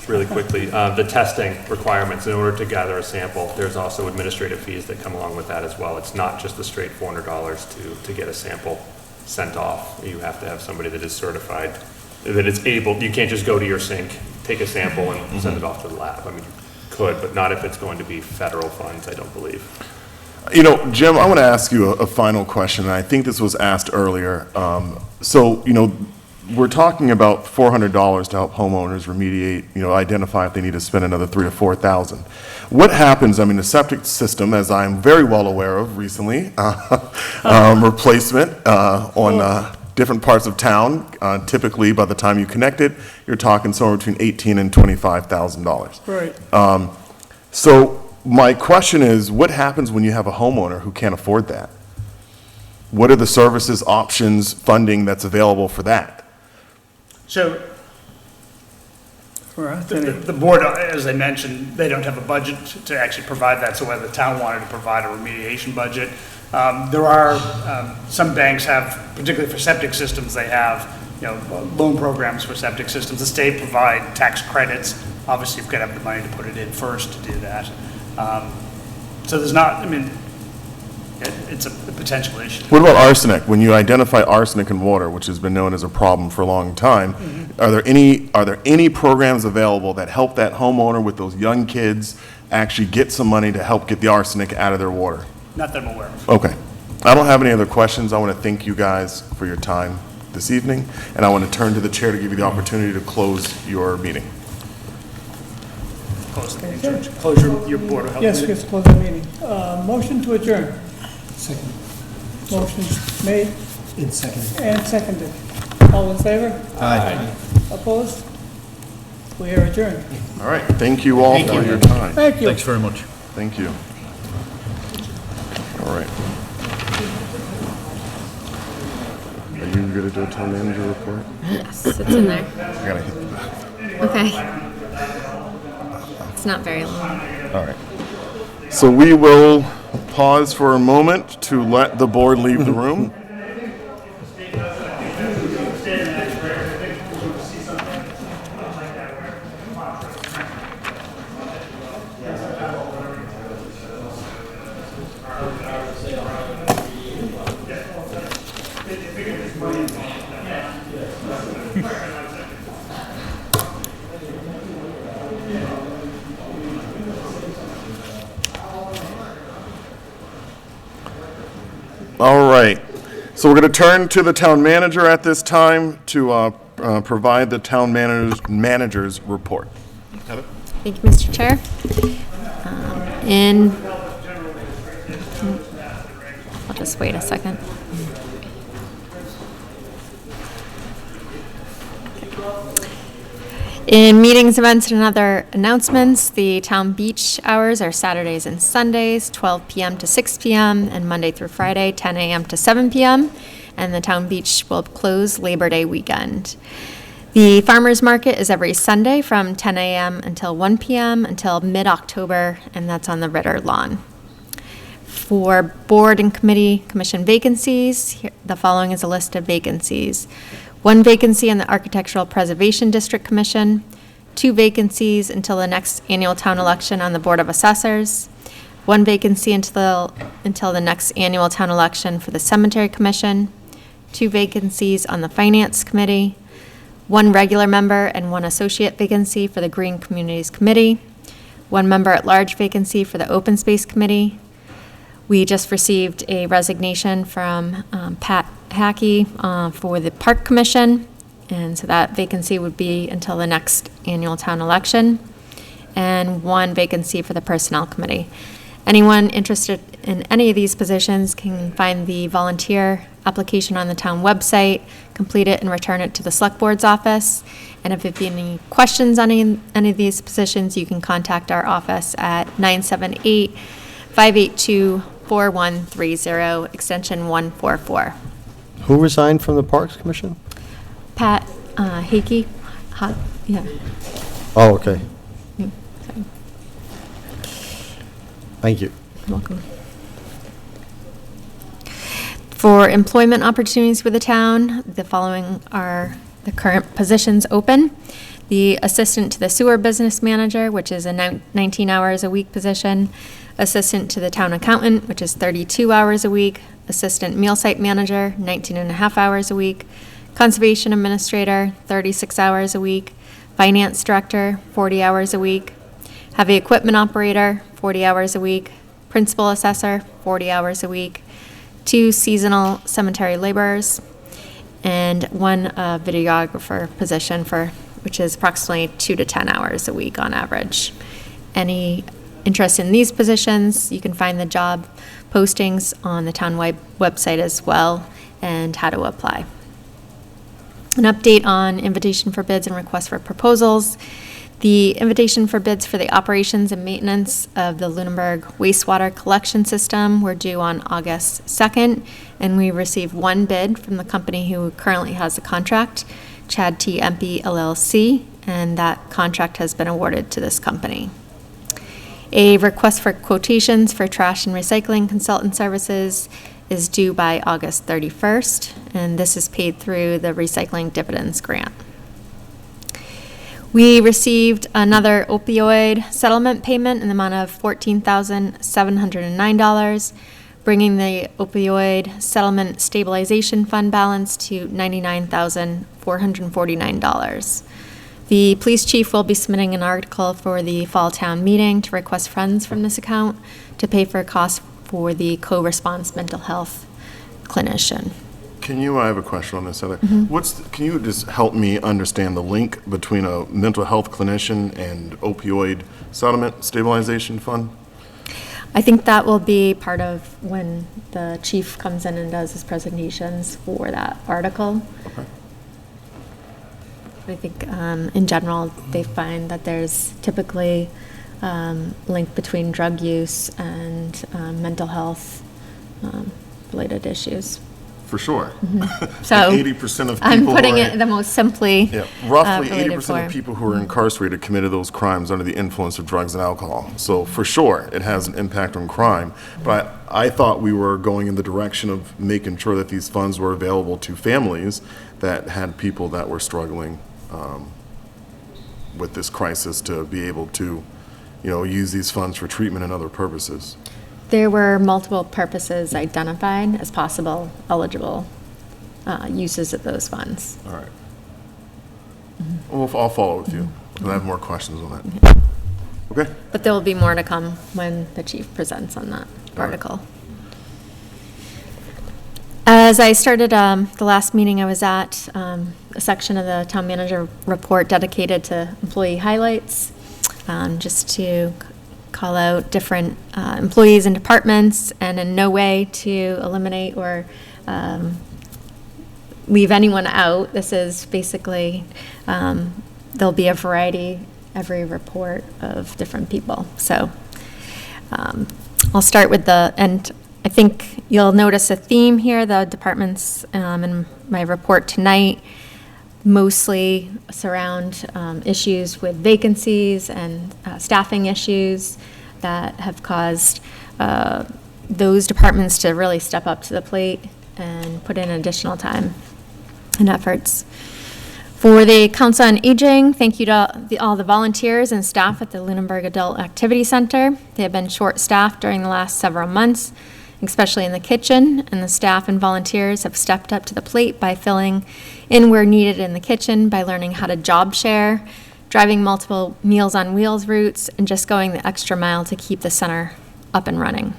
[SPEAKER 17] really quickly. The testing requirements, in order to gather a sample, there's also administrative fees that come along with that as well. It's not just the straight $400 to get a sample sent off. You have to have somebody that is certified, that is able, you can't just go to your sink, take a sample and send it off to the lab. I mean, you could, but not if it's going to be federal funds, I don't believe.
[SPEAKER 1] Jim, I want to ask you a final question, and I think this was asked earlier. We're talking about $400 to help homeowners remediate, identify if they need to spend another $3,000 to $4,000. What happens, the septic system, as I'm very well aware of recently, replacement on different parts of town, typically by the time you connect it, you're talking somewhere between $18,000 and $25,000.
[SPEAKER 15] Right.
[SPEAKER 1] So my question is, what happens when you have a homeowner who can't afford that? What are the services, options, funding that's available for that?
[SPEAKER 16] So the board, as I mentioned, they don't have a budget to actually provide that, so whether the town wanted to provide a remediation budget. There are, some banks have, particularly for septic systems, they have, loan programs for septic systems. The state provide tax credits. Obviously, you've got to have the money to put it in first to do that. So there's not, it's a potential issue.
[SPEAKER 1] What about arsenic? When you identify arsenic in water, which has been known as a problem for a long time, are there any programs available that help that homeowner with those young kids actually get some money to help get the arsenic out of their water?
[SPEAKER 16] Not that I'm aware of.
[SPEAKER 1] Okay. I don't have any other questions. I want to thank you guys for your time this evening, and I want to turn to the chair to give you the opportunity to close your meeting.
[SPEAKER 16] Close the meeting, George. Close your Board of Health
[SPEAKER 15] Yes,
[SPEAKER 16] meeting.
[SPEAKER 15] let's close the meeting. Motion to adjourn.
[SPEAKER 19] Second.
[SPEAKER 15] Motion made
[SPEAKER 19] And second.
[SPEAKER 15] and seconded. All in favor?
[SPEAKER 19] Aye.
[SPEAKER 15] Opposed? We are adjourned.
[SPEAKER 1] All right. Thank you all for your time.
[SPEAKER 15] Thank you.
[SPEAKER 8] Thanks very much.
[SPEAKER 1] Thank you. All right. Are you going to do a town manager report?
[SPEAKER 4] Yes, it's in there.
[SPEAKER 1] I gotta hit the.
[SPEAKER 4] Okay. It's not very long.
[SPEAKER 1] All right. So we will pause for a moment to let the board leave the room. All right. So we're going to turn to the town manager at this time to provide the town manager's report. Heather?
[SPEAKER 4] Thank you, Mr. Chair. In, I'll just wait a second. In meetings, events, and other announcements, the town beach hours are Saturdays and Sundays, 12 p.m. to 6 p.m., and Monday through Friday, 10 a.m. to 7 p.m., and the town beach will close Labor Day weekend. The farmers market is every Sunday from 10 a.m. until 1 p.m. until mid-October, and that's on the Ritter lawn. For board and commission vacancies, the following is a list of vacancies. 1 vacancy on the Architectural Preservation District Commission, 2 vacancies until the next annual town election on the Board of Assessors, 1 vacancy until the next annual town election for the Cemetery Commission, 2 vacancies on the Finance Committee, 1 regular member and 1 associate vacancy for the Green Communities Committee, 1 member-at-large vacancy for the Open Space Committee. We just received a resignation from Pat Hackey for the Park Commission, and so that vacancy would be until the next annual town election, and 1 vacancy for the Personnel Committee. Anyone interested in any of these positions can find the volunteer application on the town website, complete it, and return it to the Select Board's office. And if you have any questions on any of these positions, you can contact our office at 978-582-4130, extension 144.
[SPEAKER 2] Who resigned from the Parks Commission?
[SPEAKER 4] Pat Hackey, yeah.
[SPEAKER 2] Oh, okay.
[SPEAKER 4] Sorry.
[SPEAKER 2] Thank you.
[SPEAKER 4] You're welcome. For employment opportunities with the town, the following are the current positions open. The assistant to the sewer business manager, which is a 19 hours a week position. Assistant to the town accountant, which is 32 hours a week. Assistant meal site manager, 19 and a half hours a week. Conservation administrator, 36 hours a week. Finance director, 40 hours a week. Heavy equipment operator, 40 hours a week. Principal assessor, 40 hours a week. 2 seasonal cemetery laborers, and 1 videographer position which is approximately 2 to 10 hours a week on average. Any interest in these positions, you can find the job postings on the town website as well, and how to apply. An update on invitation for bids and request for proposals. The invitation for bids for the operations and maintenance of the Lunenburg wastewater collection system were due on August 2nd, and we received 1 bid from the company who currently has the contract, Chad T. Empey LLC, and that contract has been awarded to this company. A request for quotations for trash and recycling consultant services is due by August 31st, and this is paid through the Recycling Dividends Grant. We received another opioid settlement payment in the amount of $14,709, bringing the opioid settlement stabilization fund balance to $99,449. The police chief will be submitting an article for the fall town meeting to request funds from this account to pay for costs for the co-response mental health clinician.
[SPEAKER 1] I have a question on this, Heather.
[SPEAKER 4] Mm-hmm.
[SPEAKER 1] Can you just help me understand the link between a mental health clinician and opioid settlement stabilization fund?
[SPEAKER 4] I think that will be part of when the chief comes in and does his presentations for that article.
[SPEAKER 1] Okay.
[SPEAKER 4] I think in general, they find that there's typically link between drug use and mental health related issues.
[SPEAKER 1] For sure.
[SPEAKER 4] Mm-hmm. So
[SPEAKER 1] 80% of people
[SPEAKER 4] I'm putting it the most simply.
[SPEAKER 1] Yeah, roughly
[SPEAKER 4] related
[SPEAKER 1] 80%
[SPEAKER 4] form.
[SPEAKER 1] of people who are incarcerated committed those crimes under the influence of drugs and alcohol. So for sure, it has an impact on crime. But I thought we were going in the direction of making sure that these funds were available to families that had people that were struggling with this crisis to be able to, use these funds for treatment and other purposes.
[SPEAKER 4] There were multiple purposes identified as possible eligible uses of those funds.
[SPEAKER 1] All right. Well, I'll follow with you, because I have more questions on that. Okay.
[SPEAKER 4] But there will be more to come when the chief presents on that article. As I started the last meeting I was at, a section of the town manager report dedicated to employee highlights. just to call out different employees and departments, and in no way to eliminate or leave anyone out. This is basically, there'll be a variety every report of different people. So I'll start with and I think you'll notice a theme here. The departments in my report tonight mostly surround issues with vacancies and staffing issues that have caused those departments to really step up to the plate and put in additional time and efforts. For the Council on Aging, thank you to all the volunteers and staff at the Lunenburg Adult Activity Center. They have been short-staffed during the last several months, especially in the kitchen, and the staff and volunteers have stepped up to the plate by filling in where needed in the kitchen, by learning how to job share, driving multiple Meals on Wheels routes, and just going the extra mile to keep the center up and running.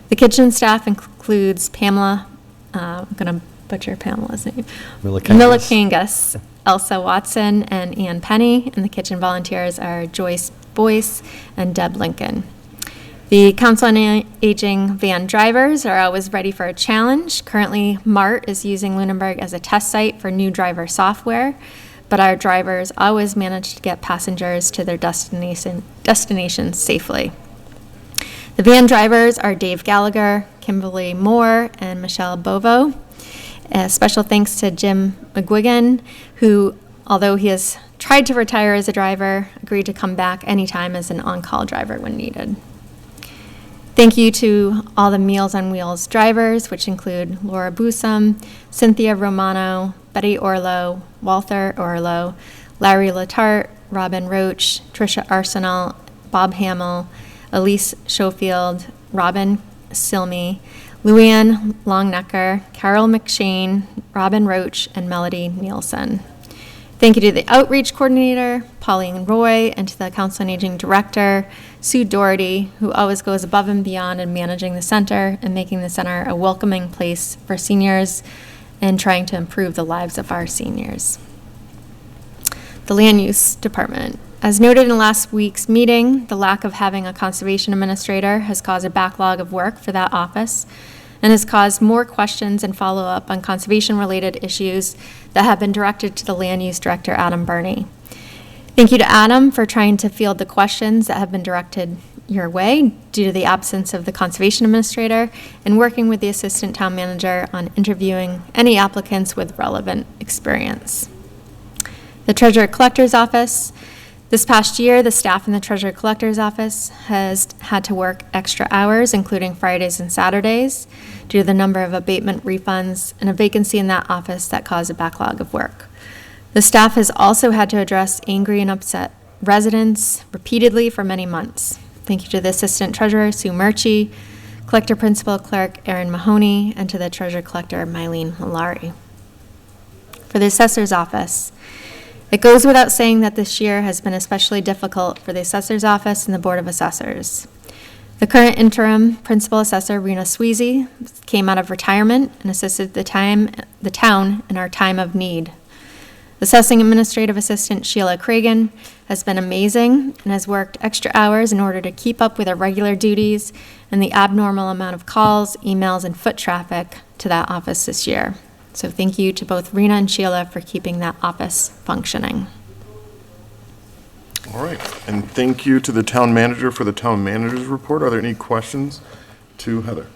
[SPEAKER 4] The kitchen staff includes Pamela, I'm going to butcher Pamela's name, Milikangas, Elsa Watson, and Ann Penny, and the kitchen volunteers are Joyce Boyce and Deb Lincoln. The Council on Aging van drivers are always ready for a challenge. Currently, MART is using Lunenburg as a test site for new driver software, but our drivers always manage to get passengers to their destinations safely. The van drivers are Dave Gallagher, Kimberly Moore, and Michelle Bovo. Special thanks to Jim McGuigan, who, although he has tried to retire as a driver, agreed to come back anytime as an on-call driver when needed. Thank you to all the Meals on Wheels drivers, which include Laura Busam, Cynthia Romano, Betty Orlo, Walter Orlo, Larry Latart, Robin Roach, Tricia Arsenal, Bob Hamill, Elise Schofield, Robin Silmy, Luann Longnecker, Carol McShane, Robin Roach, and Melody Nielsen. Thank you to the Outreach Coordinator, Pauline Roy, and to the Council on Aging Director, Sue Doherty, who always goes above and beyond in managing the center and making the center a welcoming place for seniors and trying to improve the lives of our seniors. The Land Use Department. As noted in last week's meeting, the lack of having a conservation administrator has caused a backlog of work for that office and has caused more questions and follow-up on conservation-related issues that have been directed to the Land Use Director, Adam Burney. Thank you to Adam for trying to field the questions that have been directed your way due to the absence of the Conservation Administrator and working with the Assistant Town Manager on interviewing any applicants with relevant experience. The Treasurer Collector's Office. This past year, the staff in the Treasurer Collector's Office has had to work extra hours, including Fridays and Saturdays, due to the number of abatement refunds and a vacancy in that office that caused a backlog of work. The staff has also had to address angry and upset residents repeatedly for many months. Thank you to the Assistant Treasurer, Sue Murchie, Collector Principal Clerk Erin Mahoney, and to the Treasurer Collector, Mylene Malari. For the Assessor's Office, it goes without saying that this year has been especially difficult for the Assessor's Office and the Board of Assessors. The current interim Principal Assessor, Rena Sweezy, came out of retirement and assisted the town in our time of need. Assessing Administrative Assistant Sheila Cragen has been amazing and has worked extra hours in order to keep up with our regular duties and the abnormal amount of calls, emails, and foot traffic to that office this year. So thank you to both Rena and Sheila for keeping that office functioning.
[SPEAKER 1] All right, and thank you to the town manager for the town manager's report. Are there any questions to Heather?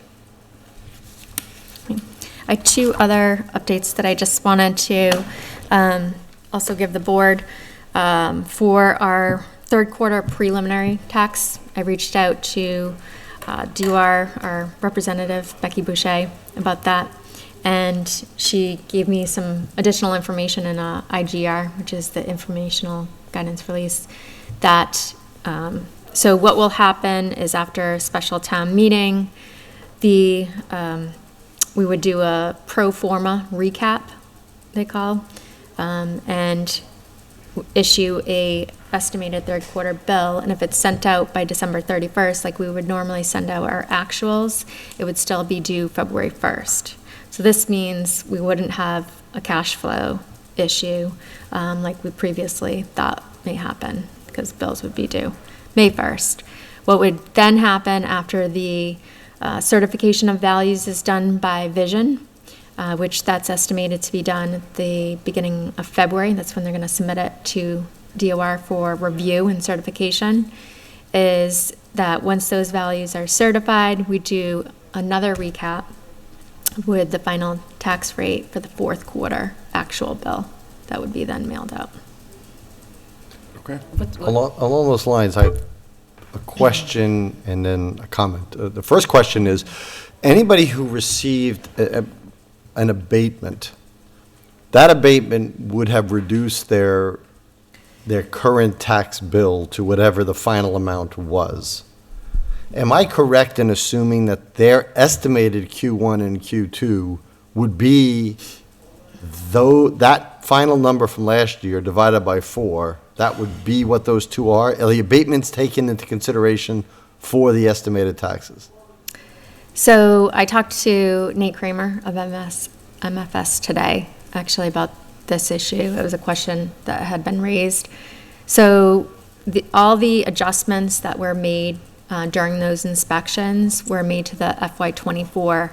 [SPEAKER 4] I have two other updates that I just wanted to also give the board. For our third quarter preliminary tax, I reached out to our representative, Becky Boucher, about that. And she gave me some additional information in a IGR, which is the informational guidance release, that so what will happen is after a special town meeting, we would do a pro forma recap, they call, and issue a estimated third quarter bill. And if it's sent out by December 31st, like we would normally send out our actuals, it would still be due February 1st. So this means we wouldn't have a cash flow issue like we previously thought may happen. because bills would be due May 1st. What would then happen after the certification of values is done by Vision, which that's estimated to be done at the beginning of February. That's when they're going to submit it to DOR for review and certification, is that once those values are certified, we do another recap with the final tax rate for the fourth quarter actual bill. That would be then mailed out.
[SPEAKER 1] Okay.
[SPEAKER 2] Along those lines, I have a question and then a comment. The first question is, anybody who received an abatement, that abatement would have reduced their current tax bill to whatever the final amount was. Am I correct in assuming that their estimated Q1 and Q2 would be, though that final number from last year divided by 4, that would be what those two are? Are the abatements taken into consideration for the estimated taxes?
[SPEAKER 4] So I talked to Nate Kramer of MFS today, actually, about this issue. It was a question that had been raised. So all the adjustments that were made during those inspections were made to the FY24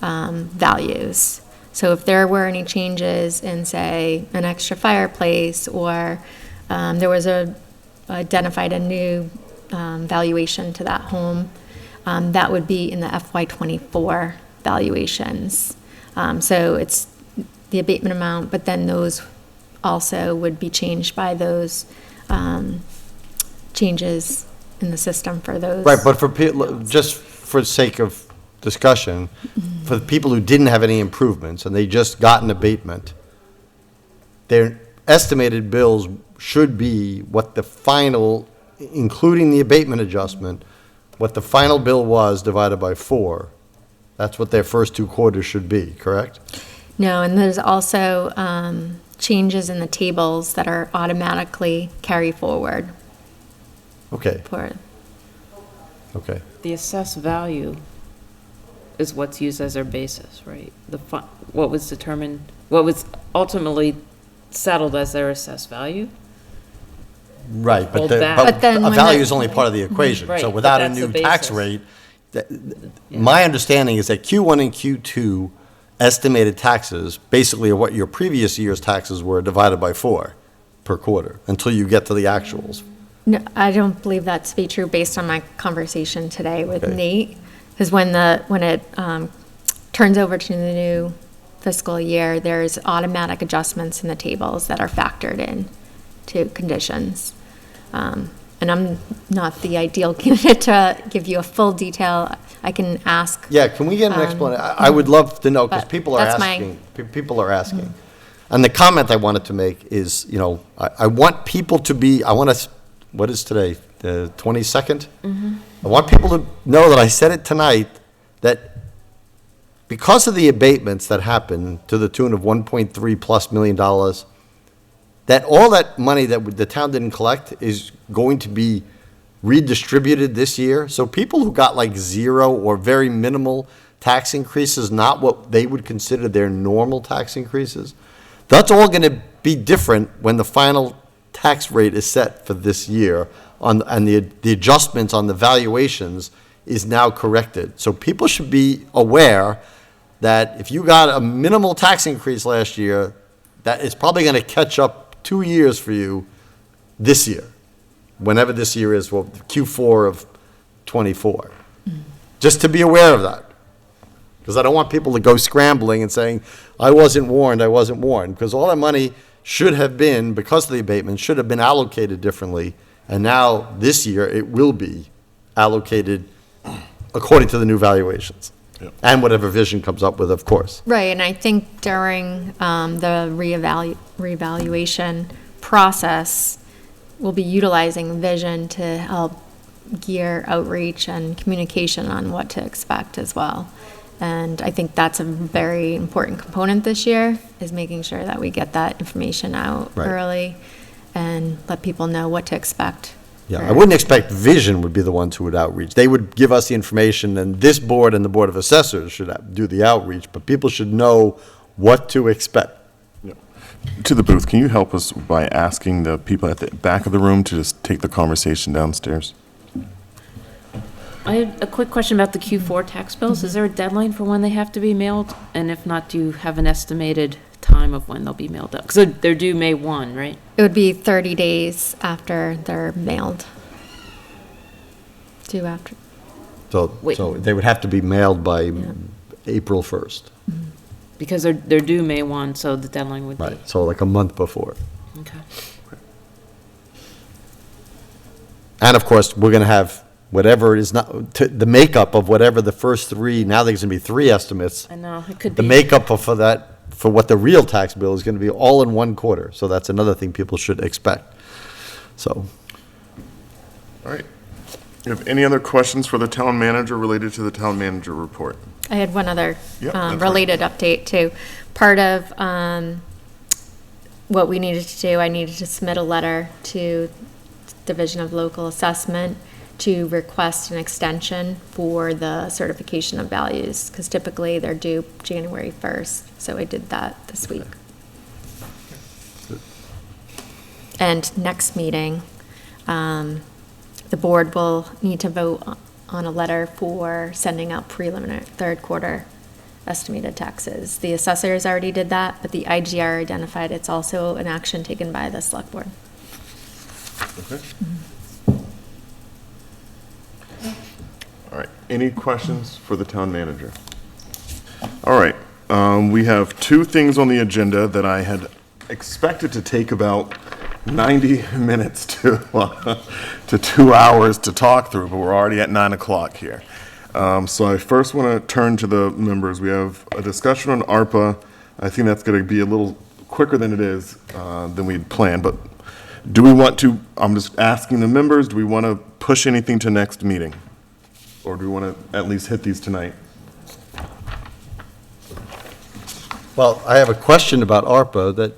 [SPEAKER 4] values. So if there were any changes in, say, an extra fireplace, or there was identified a new valuation to that home, that would be in the FY24 valuations. So it's the abatement amount, but then those also would be changed by those changes in the system for those.
[SPEAKER 2] Right, but for just for sake of discussion, for the people who didn't have any improvements and they just got an abatement, their estimated bills should be what the final, including the abatement adjustment, what the final bill was divided by 4. That's what their first 2 quarters should be, correct?
[SPEAKER 4] No, and there's also changes in the tables that are automatically carry forward.
[SPEAKER 2] Okay.
[SPEAKER 4] For
[SPEAKER 2] Okay.
[SPEAKER 6] The assessed value is what's used as our basis, right? What was determined, what was ultimately settled as their assessed value?
[SPEAKER 2] Right, but
[SPEAKER 6] Hold
[SPEAKER 2] the
[SPEAKER 6] back.
[SPEAKER 2] but
[SPEAKER 6] But then
[SPEAKER 2] a
[SPEAKER 6] when
[SPEAKER 2] value
[SPEAKER 6] the-
[SPEAKER 2] is only part of the equation.
[SPEAKER 6] Right,
[SPEAKER 2] So
[SPEAKER 6] but
[SPEAKER 2] without a
[SPEAKER 6] that's the
[SPEAKER 2] new tax
[SPEAKER 6] basis.
[SPEAKER 2] rate, my understanding is that Q1 and Q2 estimated taxes basically are what your previous year's taxes were divided by 4 per quarter until you get to the actuals.
[SPEAKER 4] No, I don't believe that to be true based on my conversation today with
[SPEAKER 2] Okay.
[SPEAKER 4] Nate. Because when it turns over to the new fiscal year, there's automatic adjustments in the tables that are factored in to conditions. And I'm not the ideal candidate to give you a full detail. I can ask.
[SPEAKER 2] Yeah, can we get an explanation? I would love to know, because
[SPEAKER 4] But
[SPEAKER 2] people are
[SPEAKER 4] that's my-
[SPEAKER 2] asking, people are asking. And the comment I wanted to make is, I want people to be, what is today, the 22nd? I want people to know that I said it tonight, that because of the abatements that happened to the tune of $1.3+ million, that all that money that the town didn't collect is going to be redistributed this year. So people who got like 0 or very minimal tax increases, not what they would consider their normal tax increases, that's all going to be different when the final tax rate is set for this year, and the adjustments on the valuations is now corrected. So people should be aware that if you got a minimal tax increase last year, that it's probably going to catch up 2 years for you this year, whenever this year is, well, Q4 of '24. Just to be aware of that. Because I don't want people to go scrambling and saying, I wasn't warned, because all that money should have been, because of the abatement, should have been allocated differently, and now, this year, it will be allocated according to the new valuations.
[SPEAKER 1] Yep.
[SPEAKER 2] And whatever Vision comes up with, of course.
[SPEAKER 4] Right, and I think during the reevaluation process, we'll be utilizing Vision to help gear outreach and communication on what to expect as well. And I think that's a very important component this year, is making sure that we get that information out
[SPEAKER 2] Right.
[SPEAKER 4] early and let people know what to expect.
[SPEAKER 2] Yeah, I wouldn't expect Vision would be the ones who would outreach. They would give us the information, and this board and the Board of Assessors should do the outreach, but people should know what to expect.
[SPEAKER 1] Yeah. To the booth, can you help us by asking the people at the back of the room to just take the conversation downstairs?
[SPEAKER 6] I had a quick question about the Q4 tax bills. Is there a deadline for when they have to be mailed? And if not, do you have an estimated time of when they'll be mailed up? Because they're due May 1, right?
[SPEAKER 4] It would be 30 days after they're mailed. Due after.
[SPEAKER 2] So,
[SPEAKER 6] Wait.
[SPEAKER 2] so they would have to be mailed by April 1st.
[SPEAKER 6] Because they're due May 1, so the deadline would be.
[SPEAKER 2] Right, so like a month before.
[SPEAKER 6] Okay.
[SPEAKER 2] And of course, we're going to have whatever is not, the makeup of whatever the first three, now there's going to be three estimates.
[SPEAKER 6] I know, it could
[SPEAKER 2] The
[SPEAKER 6] be.
[SPEAKER 2] makeup for that, for what the real tax bill is going to be all in one quarter. So that's another thing people should expect. So,
[SPEAKER 1] All right. You have any other questions for the town manager related to the town manager report?
[SPEAKER 4] I had one other
[SPEAKER 1] Yep, that's right.
[SPEAKER 4] related update too. Part of what we needed to do, I needed to submit a letter to Division of Local Assessment to request an extension for the certification of values, because typically they're due January 1st. So I did that this week. And next meeting, the board will need to vote on a letter for sending out preliminary third quarter estimated taxes. The assessors already did that, but the IGR identified it's also an action taken by the select board.
[SPEAKER 1] Okay. All right, any questions for the town manager? All right, we have two things on the agenda that I had expected to take about 90 minutes to 2 hours to talk through, but we're already at 9 o'clock here. So I first want to turn to the members. We have a discussion on ARPA. I think that's going to be a little quicker than it is than we'd planned, but do we want to, I'm just asking the members, do we want to push anything to next meeting? Or do we want to at least hit these tonight?
[SPEAKER 2] well, I have a question about ARPA that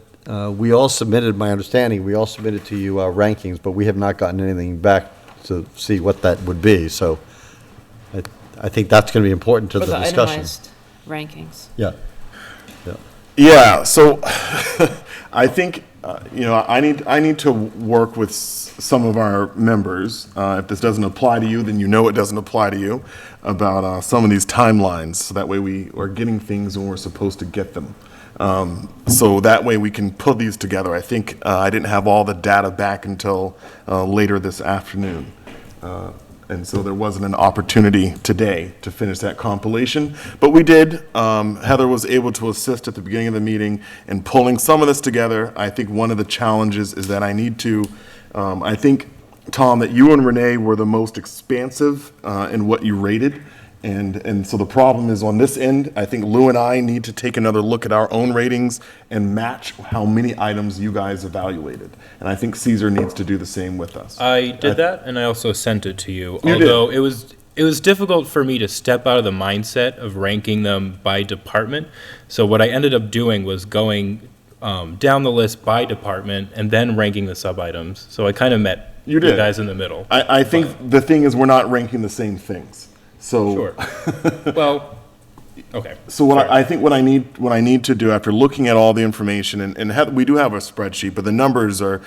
[SPEAKER 2] we all submitted, my understanding, we all submitted to you our rankings, but we have not gotten anything back to see what that would be. So I think that's going to be important to
[SPEAKER 6] For
[SPEAKER 2] the
[SPEAKER 6] the
[SPEAKER 2] discussion.
[SPEAKER 6] itemized rankings.
[SPEAKER 2] Yeah. Yeah.
[SPEAKER 1] Yeah, so I think, I need to work with some of our members. If this doesn't apply to you, then you know it doesn't apply to you, about some of these timelines. So that way we are getting things when we're supposed to get them. So that way we can put these together. I think I didn't have all the data back until later this afternoon. And so there wasn't an opportunity today to finish that compilation, but we did. Heather was able to assist at the beginning of the meeting in pulling some of this together. I think one of the challenges is that I need to, I think, Tom, that you and Renee were the most expansive in what you rated. And so the problem is on this end, I think Lou and I need to take another look at our own ratings and match how many items you guys evaluated. And I think Caesar needs to do the same with us.
[SPEAKER 7] I did that, and I also sent it to you.
[SPEAKER 1] You did.
[SPEAKER 7] Although it was difficult for me to step out of the mindset of ranking them by department. So what I ended up doing was going down the list by department and then ranking the sub-items. So I kind of met
[SPEAKER 1] You did.
[SPEAKER 7] the guys in the middle.
[SPEAKER 1] I think the thing is we're not ranking the same things. So.
[SPEAKER 7] Sure. Well, okay.
[SPEAKER 1] So what I think what I need to do after looking at all the information, and we do have a spreadsheet, but the numbers are,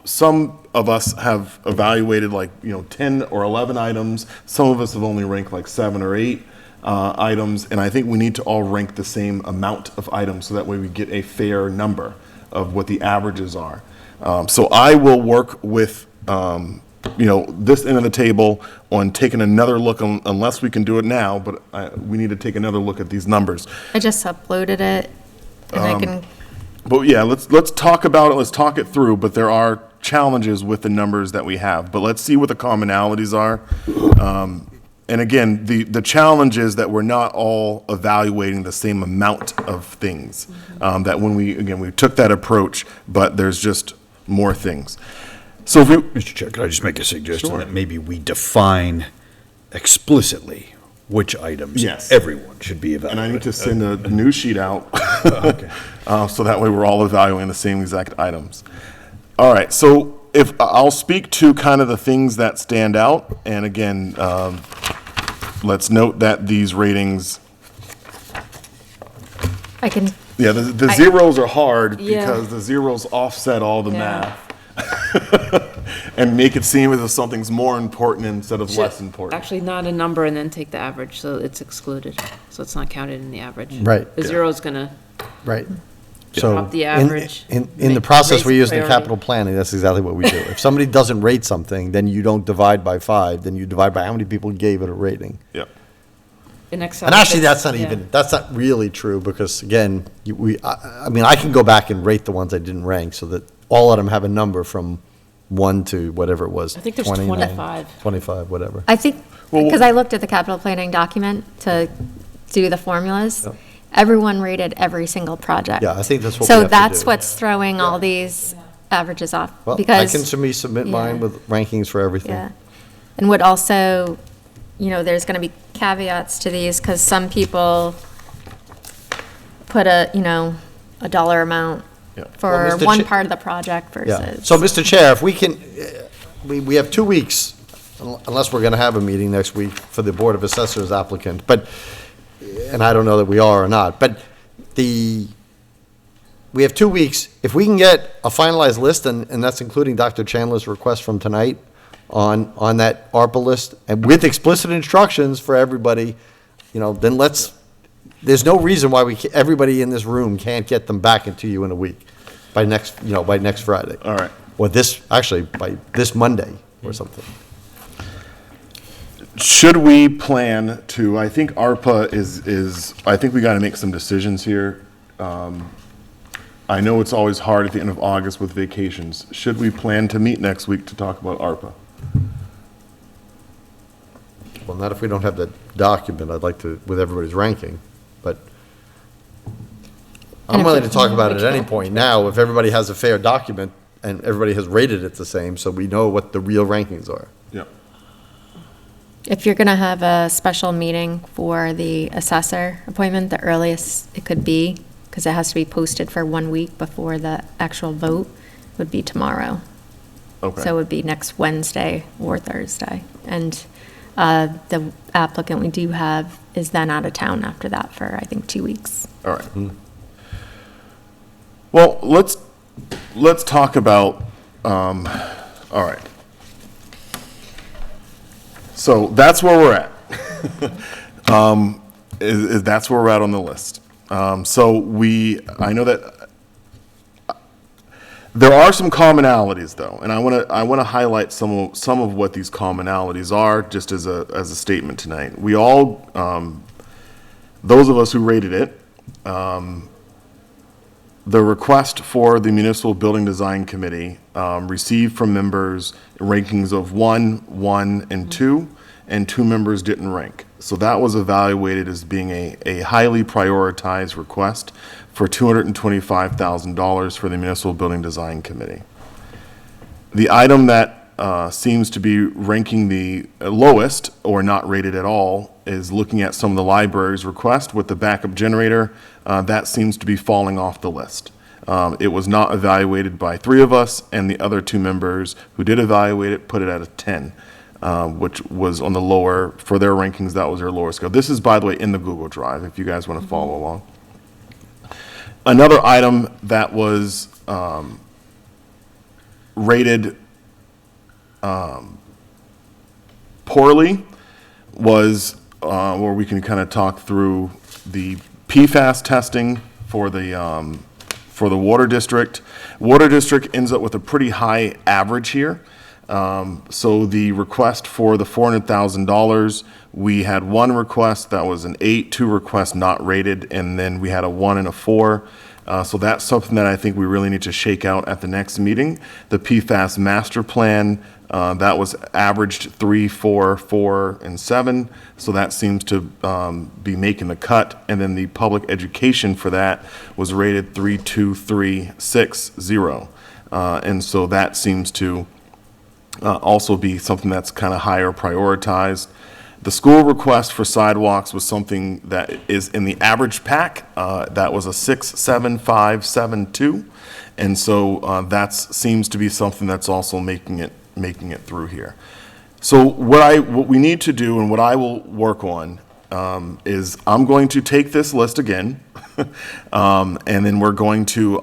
[SPEAKER 1] some of us have evaluated 10 or 11 items. Some of us have only ranked like 7 or 8 items, and I think we need to all rank the same amount of items so that way we get a fair number of what the averages are. So I will work with this end of the table on taking another look, unless we can do it now, but we need to take another look at these numbers.
[SPEAKER 4] I just uploaded it, and I can,
[SPEAKER 1] But yeah, let's talk about it, let's talk it through, but there are challenges with the numbers that we have. But let's see what the commonalities are. And again, the challenge is that we're not all evaluating the same amount of things. That when we took that approach, but there's just more things. So
[SPEAKER 8] Mr. Chair, could I just make a suggestion that maybe we define explicitly which items everyone should be evaluating?
[SPEAKER 1] And I need to send a new sheet out. So that way we're all evaluating the same exact items. All right, so if I'll speak to kind of the things that stand out, and again, let's note that these ratings.
[SPEAKER 4] I can
[SPEAKER 1] Yeah, the zeros are hard
[SPEAKER 6] Yeah.
[SPEAKER 1] because the zeros offset all the math. And make it seem as if something's more important instead of less important.
[SPEAKER 6] Actually, not a number and then take the average, so it's excluded. So it's not counted in the average.
[SPEAKER 2] Right.
[SPEAKER 6] The
[SPEAKER 2] Yeah.
[SPEAKER 6] zero's gonna,
[SPEAKER 2] Right. So
[SPEAKER 6] Drop the
[SPEAKER 2] in-
[SPEAKER 6] average,
[SPEAKER 2] in the process we
[SPEAKER 6] raise
[SPEAKER 2] use in
[SPEAKER 6] priority.
[SPEAKER 2] capital planning, that's exactly what we do. If somebody doesn't rate something, then you don't divide by 5, then you divide by how many people gave it a rating.
[SPEAKER 1] Yep.
[SPEAKER 6] in Excel.
[SPEAKER 2] And actually,
[SPEAKER 6] it's-
[SPEAKER 2] that's not really true, because again, I mean, I can go back and rate the ones I didn't rank, so that all of them have a number from 1 to whatever it was.
[SPEAKER 6] I think there's
[SPEAKER 2] 29,
[SPEAKER 6] 25.
[SPEAKER 2] 25, whatever.
[SPEAKER 4] I think, because I looked at the capital planning document to do the formulas, everyone rated every single project.
[SPEAKER 2] Yeah, I think that's what we
[SPEAKER 4] So
[SPEAKER 2] have to
[SPEAKER 4] that's
[SPEAKER 2] do.
[SPEAKER 4] what's throwing all these averages off.
[SPEAKER 2] Well, I
[SPEAKER 4] because
[SPEAKER 2] can submit mine
[SPEAKER 4] yeah.
[SPEAKER 2] with rankings for everything.
[SPEAKER 4] Yeah. And would also, there's going to be caveats to these, because some people put a dollar amount for
[SPEAKER 2] Well, Mr.
[SPEAKER 4] one
[SPEAKER 2] Cha-
[SPEAKER 4] part of the project
[SPEAKER 2] Yeah.
[SPEAKER 4] versus.
[SPEAKER 2] So, Mr. Chair, if we can, we have 2 weeks, unless we're going to have a meeting next week for the Board of Assessors applicant, but, and I don't know that we are or not, but we have 2 weeks. If we can get a finalized list, and that's including Dr. Chandler's request from tonight on that ARPA list, and with explicit instructions for everybody, then there's no reason why everybody in this room can't get them back into you in a week, by next Friday.
[SPEAKER 1] All right.
[SPEAKER 2] Or by this Monday or something.
[SPEAKER 1] Should we plan to, I think ARPA is I think we got to make some decisions here. I know it's always hard at the end of August with vacations. Should we plan to meet next week to talk about ARPA?
[SPEAKER 2] Well, not if we don't have the document, I'd like to, with everybody's ranking, but I'm willing to talk about it at any point now, if everybody has a fair document and everybody has rated it the same, so we know what the real rankings are.
[SPEAKER 1] Yeah.
[SPEAKER 4] If you're going to have a special meeting for the assessor appointment, the earliest it could be, because it has to be posted for 1 week before the actual vote, would be tomorrow.
[SPEAKER 1] Okay.
[SPEAKER 4] So it would be next Wednesday or Thursday. And the applicant we do have is then out of town after that for, I think, 2 weeks.
[SPEAKER 1] All right. Well, let's talk about, all right. So that's where we're at. That's where we're at on the list. So I know that there are some commonalities, though, and I want to highlight some of what these commonalities are, just as a statement tonight. We all, those of us who rated it, the request for the Municipal Building Design Committee received from members rankings of 1, 1, and 2, and 2 members didn't rank. So that was evaluated as being a highly prioritized request for $225,000 for the Municipal Building Design Committee. The item that seems to be ranking the lowest, or not rated at all, is looking at some of the library's request with the backup generator. That seems to be falling off the list. It was not evaluated by 3 of us, and the other 2 members who did evaluate it put it at a 10, which was on the lower, for their rankings, that was their lower scale. This is, by the way, in the Google Drive, if you guys want to follow along. Another item that was rated poorly was where we can kind of talk through the PFAS testing for the water district. Water district ends up with a pretty high average here. So the request for the $400,000, we had 1 request that was an 8, 2 requests not rated, and then we had a 1 and a 4. So that's something that I think we really need to shake out at the next meeting. The PFAS master plan, that was averaged 3, 4, 4, and 7. So that seems to be making the cut. And then the public education for that was rated 3, 2, 3, 6, 0. And so that seems to also be something that's kind of higher prioritized. The school request for sidewalks was something that is in the average pack. That was a 6, 7, 5, 7, 2. And so that seems to be something that's also making it through here. So what we need to do, and what I will work on, is I'm going to take this list again And then I'm going to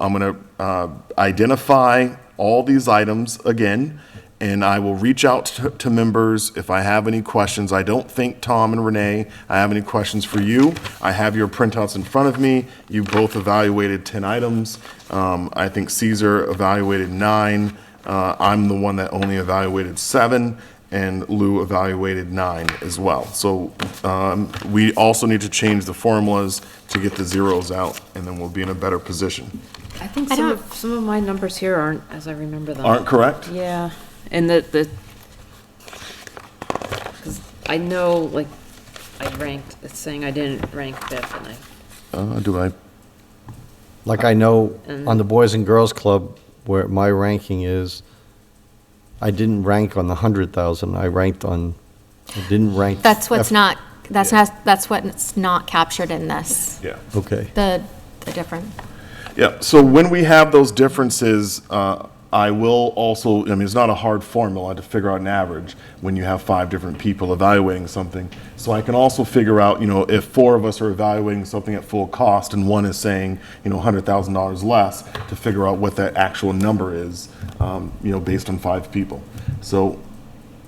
[SPEAKER 1] identify all these items again, and I will reach out to members if I have any questions. I don't think, Tom and Renee, I have any questions for you. I have your printouts in front of me. You both evaluated 10 items. I think Caesar evaluated 9. I'm the one that only evaluated 7, and Lou evaluated 9 as well. So we also need to change the formulas to get the zeros out, and then we'll be in a better position.
[SPEAKER 6] I think some of my numbers here aren't as I remember them.
[SPEAKER 1] Aren't correct?
[SPEAKER 6] Yeah, and because I know, like, I ranked, it's saying I didn't rank fifth, and
[SPEAKER 1] Do I?
[SPEAKER 2] Like I know on the Boys and Girls Club, where my ranking is, I didn't rank on the 100,000. I didn't rank.
[SPEAKER 4] That's what's not, that's what's not captured in this,
[SPEAKER 1] Yeah.
[SPEAKER 2] Okay.
[SPEAKER 4] the different.
[SPEAKER 1] Yeah, so when we have those differences, I will also, I mean, it's not a hard formula to figure out an average when you have 5 different people evaluating something. So I can also figure out, if 4 of us are evaluating something at full cost and one is saying, $100,000 less, to figure out what that actual number is, based on 5 people. So,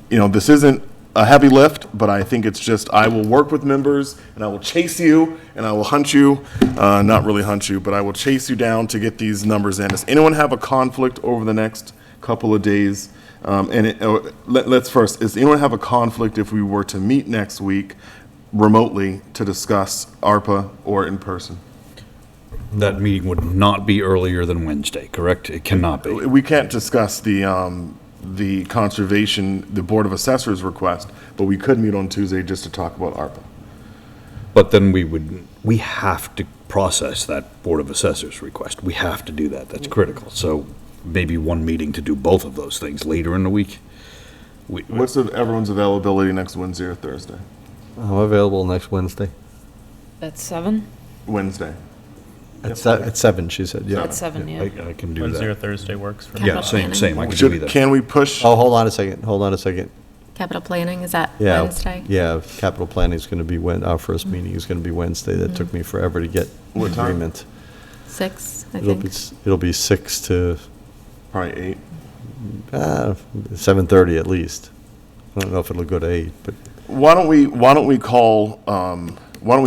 [SPEAKER 1] this isn't a heavy lift, but I think it's just, I will work with members and I will chase you and I will hunt you, not really hunt you, but I will chase you down to get these numbers in. Does anyone have a conflict over the next couple of days? Let's first, does anyone have a conflict if we were to meet next week remotely to discuss ARPA or in person?
[SPEAKER 8] That meeting would not be earlier than Wednesday, correct? It cannot be.
[SPEAKER 1] We can't discuss the conservation, the Board of Assessors request, but we could meet on Tuesday just to talk about ARPA.
[SPEAKER 8] But then we have to process that Board of Assessors request. We have to do that. That's critical. So maybe one meeting to do both of those things later in the week.
[SPEAKER 1] What's everyone's availability next Wednesday or Thursday?
[SPEAKER 2] I'm available next Wednesday.
[SPEAKER 6] That's 7?
[SPEAKER 1] Wednesday.
[SPEAKER 2] At 7, she said, yeah.
[SPEAKER 6] At 7, yeah.
[SPEAKER 8] I can do
[SPEAKER 7] Wednesday or
[SPEAKER 8] that.
[SPEAKER 7] Thursday works for me.
[SPEAKER 8] Yeah, same. I can do either.
[SPEAKER 1] Can we push?
[SPEAKER 2] Oh, hold on a second.
[SPEAKER 4] Capital planning, is that
[SPEAKER 2] Yeah,
[SPEAKER 4] Wednesday?
[SPEAKER 2] yeah, capital planning is going to be our first meeting is going to be Wednesday. That took me forever to get
[SPEAKER 1] What time?
[SPEAKER 2] agreement.
[SPEAKER 4] 6, I
[SPEAKER 2] It'll
[SPEAKER 4] think.
[SPEAKER 2] be, it'll be 6 to
[SPEAKER 1] Probably 8.
[SPEAKER 2] 7:30 at least. I don't know if it'll go to 8, but
[SPEAKER 1] Why don't we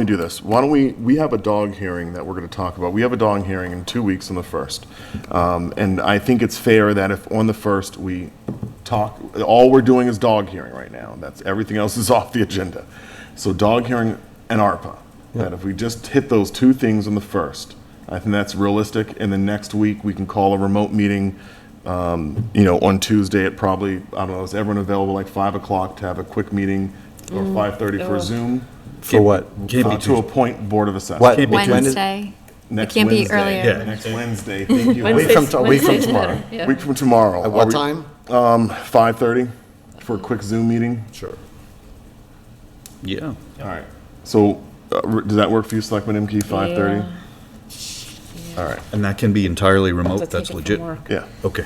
[SPEAKER 1] do this? Why don't we have a dog hearing that we're going to talk about. We have a dog hearing in 2 weeks on the 1st. And I think it's fair that if on the 1st we talk, all we're doing is dog hearing right now. Everything else is off the agenda. So dog hearing and ARPA. That if we just hit those 2 things on the 1st, I think that's realistic. And then next week we can call a remote meeting, on Tuesday at probably, I don't know, is everyone available like 5 o'clock to have a quick meeting or 5:30 for Zoom?
[SPEAKER 2] for what?
[SPEAKER 1] To appoint Board of Assessors.
[SPEAKER 2] What?
[SPEAKER 4] Wednesday.
[SPEAKER 1] Next
[SPEAKER 4] It can't be
[SPEAKER 1] Wednesday.
[SPEAKER 4] earlier.
[SPEAKER 1] Yeah, next Wednesday. Thank you.
[SPEAKER 2] Week from
[SPEAKER 6] Wednesday's
[SPEAKER 2] tomorrow.
[SPEAKER 6] better, yeah.
[SPEAKER 1] Week from tomorrow.
[SPEAKER 2] At what time?
[SPEAKER 1] 5:30 for a quick Zoom meeting.
[SPEAKER 2] Sure.
[SPEAKER 8] Yeah.
[SPEAKER 1] All right. So does that work for you, Selectman MK, 5:30? All right.
[SPEAKER 8] And that can be entirely
[SPEAKER 6] I'll
[SPEAKER 8] remote?
[SPEAKER 6] have to
[SPEAKER 8] That's
[SPEAKER 6] take it
[SPEAKER 8] legit?
[SPEAKER 6] from work.
[SPEAKER 1] Yeah.
[SPEAKER 8] Okay.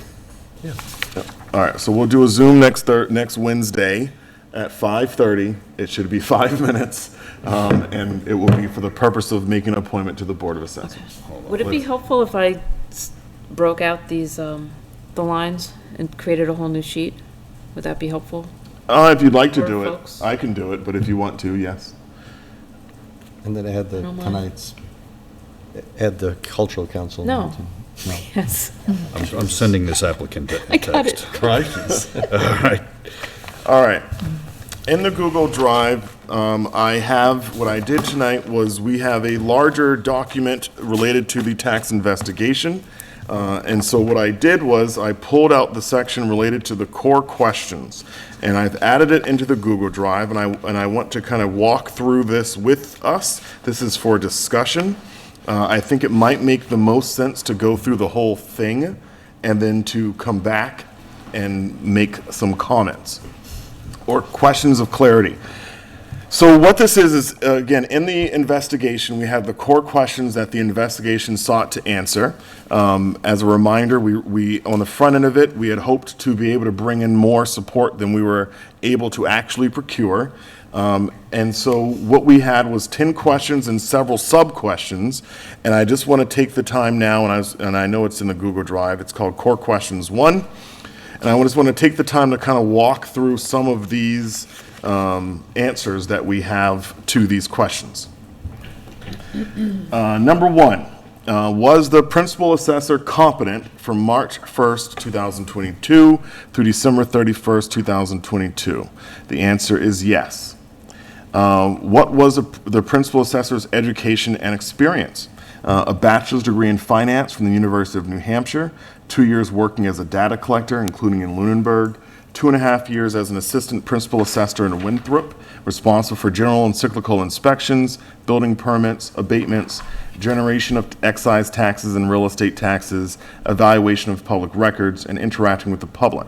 [SPEAKER 1] All right. So we'll do a Zoom next Wednesday at 5:30. It should be 5 minutes. And it will be for the purpose of making an appointment to the Board of Assessors.
[SPEAKER 6] Would it be helpful if I broke out these, the lines and created a whole new sheet? Would that be helpful?
[SPEAKER 1] If you'd like to
[SPEAKER 6] For
[SPEAKER 1] do it,
[SPEAKER 6] folks.
[SPEAKER 1] I can do it, but if you want to, yes.
[SPEAKER 2] And then add the
[SPEAKER 6] No more.
[SPEAKER 2] tonight's, add the cultural council.
[SPEAKER 6] No.
[SPEAKER 2] No.
[SPEAKER 6] Yes.
[SPEAKER 8] I'm sending this applicant a
[SPEAKER 6] I got
[SPEAKER 8] text.
[SPEAKER 6] it.
[SPEAKER 8] All right.
[SPEAKER 1] All right. In the Google Drive, what I did tonight was we have a larger document related to the tax investigation. And so what I did was I pulled out the section related to the core questions, and I've added it into the Google Drive, and I want to kind of walk through this with us. This is for discussion. I think it might make the most sense to go through the whole thing and then to come back and make some comments or questions of clarity. So what this is again, in the investigation, we have the core questions that the investigation sought to answer. As a reminder, we on the front end of it, we had hoped to be able to bring in more support than we were able to actually procure. And so what we had was 10 questions and several sub-questions, and I just want to take the time now, and I know it's in the Google Drive, it's called Core Questions 1, and I just want to take the time to kind of walk through some of these answers that we have to these questions. Number 1, was the principal assessor competent from March 1st, 2022 through December 31st, 2022? The answer is yes. What was the principal assessor's education and experience? A bachelor's degree in finance from the University of New Hampshire, 2 years working as a data collector, including in Lunenburg, 2.5 years as an assistant principal assessor in Winthrop, responsible for general and cyclical inspections, building permits, abatements, generation of excise taxes and real estate taxes, evaluation of public records, and interacting with the public.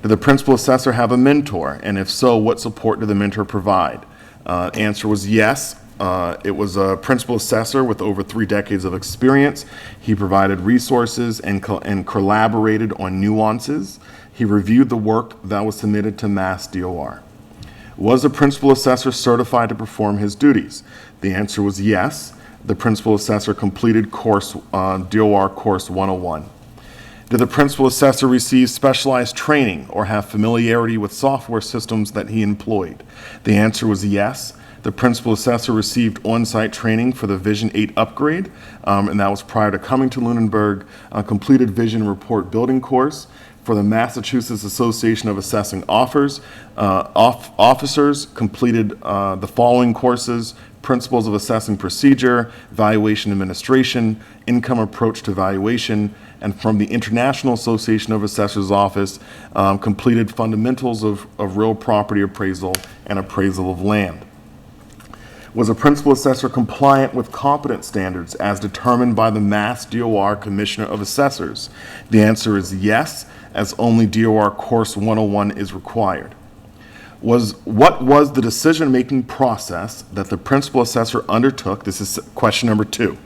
[SPEAKER 1] Did the principal assessor have a mentor? And if so, what support did the mentor provide? Answer was yes. It was a principal assessor with over 3 decades of experience. He provided resources and collaborated on nuances. He reviewed the work that was submitted to Mass DOR. Was the principal assessor certified to perform his duties? The answer was yes. The principal assessor completed DOR Course 101. Did the principal assessor receive specialized training or have familiarity with software systems that he employed? The answer was yes. The principal assessor received on-site training for the Vision 8 upgrade, and that was prior to coming to Lunenburg, completed Vision Report Building course for the Massachusetts Association of Assessing Officers, completed the following courses: Principles of Assessing Procedure, Valuation Administration, Income Approach to Valuation, and from the International Association of Assessors Office, completed Fundamentals of Real Property Appraisal and Appraisal of Land. Was a principal assessor compliant with competence standards as determined by the Mass DOR Commissioner of Assessors? The answer is yes, as only DOR Course 101 is required. What was the decision-making process that the principal assessor undertook? This is question number 2.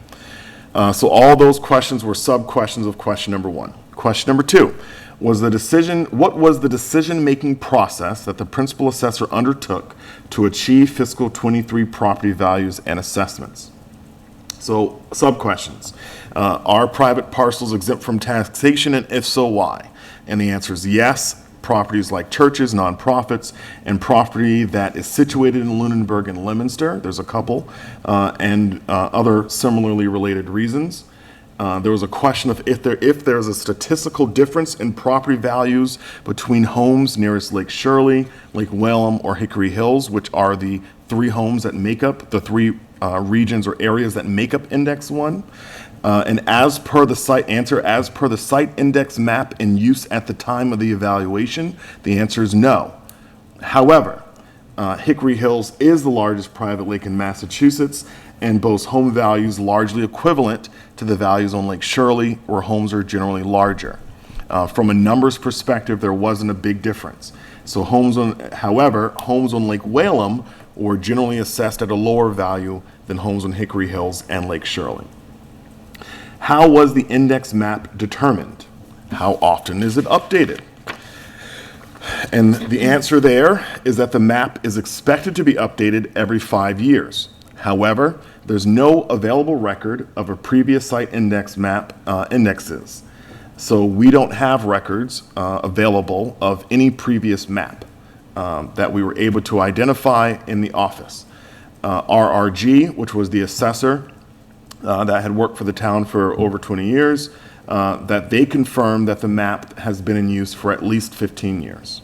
[SPEAKER 1] So all those questions were sub-questions of question number 1. Question number 2, what was the decision-making process that the principal assessor undertook to achieve fiscal 23 property values and assessments? So sub-questions. Are private parcels exempt from taxation, and if so, why? And the answer is yes. Properties like churches, nonprofits, and property that is situated in Lunenburg and Leominster, there's a couple, and other similarly related reasons. There was a question of if there's a statistical difference in property values between homes nearest Lake Shirley, Lake Whalum, or Hickory Hills, which are the 3 homes that make up the 3 regions or areas that make up Index 1. And as per the site index map in use at the time of the evaluation, the answer is no. However, Hickory Hills is the largest private lake in Massachusetts and boasts home values largely equivalent to the values on Lake Shirley, where homes are generally larger. From a numbers perspective, there wasn't a big difference. So however, homes on Lake Whalum were generally assessed at a lower value than homes on Hickory Hills and Lake Shirley. How was the index map determined? How often is it updated? And the answer there is that the map is expected to be updated every 5 years. However, there's no available record of a previous site index map indexes. So we don't have records available of any previous map that we were able to identify in the office. RRG, which was the assessor that had worked for the town for over 20 years, that they confirmed that the map has been in use for at least 15 years.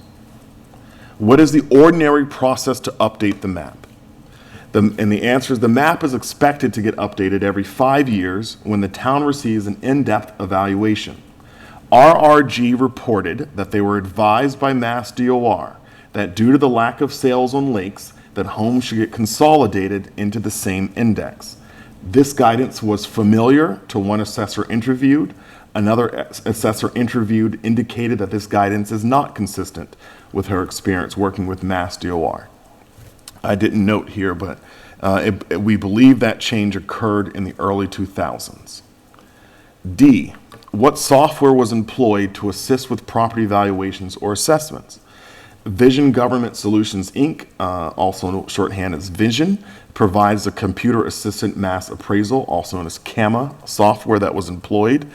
[SPEAKER 1] What is the ordinary process to update the map? And the answer is the map is expected to get updated every 5 years when the town receives an in-depth evaluation. RRG reported that they were advised by Mass DOR that due to the lack of sales on lakes, that homes should get consolidated into the same index. This guidance was familiar to one assessor interviewed. Another assessor interviewed indicated that this guidance is not consistent with her experience working with Mass DOR. I didn't note here, but we believe that change occurred in the early 2000s. D, what software was employed to assist with property valuations or assessments? Vision Government Solutions, Inc., also shorthand as Vision, provides a computer-assisted mass appraisal, also known as CAMA, software that was employed.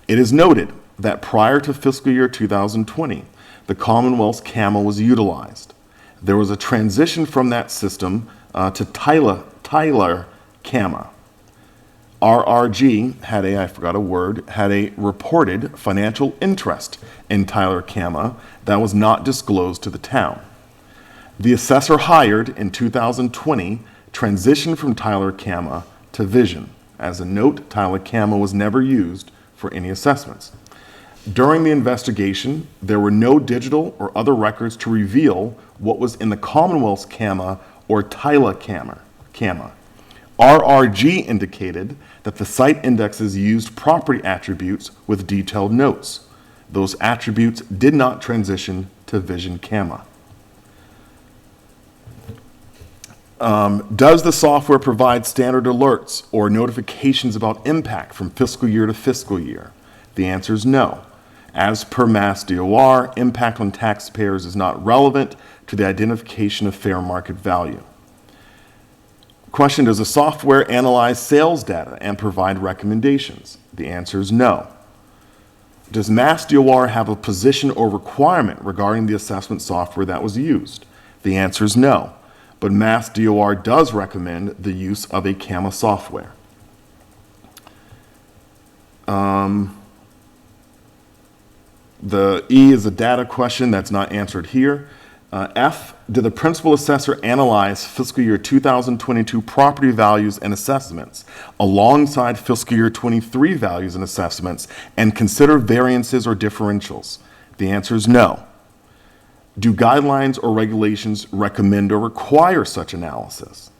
[SPEAKER 1] It is noted that prior to fiscal year 2020, the Commonwealth's CAMA was utilized. There was a transition from that system to Tyler CAMA. RRG had a reported financial interest in Tyler CAMA that was not disclosed to the town. The assessor hired in 2020 transitioned from Tyler CAMA to Vision. As a note, Tyler CAMA was never used for any assessments. During the investigation, there were no digital or other records to reveal what was in the Commonwealth's CAMA or Tyler CAMA. RRG indicated that the site indexes used property attributes with detailed notes. Those attributes did not transition to Vision CAMA. Does the software provide standard alerts or notifications about impact from fiscal year to fiscal year? The answer is no. As per Mass DOR, impact on taxpayers is not relevant to the identification of fair market value. Question, does the software analyze sales data and provide recommendations? The answer is no. Does Mass DOR have a position or requirement regarding the assessment software that was used? The answer is no, but Mass DOR does recommend the use of a CAMA software. The E is a data question that's not answered here. F, did the principal assessor analyze fiscal year 2022 property values and assessments alongside fiscal year 23 values and assessments and consider variances or differentials? The answer is no. Do guidelines or regulations recommend or require such analysis?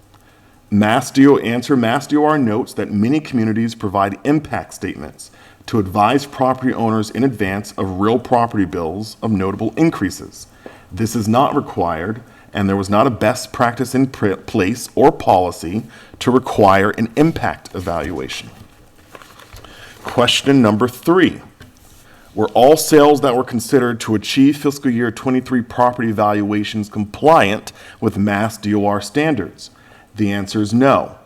[SPEAKER 1] Mass DOR notes that many communities provide impact statements to advise property owners in advance of real property bills of notable increases. This is not required, and there was not a best practice in place or policy to require an impact evaluation. Question number 3. Were all sales that were considered to achieve fiscal year 23 property valuations compliant with Mass DOR standards? The answer is no.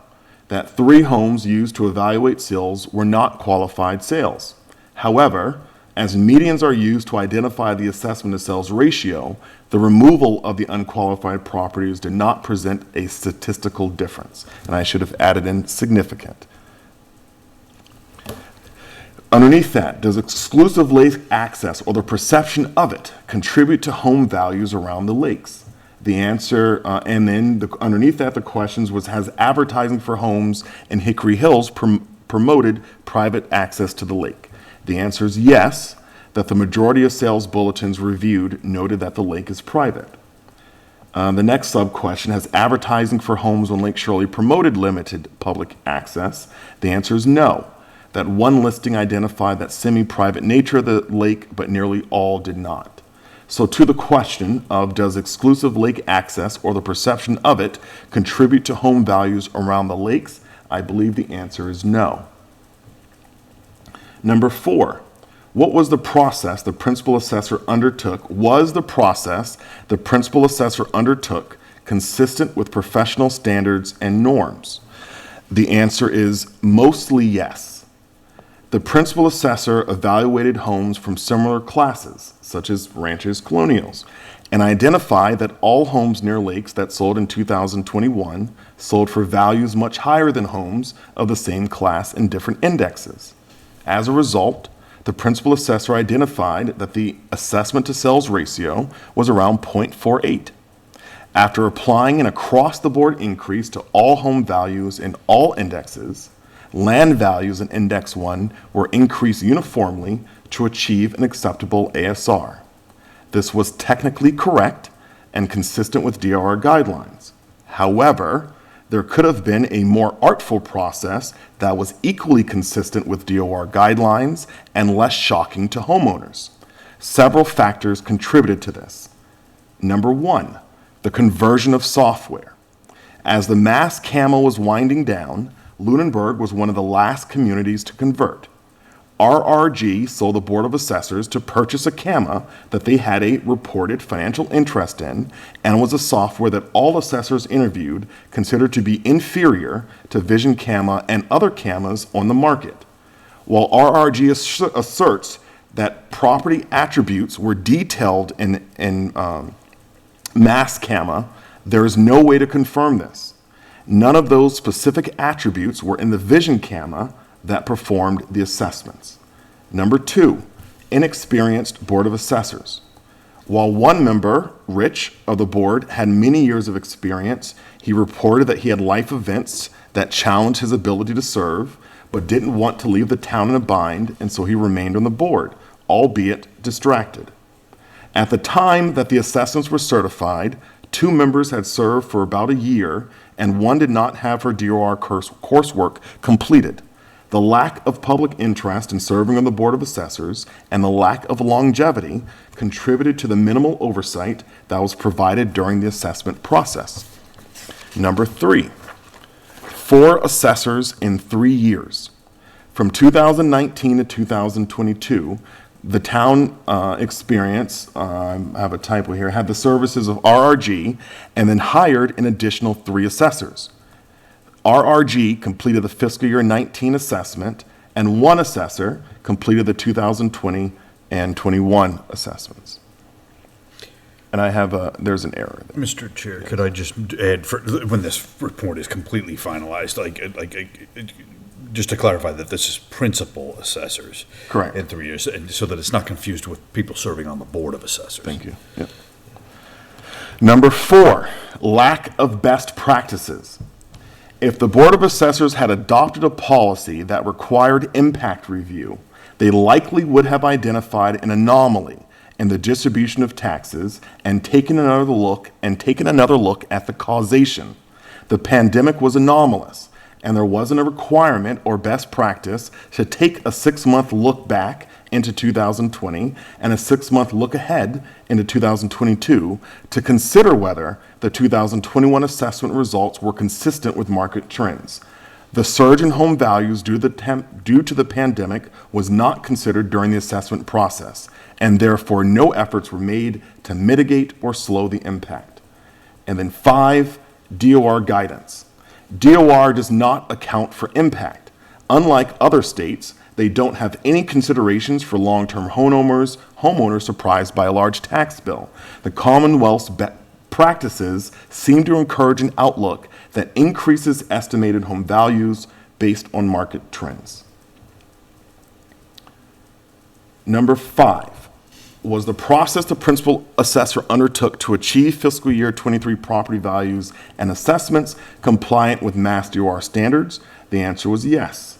[SPEAKER 1] That 3 homes used to evaluate sales were not qualified sales. However, as medians are used to identify the assessment to sales ratio, the removal of the unqualified properties did not present a statistical difference. And I should have added in significant. Underneath that, does exclusive lake access or the perception of it contribute to home values around the lakes? The answer, and then underneath that, the questions was, has advertising for homes in Hickory Hills promoted private access to the lake? The answer is yes, that the majority of sales bulletins reviewed noted that the lake is private. The next sub-question, has advertising for homes on Lake Shirley promoted limited public access? The answer is no, that one listing identified that semi-private nature of the lake, but nearly all did not. So to the question of does exclusive lake access or the perception of it contribute to home values around the lakes, I believe the answer is no. Number 4, what was the process the principal assessor undertook? Was the process the principal assessor undertook consistent with professional standards and norms? The answer is mostly yes. The principal assessor evaluated homes from similar classes, such as ranches, colonials, and identified that all homes near lakes that sold in 2021 sold for values much higher than homes of the same class in different indexes. As a result, the principal assessor identified that the assessment to sales ratio was around 0.48. After applying an across-the-board increase to all home values in all indexes, land values in Index 1 were increased uniformly to achieve an acceptable ASR. This was technically correct and consistent with DOR guidelines. However, there could have been a more artful process that was equally consistent with DOR guidelines and less shocking to homeowners. Several factors contributed to this. Number 1, the conversion of software. As the Mass CAMA was winding down, Lunenburg was one of the last communities to convert. RRG sold the Board of Assessors to purchase a CAMA that they had a reported financial interest in and was a software that all assessors interviewed considered to be inferior to Vision CAMA and other CAMAs on the market. While RRG asserts that property attributes were detailed in Mass CAMA, there is no way to confirm this. None of those specific attributes were in the Vision CAMA that performed the assessments. Number 2, inexperienced Board of Assessors. While one member, Rich, of the board had many years of experience, he reported that he had life events that challenged his ability to serve, but didn't want to leave the town in a bind, and so he remained on the board, albeit distracted. At the time that the assessments were certified, 2 members had served for about a year, and one did not have her DOR coursework completed. The lack of public interest in serving on the Board of Assessors and the lack of longevity contributed to the minimal oversight that was provided during the assessment process. Number 3, 4 assessors in 3 years. From 2019 to 2022, the town experience, I have a typo here, had the services of RRG and then hired an additional 3 assessors. RRG completed the fiscal year 19 assessment, and 1 assessor completed the 2020 and 21 assessments. And I have there's an error there.
[SPEAKER 8] Mr. Chair, could I just add, when this report is completely finalized, just to clarify that this is principal assessors.
[SPEAKER 1] Correct.
[SPEAKER 8] In 3 years, and so that it's not confused with people serving on the Board of Assessors.
[SPEAKER 1] Thank you. Yep. Number 4, lack of best practices. If the Board of Assessors had adopted a policy that required impact review, they likely would have identified an anomaly in the distribution of taxes and taken another look at the causation. The pandemic was anomalous, and there wasn't a requirement or best practice to take a 6-month look back into 2020 and a 6-month look ahead into 2022 to consider whether the 2021 assessment results were consistent with market trends. The surge in home values due to the pandemic was not considered during the assessment process, and therefore no efforts were made to mitigate or slow the impact. And then 5, DOR guidance. DOR does not account for impact. Unlike other states, they don't have any considerations for long-term homeowners surprised by a large tax bill. The Commonwealth's practices seem to encourage an outlook that increases estimated home values based on market trends. Number 5, was the process the principal assessor undertook to achieve fiscal year 23 property values and assessments compliant with Mass DOR standards? The answer was yes.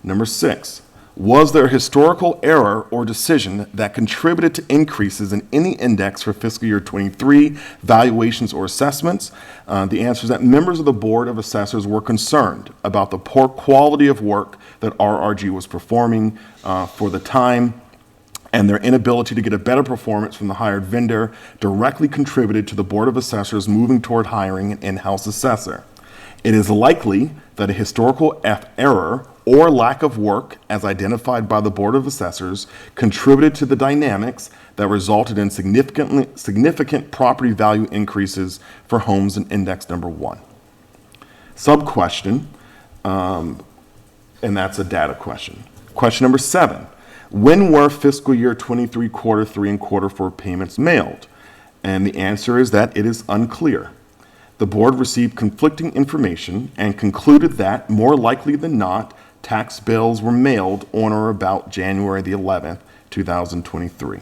[SPEAKER 1] Number 6, was there a historical error or decision that contributed to increases in any index for fiscal year 23 valuations or assessments? The answer is that members of the Board of Assessors were concerned about the poor quality of work that RRG was performing for the time, and their inability to get a better performance from the hired vendor directly contributed to the Board of Assessors moving toward hiring an in-house assessor. It is likely that a historical error or lack of work, as identified by the Board of Assessors, contributed to the dynamics that resulted in significant property value increases for homes in index number 1. Sub-question, and that's a data question. Question number 7, when were fiscal year 23 quarter 3 and quarter 4 payments mailed? And the answer is that it is unclear. The board received conflicting information and concluded that, more likely than not, tax bills were mailed on or about January the 11th, 2023.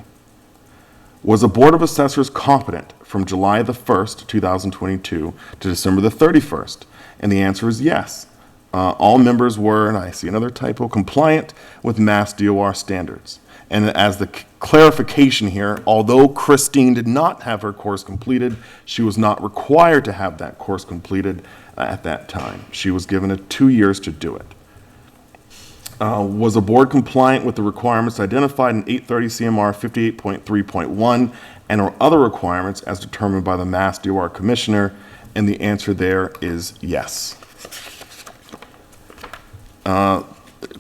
[SPEAKER 1] Was the Board of Assessors competent from July the 1st, 2022 to December the 31st? And the answer is yes. All members were, and I see another typo, compliant with Mass DOR standards. And as the clarification here, although Christine did not have her course completed, she was not required to have that course completed at that time. She was given 2 years to do it. Was the board compliant with the requirements identified in 830 CMR 58.3.1 and or other requirements as determined by the Mass DOR Commissioner? And the answer there is yes.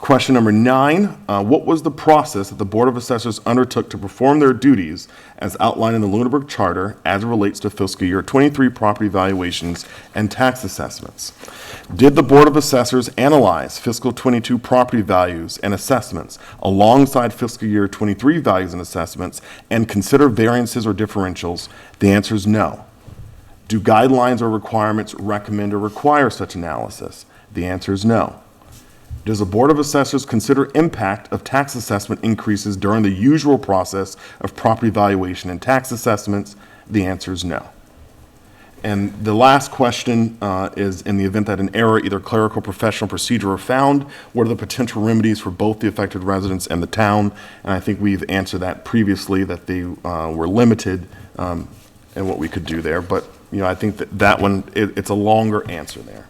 [SPEAKER 1] Question number 9, what was the process that the Board of Assessors undertook to perform their duties as outlined in the Lunenburg Charter as it relates to fiscal year 23 property valuations and tax assessments? Did the Board of Assessors analyze fiscal 22 property values and assessments alongside fiscal year 23 values and assessments and consider variances or differentials? The answer is no. Do guidelines or requirements recommend or require such analysis? The answer is no. Does the Board of Assessors consider impact of tax assessment increases during the usual process of property valuation and tax assessments? The answer is no. And the last question is, in the event that an error, either clerical, professional, procedure, are found, what are the potential remedies for both the affected residents and the town? And I think we've answered that previously, that they were limited in what we could do there. But, I think that one, it's a longer answer there.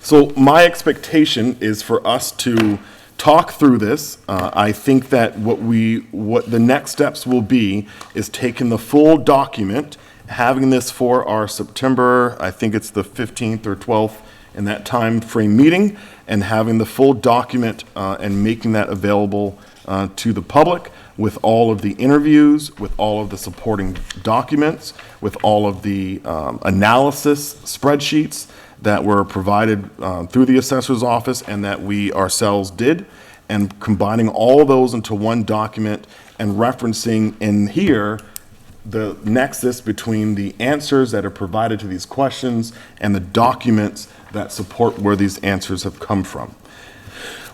[SPEAKER 1] So my expectation is for us to talk through this. I think that what the next steps will be is taking the full document, having this for our September, I think it's the 15th or 12th in that time frame meeting, and having the full document and making that available to the public with all of the interviews, with all of the supporting documents, with all of the analysis spreadsheets that were provided through the assessor's office and that we ourselves did, and combining all those into one document and referencing in here the nexus between the answers that are provided to these questions and the documents that support where these answers have come from.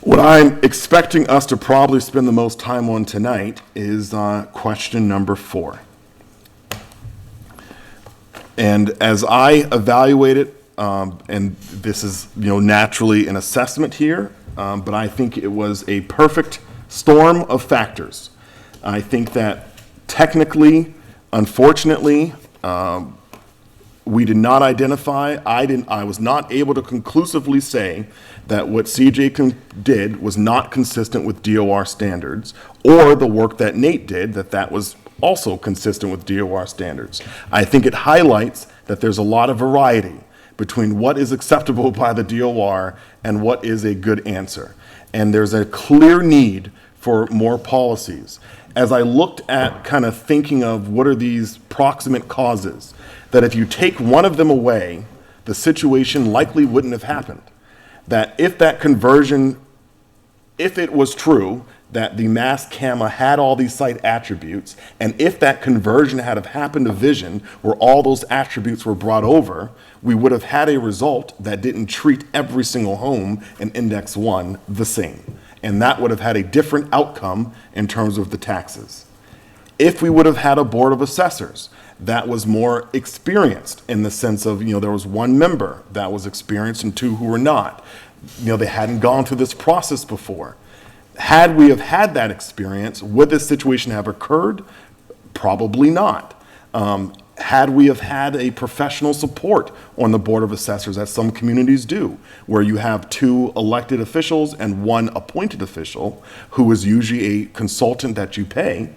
[SPEAKER 1] What I'm expecting us to probably spend the most time on tonight is question number 4. And as I evaluate it, and this is, naturally an assessment here, but I think it was a perfect storm of factors. I think that technically, unfortunately, we did not identify, I was not able to conclusively say that what CJ did was not consistent with DOR standards, or the work that Nate did, that was also consistent with DOR standards. I think it highlights that there's a lot of variety between what is acceptable by the DOR and what is a good answer. And there's a clear need for more policies. As I looked at kind of thinking of what are these proximate causes, that if you take one of them away, the situation likely wouldn't have happened. That if that conversion, if it was true, that the mass CAMA had all these site attributes, and if that conversion had have happened to Vision, where all those attributes were brought over, we would have had a result that didn't treat every single home in Index 1 the same. And that would have had a different outcome in terms of the taxes. If we would have had a Board of Assessors that was more experienced in the sense of, there was one member that was experienced and 2 who were not. They hadn't gone through this process before. Had we have had that experience, would this situation have occurred? Probably not. Had we have had a professional support on the Board of Assessors, as some communities do, where you have 2 elected officials and 1 appointed official, who is usually a consultant that you pay,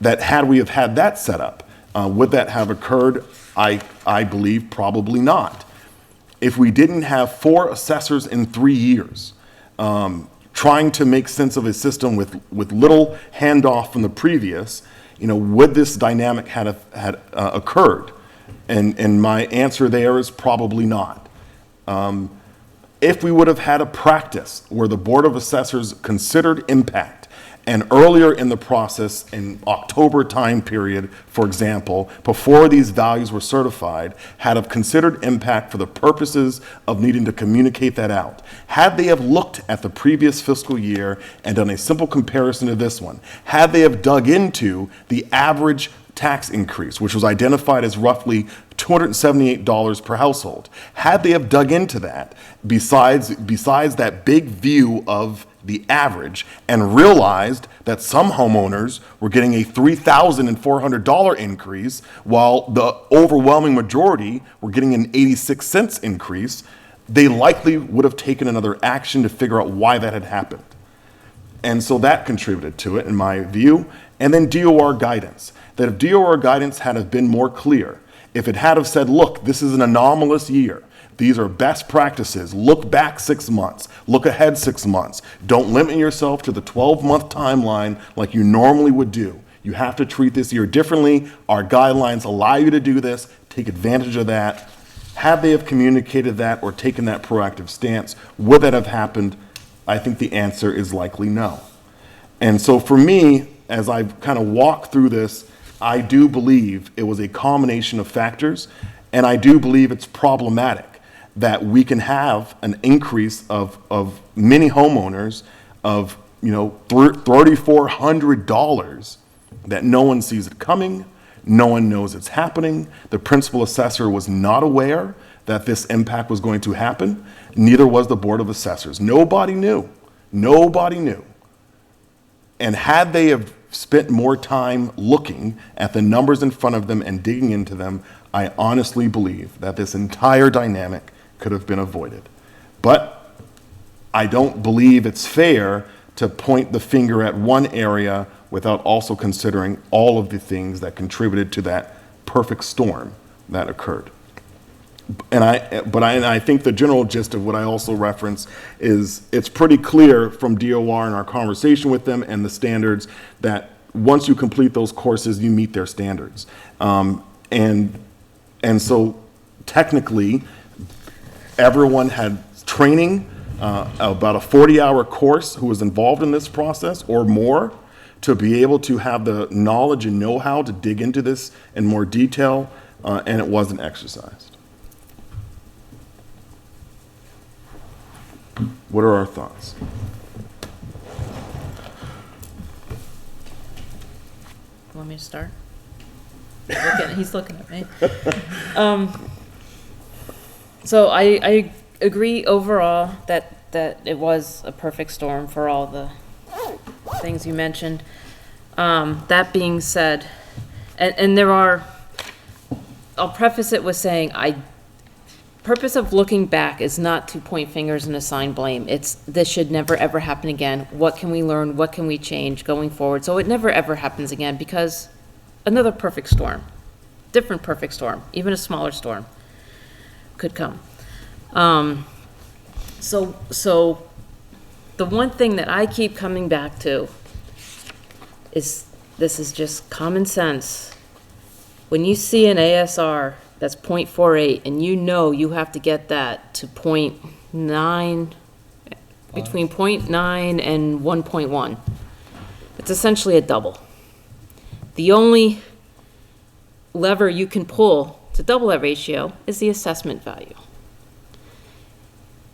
[SPEAKER 1] that had we have had that set up, would that have occurred? I believe probably not. If we didn't have 4 assessors in 3 years, trying to make sense of a system with little handoff from the previous, would this dynamic had occurred? And my answer there is probably not. If we would have had a practice where the Board of Assessors considered impact, and earlier in the process, in October time period, for example, before these values were certified, had have considered impact for the purposes of needing to communicate that out. Had they have looked at the previous fiscal year and done a simple comparison to this one, had they have dug into the average tax increase, which was identified as roughly $278 per household, had they have dug into that, besides that big view of the average, and realized that some homeowners were getting a $3,400 increase, while the overwhelming majority were getting an 86-cent increase, they likely would have taken another action to figure out why that had happened. And so that contributed to it, in my view. And then DOR guidance. That if DOR guidance had have been more clear, if it had have said, look, this is an anomalous year, These are best practices. Look back 6 months. Look ahead 6 months. Don't limit yourself to the 12-month timeline like you normally would do. You have to treat this year differently. Our guidelines allow you to do this. Take advantage of that. Had they have communicated that or taken that proactive stance, would that have happened? I think the answer is likely no. And so for me, as I've kind of walked through this, I do believe it was a combination of factors, and I do believe it's problematic that we can have an increase of many homeowners of, $3,400 that no one sees it coming, no one knows it's happening. The principal assessor was not aware that this impact was going to happen. Neither was the Board of Assessors. Nobody knew. Nobody knew. And had they have spent more time looking at the numbers in front of them and digging into them, I honestly believe that this entire dynamic could have been avoided. But I don't believe it's fair to point the finger at one area without also considering all of the things that contributed to that perfect storm that occurred. And I think the general gist of what I also reference is it's pretty clear from DOR in our conversation with them and the standards that once you complete those courses, you meet their standards. And so technically, everyone had training, about a 40-hour course who was involved in this process or more to be able to have the knowledge and know-how to dig into this in more detail, and it wasn't exercised. What are our thoughts?
[SPEAKER 6] Want me to start? He's looking at me. So I agree overall that it was a perfect storm for all the things you mentioned. That being said, and there are, I'll preface it with saying purpose of looking back is not to point fingers and assign blame. It's this should never ever happen again. What can we learn? What can we change going forward? So it never ever happens again, because another perfect storm, different perfect storm, even a smaller storm could come. So the one thing that I keep coming back to is this is just common sense. When you see an ASR that's 0.48, and you have to get that to 0.9, between 0.9 and 1.1. It's essentially a double. The only lever you can pull to double that ratio is the assessment value.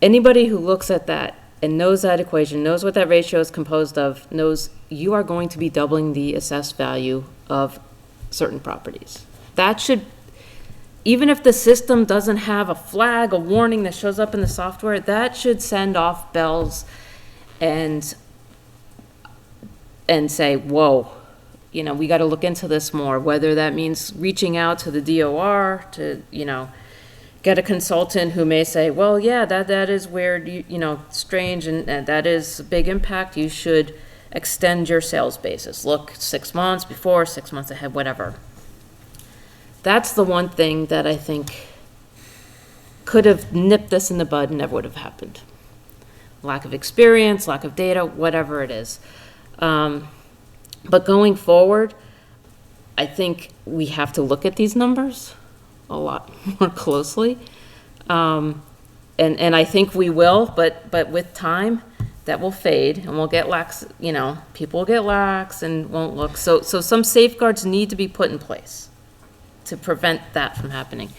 [SPEAKER 6] Anybody who looks at that and knows that equation, knows what that ratio is composed of, knows you are going to be doubling the assessed value of certain properties. That should, even if the system doesn't have a flag, a warning that shows up in the software, that should send off bells and say, whoa, we got to look into this more, whether that means reaching out to the DOR to, get a consultant who may say, well, yeah, that is weird, strange, and that is a big impact. You should extend your sales basis. Look 6 months before, 6 months ahead, whatever. That's the one thing that I think could have nipped this in the bud and never would have happened. Lack of experience, lack of data, whatever it is. But going forward, I think we have to look at these numbers a lot more closely. And I think we will, but with time, that will fade and we'll get lax, people will get lax and won't look. So some safeguards need to be put in place to prevent that from happening.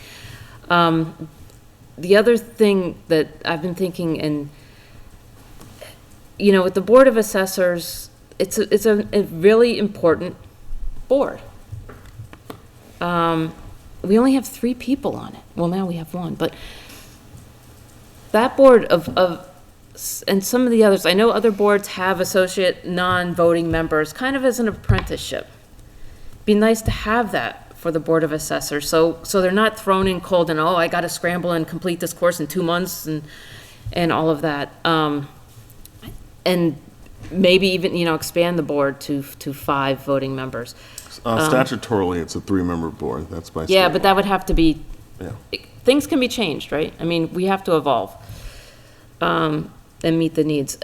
[SPEAKER 6] The other thing that I've been thinking, and with the Board of Assessors, it's a really important board. We only have 3 people on it. Well, now we have 1, but that board and some of the others, I know other boards have associate non-voting members, kind of as an apprenticeship. Be nice to have that for the Board of Assessors, so they're not thrown in cold and, I got to scramble and complete this course in 2 months and all of that. And maybe even, expand the board to 5 voting members.
[SPEAKER 1] Statutorily, it's a 3-member board. That's by
[SPEAKER 6] yeah,
[SPEAKER 1] state
[SPEAKER 6] but that would have to be things can be changed, right? I mean, we have to evolve and meet the needs.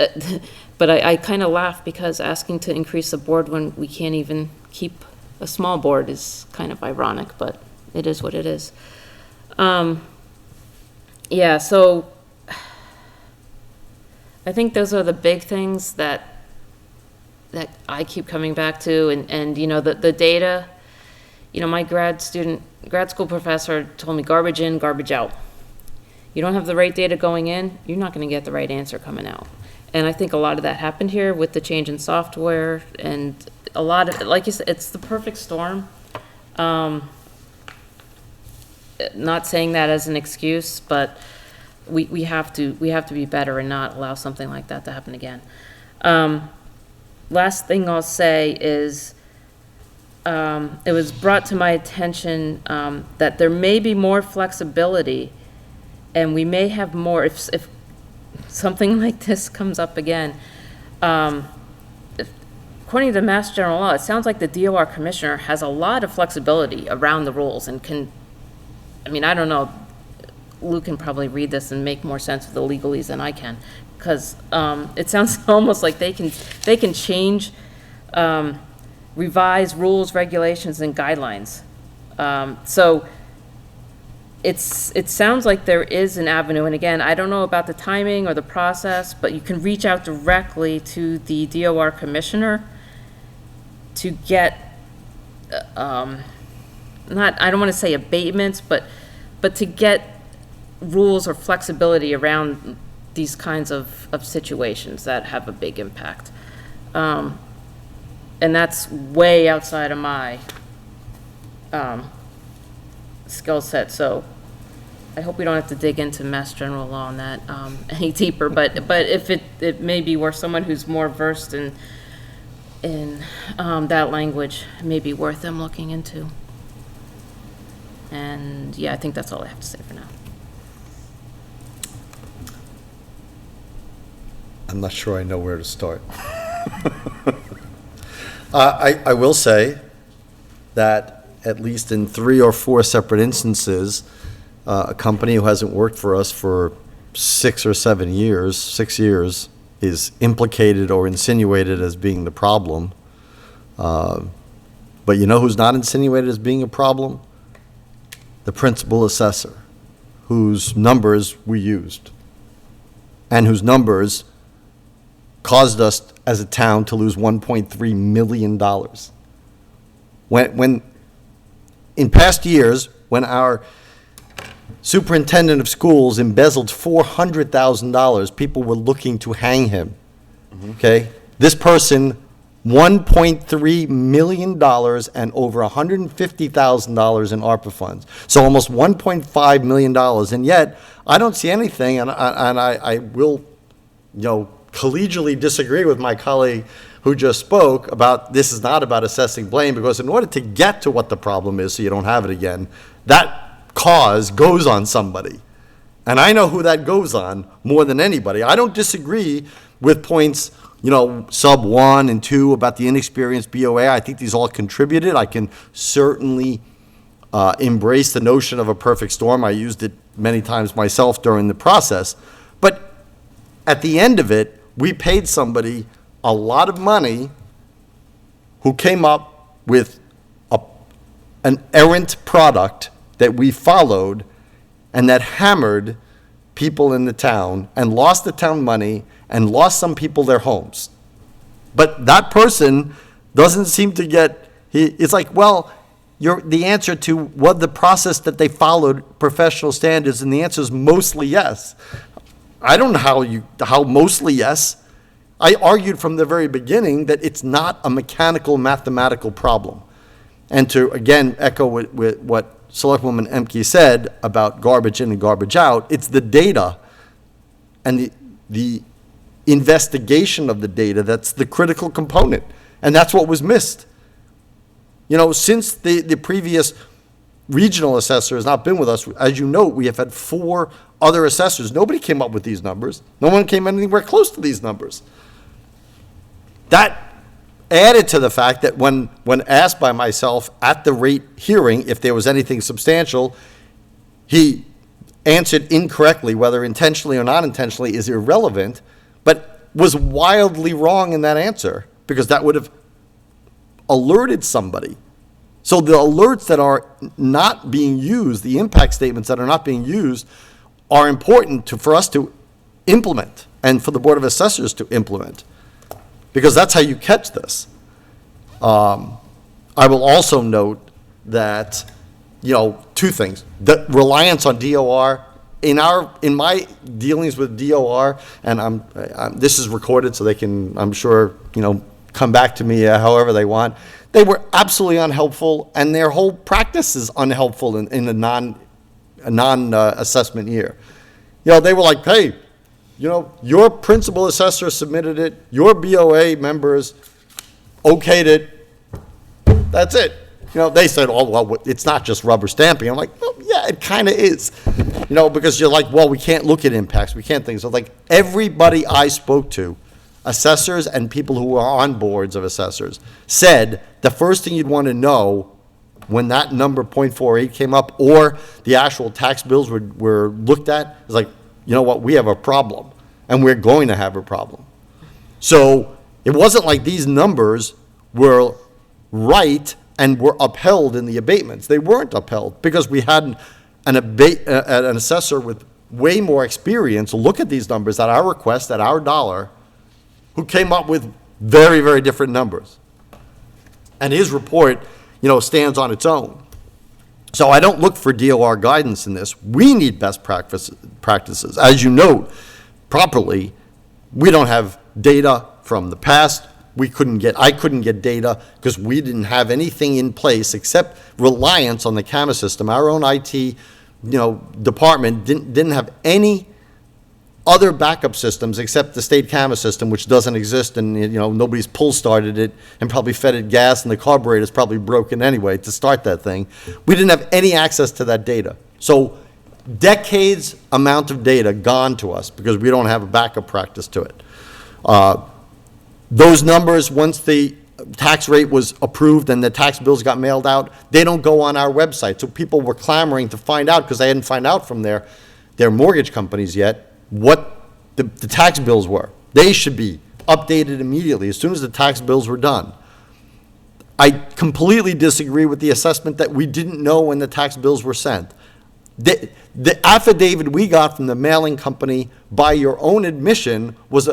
[SPEAKER 6] But I kind of laugh because asking to increase the board when we can't even keep a small board is kind of ironic, but it is what it is. Yeah, so I think those are the big things that I keep coming back to, and you know, the data. You know, my grad school professor told me garbage in, garbage out. You don't have the right data going in, you're not going to get the right answer coming out. And I think a lot of that happened here with the change in software, and a lot of, like you said, it's the perfect storm. Not saying that as an excuse, but we have to be better and not allow something like that to happen again. Last thing I'll say is, it was brought to my attention that there may be more flexibility, and we may have more if something like this comes up again. According to Mass General Law, it sounds like the DOR commissioner has a lot of flexibility around the rules and can, I mean, I don't know, Luke can probably read this and make more sense of the legalese than I can, because it sounds almost like they can change, revise rules, regulations, and guidelines. So it sounds like there is an avenue, and again, I don't know about the timing or the process, but you can reach out directly to the DOR commissioner to get, I don't want to say abatements, but to get rules or flexibility around these kinds of situations that have a big impact. And that's way outside of my skill set, so I hope we don't have to dig into Mass General Law on that any deeper, but if it may be where someone who's more versed in that language may be worth them looking into. And yeah, I think that's all I have to say for now.
[SPEAKER 2] I'm not sure I know where to start. I will say that at least in 3 or 4 separate instances, a company who hasn't worked for us for 6 or 7 years, 6 years, is implicated or insinuated as being the problem. But you know who's not insinuated as being a problem? The principal assessor, whose numbers we used, and whose numbers caused us as a town to lose $1.3 million. When in past years, when our superintendent of schools embezzled $400,000, people were looking to hang him. Okay? This person, $1.3 million and over $150,000 in ARPA funds. So almost $1.5 million. And yet, I don't see anything, and I will, collegially disagree with my colleague who just spoke about this is not about assessing blame, because in order to get to what the problem is so you don't have it again, that cause goes on somebody. And I know who that goes on more than anybody. I don't disagree with points, sub 1 and 2 about the inexperienced BOA. I think these all contributed. I can certainly embrace the notion of a perfect storm. I used it many times myself during the process. But at the end of it, we paid somebody a lot of money who came up with an errant product that we followed and that hammered people in the town and lost the town money and lost some people their homes. But that person doesn't seem to get, it's like, well, the answer to what the process that they followed professional standards, and the answer is mostly yes. I don't know how mostly yes. I argued from the very beginning that it's not a mechanical mathematical problem. And to, again, echo with what Selectwoman Emke said about garbage in and garbage out, it's the data and the investigation of the data that's the critical component. And that's what was missed. Since the previous regional assessor has not been with us, as you know, we have had 4 other assessors. Nobody came up with these numbers. No one came anywhere close to these numbers. That added to the fact that when asked by myself at the rate hearing if there was anything substantial, he answered incorrectly, whether intentionally or not intentionally is irrelevant, but was wildly wrong in that answer, because that would have alerted somebody. So the alerts that are not being used, the impact statements that are not being used, are important for us to implement and for the Board of Assessors to implement, because that's how you catch this. I will also note that, two things. The reliance on DOR, in my dealings with DOR, and this is recorded so they can, I'm sure, come back to me however they want. They were absolutely unhelpful, and their whole practice is unhelpful in a non-assessment year. They were like, hey, your principal assessor submitted it, your BOA members okayed it, that's it. They said, oh, well, it's not just rubber stamping. I'm like, well, yeah, it kind of is. Because you're like, well, we can't look at impacts, we can't think. So like everybody I spoke to, assessors and people who are on boards of assessors, said the first thing you'd want to know when that number 0.48 came up or the actual tax bills were looked at is like, you know what, we have a problem and we're going to have a problem. So it wasn't like these numbers were right and were upheld in the abatements. They weren't upheld because we had an assessor with way more experience look at these numbers at our request, at our dollar, who came up with very, very different numbers. And his report, stands on its own. So I don't look for DOR guidance in this. We need best practices. As you note properly, we don't have data from the past. I couldn't get data because we didn't have anything in place except reliance on the CAMA system. Our own IT, department didn't have any other backup systems except the state CAMA system, which doesn't exist, and nobody's pull started it and probably fed it gas, and the carburetor's probably broken anyway to start that thing. We didn't have any access to that data. So decades amount of data gone to us because we don't have a backup practice to it. Those numbers, once the tax rate was approved and the tax bills got mailed out, they don't go on our website. So people were clamoring to find out, because they hadn't found out from their mortgage companies yet, what the tax bills were. They should be updated immediately as soon as the tax bills were done. I completely disagree with the assessment that we didn't know when the tax bills were sent. The affidavit we got from the mailing company, by your own admission, was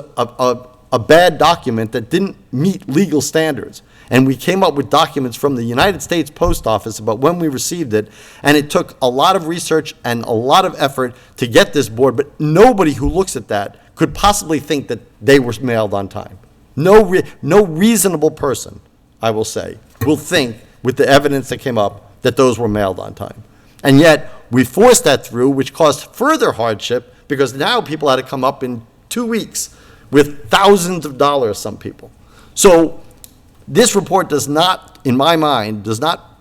[SPEAKER 2] a bad document that didn't meet legal standards. And we came up with documents from the United States Post Office about when we received it, and it took a lot of research and a lot of effort to get this board, but nobody who looks at that could possibly think that they were mailed on time. No reasonable person, I will say, will think, with the evidence that came up, that those were mailed on time. And yet, we forced that through, which caused further hardship, because now people had to come up in 2 weeks with thousands of dollars, some people. So this report does not, in my mind, does not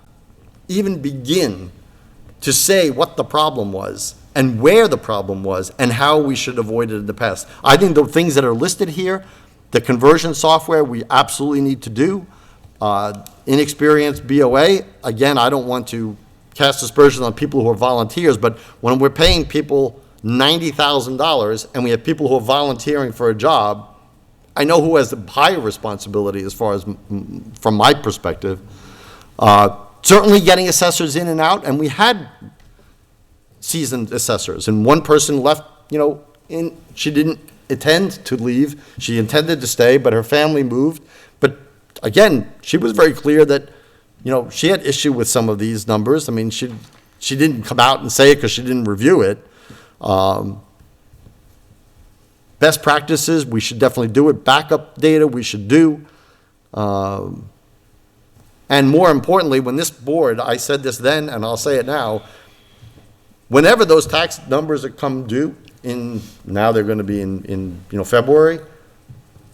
[SPEAKER 2] even begin to say what the problem was and where the problem was and how we should avoid it in the past. I think the things that are listed here, the conversion software, we absolutely need to do. Inexperienced BOA, again, I don't want to cast aspersions on people who are volunteers, but when we're paying people $90,000 and we have people who are volunteering for a job, I know who has the higher responsibility as far as from my perspective. Certainly getting assessors in and out, and we had seasoned assessors, and one person left, she didn't intend to leave. She intended to stay, but her family moved. But again, she was very clear that, she had issue with some of these numbers. I mean, she didn't come out and say it because she didn't review it. Best practices, we should definitely do it. Backup data, we should do. And more importantly, when this board, I said this then and I'll say it now, whenever those tax numbers that come due now they're going to be in February,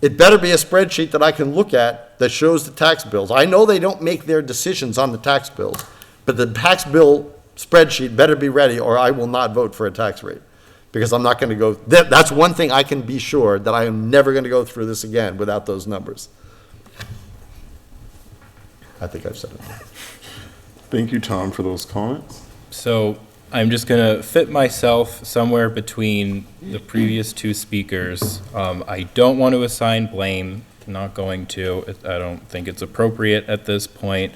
[SPEAKER 2] it better be a spreadsheet that I can look at that shows the tax bills. I know they don't make their decisions on the tax bills, but the tax bill spreadsheet better be ready or I will not vote for a tax rate. Because I'm not going to go, that's one thing I can be sure, that I am never going to go through this again without those numbers. I think I've said it.
[SPEAKER 1] Thank you, Tom, for those comments.
[SPEAKER 7] So I'm just going to fit myself somewhere between the previous two speakers. I don't want to assign blame, not going to. I don't think it's appropriate at this point.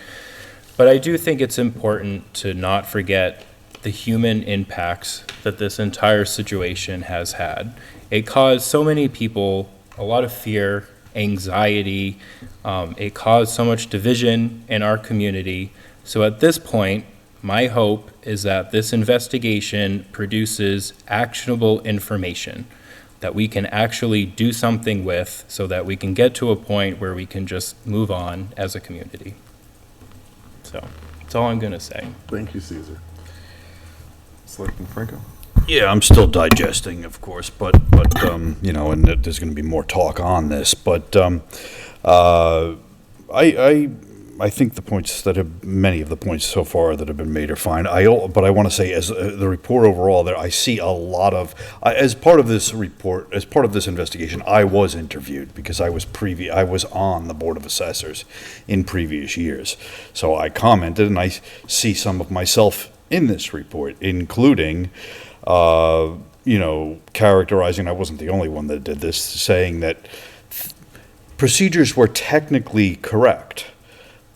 [SPEAKER 7] But I do think it's important to not forget the human impacts that this entire situation has had. It caused so many people a lot of fear, anxiety. It caused so much division in our community. So at this point, my hope is that this investigation produces actionable information that we can actually do something with so that we can get to a point where we can just move on as a community. So that's all I'm going to say.
[SPEAKER 1] Thank you, Caesar. Selectman Franco?
[SPEAKER 8] Yeah, I'm still digesting, of course, but you know, and there's going to be more talk on this. But I think the points many of the points so far that have been made are fine. But I want to say, as the report overall, there I see a lot of as part of this report, as part of this investigation, I was interviewed because I was on the Board of Assessors in previous years, so I commented, and I see some of myself in this report, including. You know, characterizing, I wasn't the only one that did this, saying that procedures were technically correct,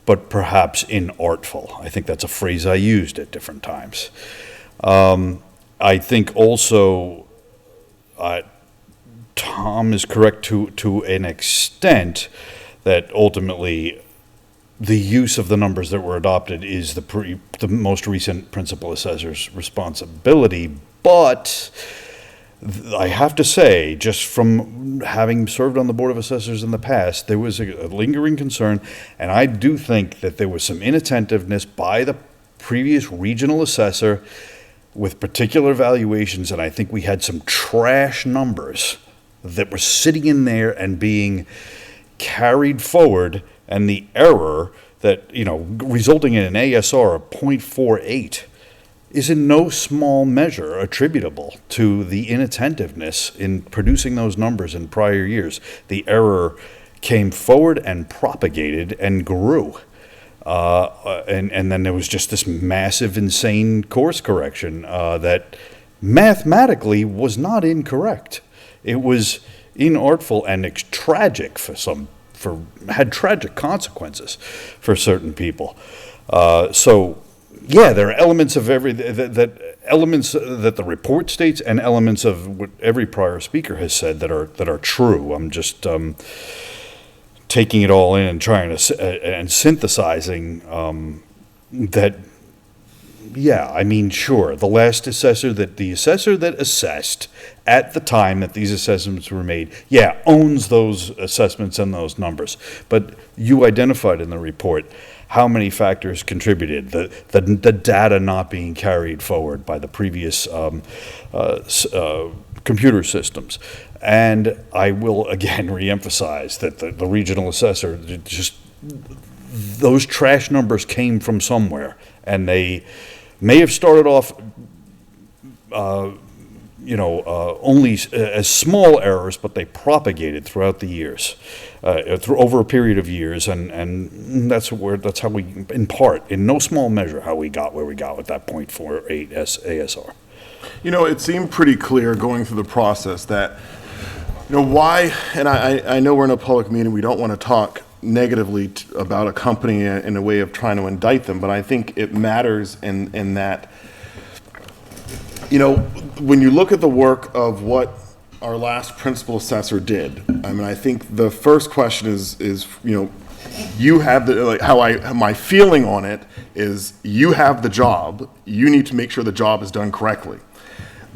[SPEAKER 8] but perhaps inartful. I think that's a phrase I used at different times. I think also Tom is correct to an extent that ultimately the use of the numbers that were adopted is the most recent principal assessor's responsibility. But I have to say, just from having served on the Board of Assessors in the past, there was a lingering concern, and I do think that there was some inattentiveness by the previous regional assessor with particular valuations, and I think we had some trash numbers that were sitting in there and being carried forward, and the error that, you know, resulting in an ASR of 0.48 is in no small measure attributable to the inattentiveness in producing those numbers in prior years. The error came forward and propagated and grew. And then there was just this massive, insane course correction that mathematically was not incorrect. It was inartful and tragic had tragic consequences for certain people. So, yeah, there are elements of elements that the report states and elements of what every prior speaker has said that are true. I'm just taking it all in and trying to and synthesizing that. Yeah, I mean, sure, the assessor that assessed at the time that these assessments were made, yeah, owns those assessments and those numbers. But you identified in the report how many factors contributed, the data not being carried forward by the previous computer systems. And I will again reemphasize that the regional assessor, just those trash numbers came from somewhere, and they may have started off only as small errors, but they propagated throughout the years, over a period of years, and that's how we, in part, in no small measure, how we got where we got with that 0.48 ASR.
[SPEAKER 1] You know, it seemed pretty clear going through the process that, you know, why, and I know we're in a public meeting, we don't want to talk negatively about a company in a way of trying to indict them, but I think it matters in that, you know, when you look at the work of what our last principal assessor did, I mean, I think the first question is you know, you have my feeling on it is you have the job, you need to make sure the job is done correctly.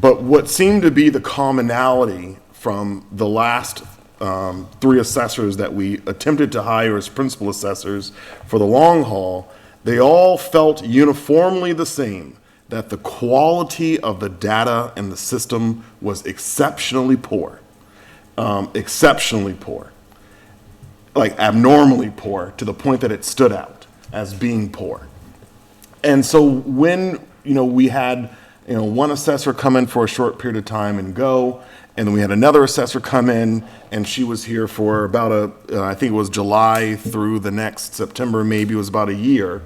[SPEAKER 1] But what seemed to be the commonality from the last three assessors that we attempted to hire as principal assessors for the long haul, they all felt uniformly the same, that the quality of the data in the system was exceptionally poor, like abnormally poor, to the point that it stood out as being poor. And so when, you know, we had, you know, one assessor come in for a short period of time and go, and then we had another assessor come in, and she was here for about I think it was July through the next September, maybe it was about a year.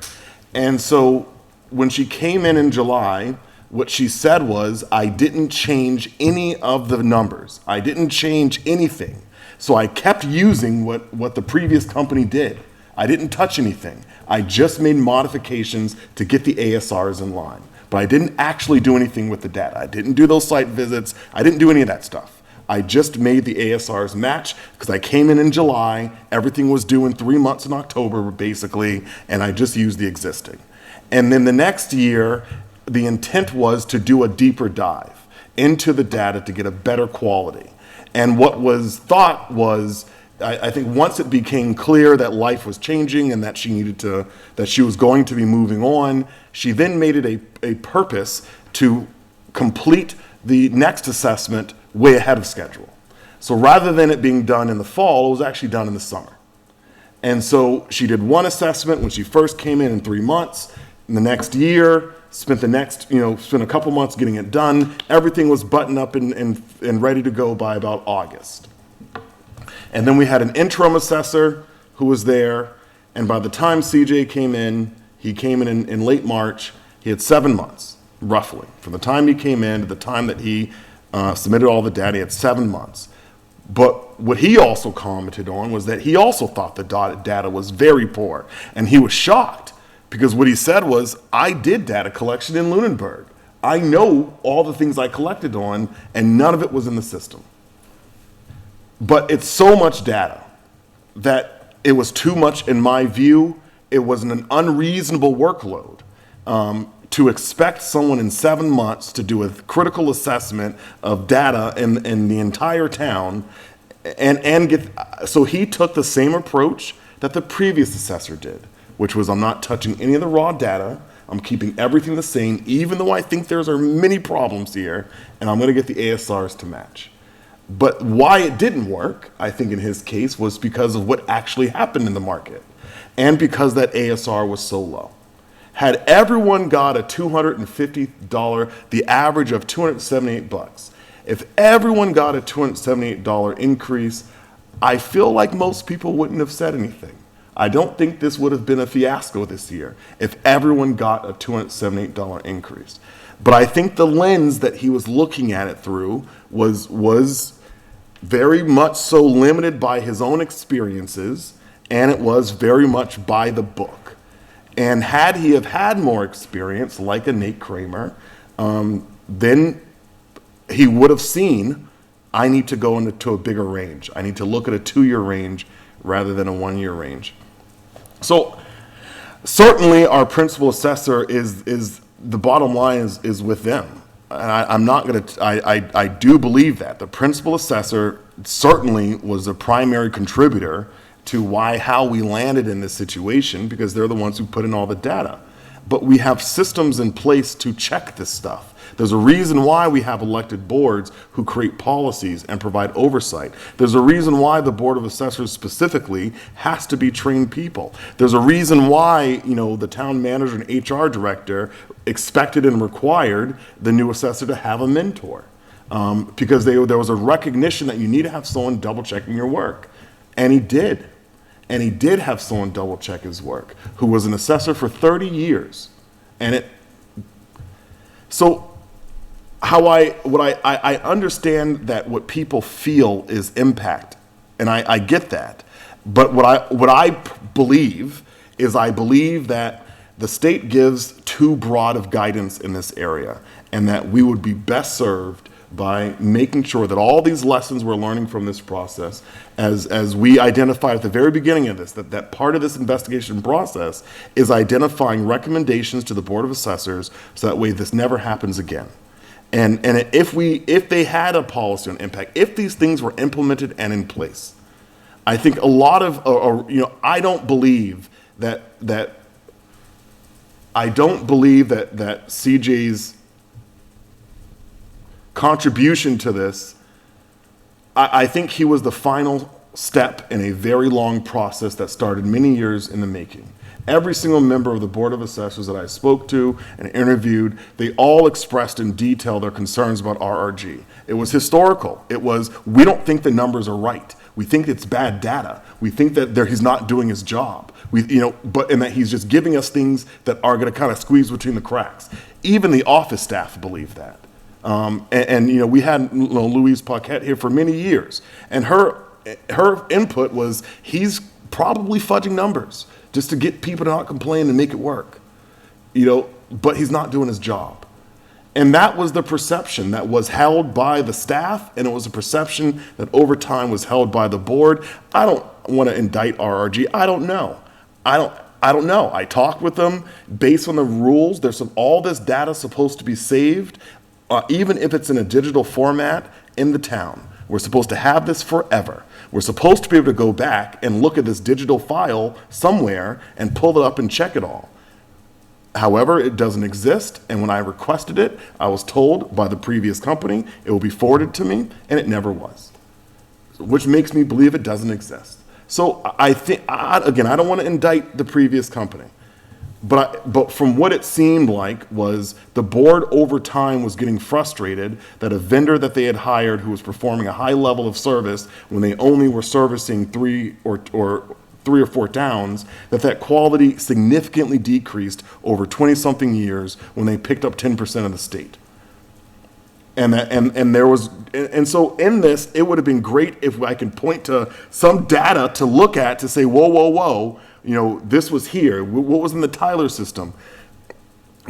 [SPEAKER 1] And so when she came in July, what she said was, I didn't change any of the numbers. I didn't change anything. So I kept using what the previous company did. I didn't touch anything. I just made modifications to get the ASRs in line. But I didn't actually do anything with the data. I didn't do those site visits. I didn't do any of that stuff. I just made the ASRs match because I came in July. Everything was due in 3 months in October, basically, and I just used the existing. And then the next year, the intent was to do a deeper dive into the data to get a better quality. And what was thought was, I think once it became clear that life was changing and that she was going to be moving on, she then made it a purpose to complete the next assessment way ahead of schedule. So rather than it being done in the fall, it was actually done in the summer. And so she did one assessment when she first came in 3 months. In the next year, spent a couple months getting it done. Everything was buttoned up and ready to go by about August. And then we had an interim assessor who was there, and by the time CJ came in, he came in late March, he had 7 months, roughly. From the time he came in to the time that he submitted all the data, he had 7 months. But what he also commented on was that he also thought the data was very poor, and he was shocked. Because what he said was, I did data collection in Lunenburg. I know all the things I collected on, and none of it was in the system. But it's so much data that it was too much in my view. It was an unreasonable workload to expect someone in 7 months to do a critical assessment of data in the entire town so he took the same approach that the previous assessor did, which was I'm not touching any of the raw data. I'm keeping everything the same, even though I think there are many problems here, and I'm going to get the ASRs to match. But why it didn't work, I think in his case, was because of what actually happened in the market, and because that ASR was so low. Had everyone got a $250, the average of $278, if everyone got a $278 increase, I feel like most people wouldn't have said anything. I don't think this would have been a fiasco this year if everyone got a $278 increase. But I think the lens that he was looking at it through was very much so limited by his own experiences, and it was very much by the book. And had he have had more experience, like a Nate Kramer, then he would have seen, I need to go into a bigger range. I need to look at a 2-year range rather than a 1-year range. So certainly our principal assessor is the bottom line is with them. And I'm not going to, I do believe that. The principal assessor certainly was a primary contributor to how we landed in this situation, because they're the ones who put in all the data. But we have systems in place to check this stuff. There's a reason why we have elected boards who create policies and provide oversight. There's a reason why the Board of Assessors specifically has to be trained people. There's a reason why, the town manager and HR director expected and required the new assessor to have a mentor. Because there was a recognition that you need to have someone double checking your work. And he did. And he did have someone double check his work, who was an assessor for 30 years. So I understand that what people feel is impact, and I get that. But what I believe is that the state gives too broad of guidance in this area, and that we would be best served by making sure that all these lessons we're learning from this process, as we identified at the very beginning of this, that part of this investigation process is identifying recommendations to the Board of Assessors so that way this never happens again. And if they had a policy on impact, if these things were implemented and in place, I think a lot of, I don't believe that CJ's contribution to this, I think he was the final step in a very long process that started many years in the making. Every single member of the Board of Assessors that I spoke to and interviewed, they all expressed in detail their concerns about RRG. It was historical. It was, we don't think the numbers are right. We think it's bad data. We think that he's not doing his job. and that he's just giving us things that are going to kind of squeeze between the cracks. Even the office staff believe that. We had Louise Paquette here for many years, and her input was he's probably fudging numbers just to get people to not complain and make it work. But he's not doing his job. And that was the perception that was held by the staff, and it was a perception that over time was held by the board. I don't want to indict RRG. I don't know. I don't know. I talked with them based on the rules. There's all this data supposed to be saved, even if it's in a digital format in the town. We're supposed to have this forever. We're supposed to be able to go back and look at this digital file somewhere and pull it up and check it all. However, it doesn't exist, and when I requested it, I was told by the previous company it will be forwarded to me, and it never was, which makes me believe it doesn't exist. So I think, again, I don't want to indict the previous company, but from what it seemed like was the board over time was getting frustrated that a vendor that they had hired who was performing a high level of service when they only were servicing three or four towns, that quality significantly decreased over 20-something years when they picked up 10% of the state. So in this, it would have been great if I can point to some data to look at to say, whoa, this was here. What was in the Tyler system?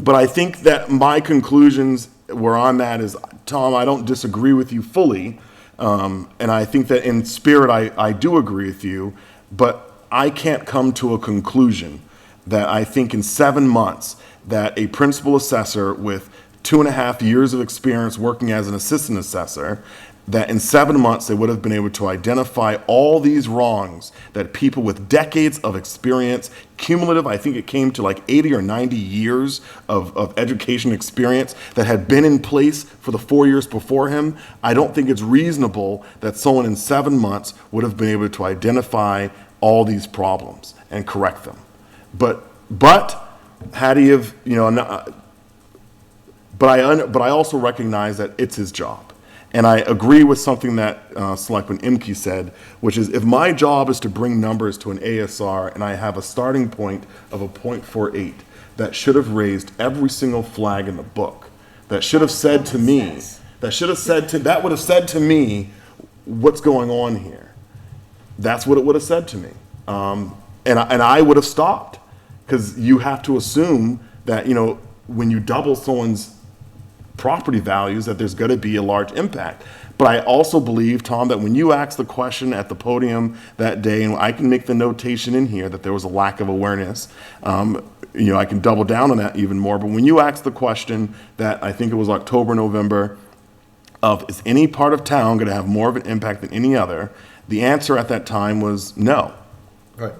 [SPEAKER 1] But I think that my conclusions were on that is, Tom, I don't disagree with you fully. And I think that in spirit, I do agree with you, but I can't come to a conclusion that I think in 7 months that a principal assessor with 2.5 years of experience working as an assistant assessor, that in 7 months they would have been able to identify all these wrongs that people with decades of experience, cumulative, I think it came to like 80 or 90 years of education experience that had been in place for the 4 years before him. I don't think it's reasonable that someone in 7 months would have been able to identify all these problems and correct them. But had he have, but I also recognize that it's his job. And I agree with something that Selectman Imke said, which is if my job is to bring numbers to an ASR and I have a starting point of a 0.48, that should have raised every single flag in the book. That should have said to me, that would have said to me, what's going on here? That's what it would have said to me. And I would have stopped, because you have to assume that, when you double someone's property values, that there's going to be a large impact. But I also believe, Tom, that when you asked the question at the podium that day, and I can make the notation in here that there was a lack of awareness, I can double down on that even more. But when you asked the question that I think it was October, November, of is any part of town going to have more of an impact than any other, the answer at that time was no.
[SPEAKER 2] Right.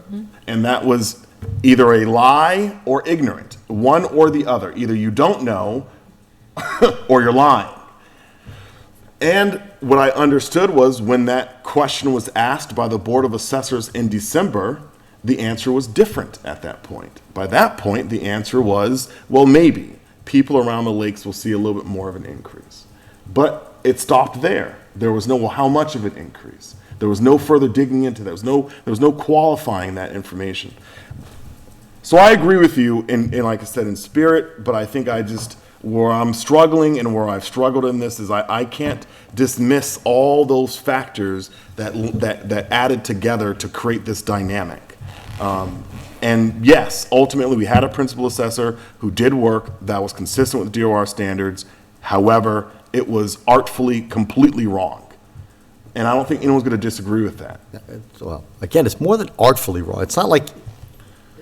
[SPEAKER 1] And that was either a lie or ignorant, one or the other. Either you don't know or you're lying. And what I understood was when that question was asked by the Board of Assessors in December, the answer was different at that point. By that point, the answer was, well, maybe people around the lakes will see a little bit more of an increase. But it stopped there. There was no, well, how much of an increase? There was no further digging into that. There was no qualifying that information. So I agree with you in like I said, in spirit, but I think where I'm struggling and where I've struggled in this is I can't dismiss all those factors that added together to create this dynamic. And yes, ultimately we had a principal assessor who did work that was consistent with DOR standards. However, it was artfully completely wrong. And I don't think anyone's going to disagree with that.
[SPEAKER 2] Well, again, it's more than artfully wrong. It's not like...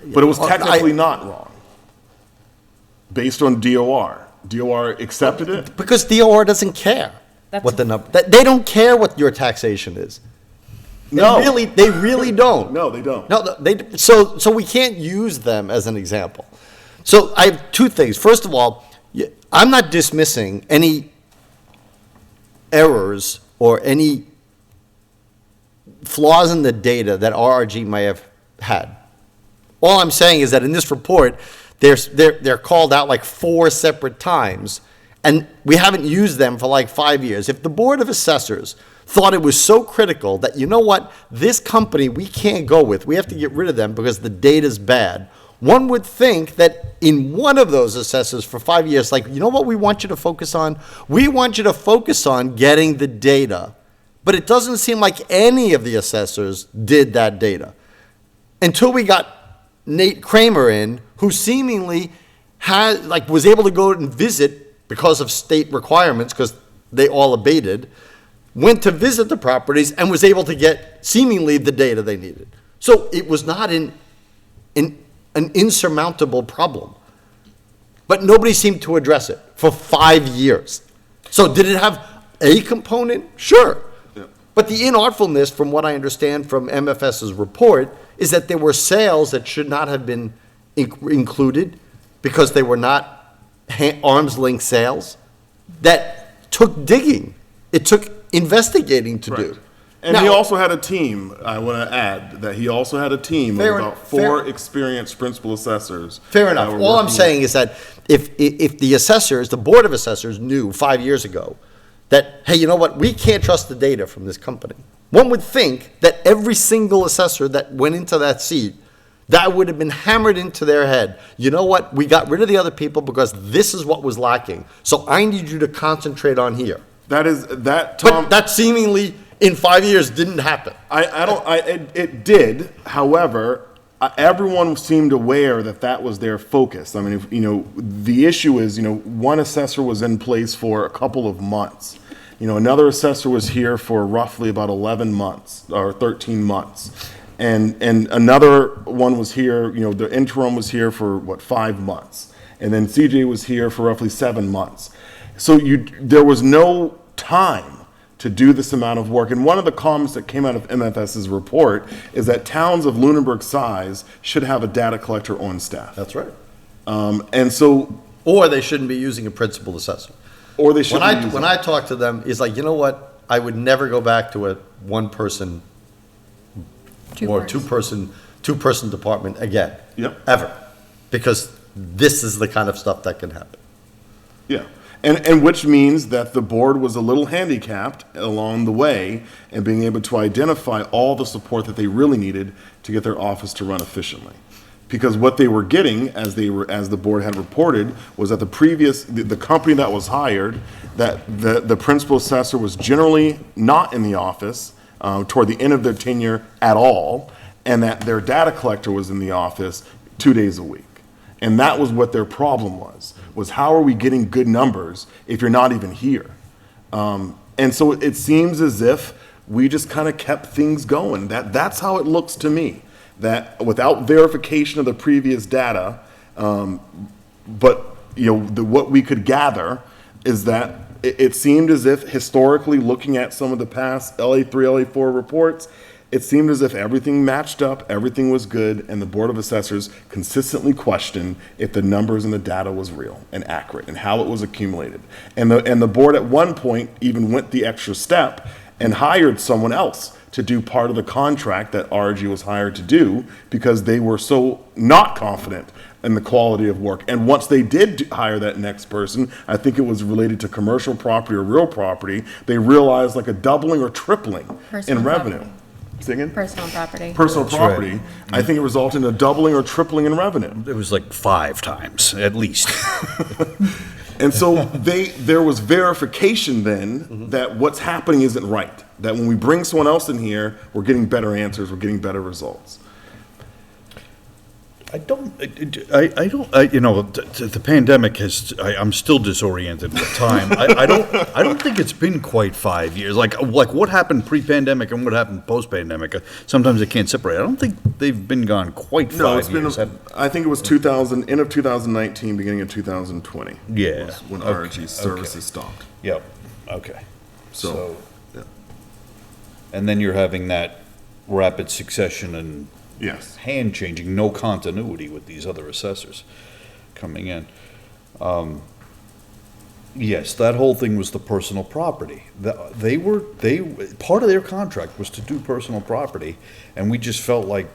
[SPEAKER 1] But it was technically not wrong, based on DOR. DOR accepted it?
[SPEAKER 2] Because DOR doesn't care what the number... They don't care what your taxation is.
[SPEAKER 1] No.
[SPEAKER 2] They really don't.
[SPEAKER 1] No, they don't.
[SPEAKER 2] No, so we can't use them as an example. So I have two things. First of all, I'm not dismissing any errors or any flaws in the data that RRG may have had. All I'm saying is that in this report, they're called out like 4 separate times and we haven't used them for like 5 years. If the Board of Assessors thought it was so critical that, you know what, this company we can't go with, we have to get rid of them because the data's bad, one would think that in one of those assessors for 5 years, like, you know what we want you to focus on? We want you to focus on getting the data. But it doesn't seem like any of the assessors did that data. Until we got Nate Kramer in, who seemingly was able to go and visit because of state requirements, because they all abated, went to visit the properties and was able to get seemingly the data they needed. So it was not an insurmountable problem. But nobody seemed to address it for 5 years. So did it have a component? Sure.
[SPEAKER 1] Yeah.
[SPEAKER 2] But the inartfulness, from what I understand from MFS's report, is that there were sales that should not have been included because they were not arm's length sales that took digging. It took investigating to do.
[SPEAKER 1] And
[SPEAKER 2] Now-
[SPEAKER 1] he also had a team, I want to add, that he also had a team of
[SPEAKER 2] Fair
[SPEAKER 1] about
[SPEAKER 2] en-
[SPEAKER 1] 4
[SPEAKER 2] fair-
[SPEAKER 1] experienced principal assessors.
[SPEAKER 2] Fair
[SPEAKER 1] that
[SPEAKER 2] enough.
[SPEAKER 1] were
[SPEAKER 2] All I'm
[SPEAKER 1] working
[SPEAKER 2] saying is that if the assessors, the Board of Assessors knew 5 years ago that, hey, you know what, we can't trust the data from this company, one would think that every single assessor that went into that seat, that would have been hammered into their head. You know what, we got rid of the other people because this is what was lacking. So I need you to concentrate on here.
[SPEAKER 1] Tom,
[SPEAKER 2] But that seemingly in 5 years didn't happen.
[SPEAKER 1] It did. However, everyone seemed aware that that was their focus. I mean, the issue is, one assessor was in place for a couple of months. Another assessor was here for roughly about 11 months or 13 months. And another one was here, the interim was here for 5 months. And then CJ was here for roughly 7 months. So there was no time to do this amount of work. And one of the comments that came out of MFS's report is that towns of Lunenburg size should have a data collector on staff.
[SPEAKER 2] That's right.
[SPEAKER 1] And so,
[SPEAKER 2] or they shouldn't be using a principal assessor.
[SPEAKER 1] Or they should.
[SPEAKER 2] When I talk to them, it's like, you know what? I would never go back to a one-person or two-person department again.
[SPEAKER 1] Yep.
[SPEAKER 2] Ever, because this is the kind of stuff that can happen.
[SPEAKER 1] Yeah. And which means that the board was a little handicapped along the way in being able to identify all the support that they really needed to get their office to run efficiently. Because what they were getting, as the board had reported, was that the company that was hired, that the principal assessor was generally not in the office toward the end of their tenure at all, and that their data collector was in the office 2 days a week. And that was what their problem was how are we getting good numbers if you're not even here? And so it seems as if we just kind of kept things going. That's how it looks to me, that without verification of the previous data, but what we could gather is that it seemed as if historically, looking at some of the past LA3, LA4 reports, it seemed as if everything matched up, everything was good, and the Board of Assessors consistently questioned if the numbers and the data was real and accurate and how it was accumulated. And the board at one point even went the extra step and hired someone else to do part of the contract that RG was hired to do because they were so not confident in the quality of work. And once they did hire that next person, I think it was related to commercial property or real property, they realized like a doubling or tripling in revenue.
[SPEAKER 4] Property.
[SPEAKER 1] Say again?
[SPEAKER 4] Personal property.
[SPEAKER 1] Personal
[SPEAKER 8] That's
[SPEAKER 1] property,
[SPEAKER 8] right.
[SPEAKER 1] I think it resulted in a doubling or tripling in revenue.
[SPEAKER 8] It was like 5 times, at least.
[SPEAKER 1] And so there was verification then that what's happening isn't right. That when we bring someone else in here, we're getting better answers, we're getting better results.
[SPEAKER 8] The pandemic I'm still disoriented with time. I don't think it's been quite 5 years. Like what happened pre-pandemic and what happened post-pandemic. Sometimes I can't separate. I don't think they've been gone quite 5
[SPEAKER 1] No, it's
[SPEAKER 8] years.
[SPEAKER 1] been, I think it was end of 2019, beginning of 2020.
[SPEAKER 8] Yeah.
[SPEAKER 1] was when
[SPEAKER 8] Okay,
[SPEAKER 1] RG services stopped.
[SPEAKER 8] Yep, okay.
[SPEAKER 1] So,
[SPEAKER 8] And then you're having that rapid succession and
[SPEAKER 1] yes,
[SPEAKER 8] hand changing, no continuity with these other assessors coming in. Yes, that whole thing was the personal property. Part of their contract was to do personal property, and we just felt like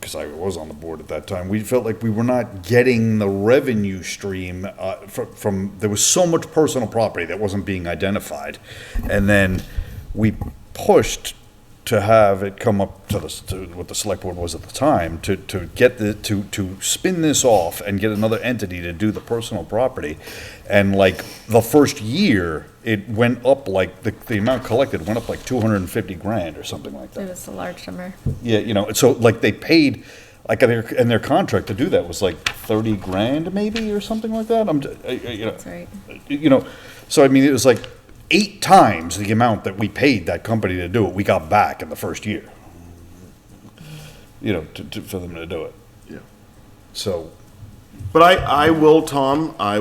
[SPEAKER 8] because I was on the board at that time, we felt like we were not getting the revenue stream from, there was so much personal property that wasn't being identified. And then we pushed to have it come up to what the select board was at the time, to get to spin this off and get another entity to do the personal property. And like the first year, it went up like, the amount collected went up like 250 grand or something like that.
[SPEAKER 4] It was a large number.
[SPEAKER 8] Yeah, you know, so like they paid, like in their contract to do that was like 30 grand maybe or something like that. You know,
[SPEAKER 4] That's right.
[SPEAKER 8] You know, so I mean, it was like 8 times the amount that we paid that company to do it, we got back in the first year. You know, for them to do it.
[SPEAKER 1] Yeah.
[SPEAKER 8] So.
[SPEAKER 1] But I will, Tom, I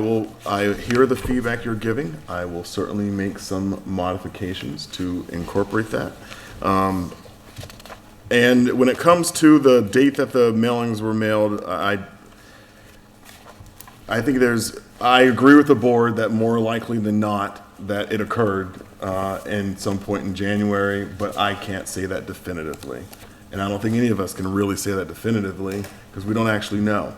[SPEAKER 1] hear the feedback you're giving. I will certainly make some modifications to incorporate that. And when it comes to the date that the mailings were mailed, I think I agree with the board that more likely than not that it occurred in some point in January, but I can't say that definitively. And I don't think any of us can really say that definitively because we don't actually know.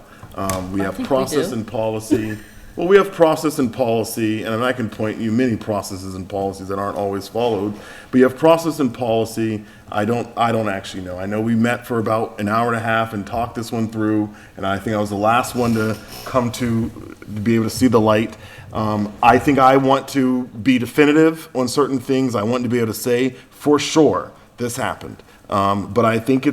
[SPEAKER 1] We have process and policy. Well, we have process and policy, and I can point you many processes and policies that aren't always followed. But you have process and policy. I don't actually know. I know we met for about an hour and a half and talked this one through, and I think I was the last one to come to be able to see the light. I think I want to be definitive on certain things. I want to be able to say for sure this happened. But I think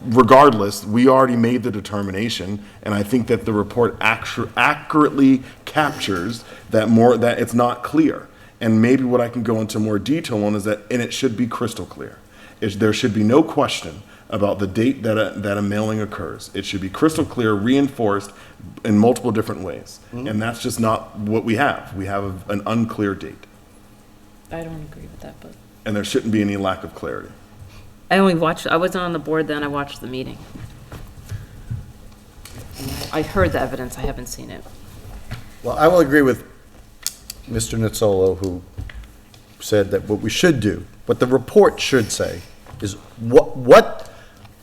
[SPEAKER 1] regardless, we already made the determination, and I think that the report accurately captures that it's not clear. And maybe what I can go into more detail on is that, and it should be crystal clear. There should be no question about the date that a mailing occurs. It should be crystal clear, reinforced in multiple different ways. Mm-hmm. And that's just not what we have. We have an unclear date.
[SPEAKER 6] I don't agree with that, but.
[SPEAKER 1] And there shouldn't be any lack of clarity.
[SPEAKER 6] I wasn't on the board then, I watched the meeting. I heard the evidence, I haven't seen it.
[SPEAKER 2] Well, I will agree with Mr. Nizzolo, who said that what we should do, what the report should say, is what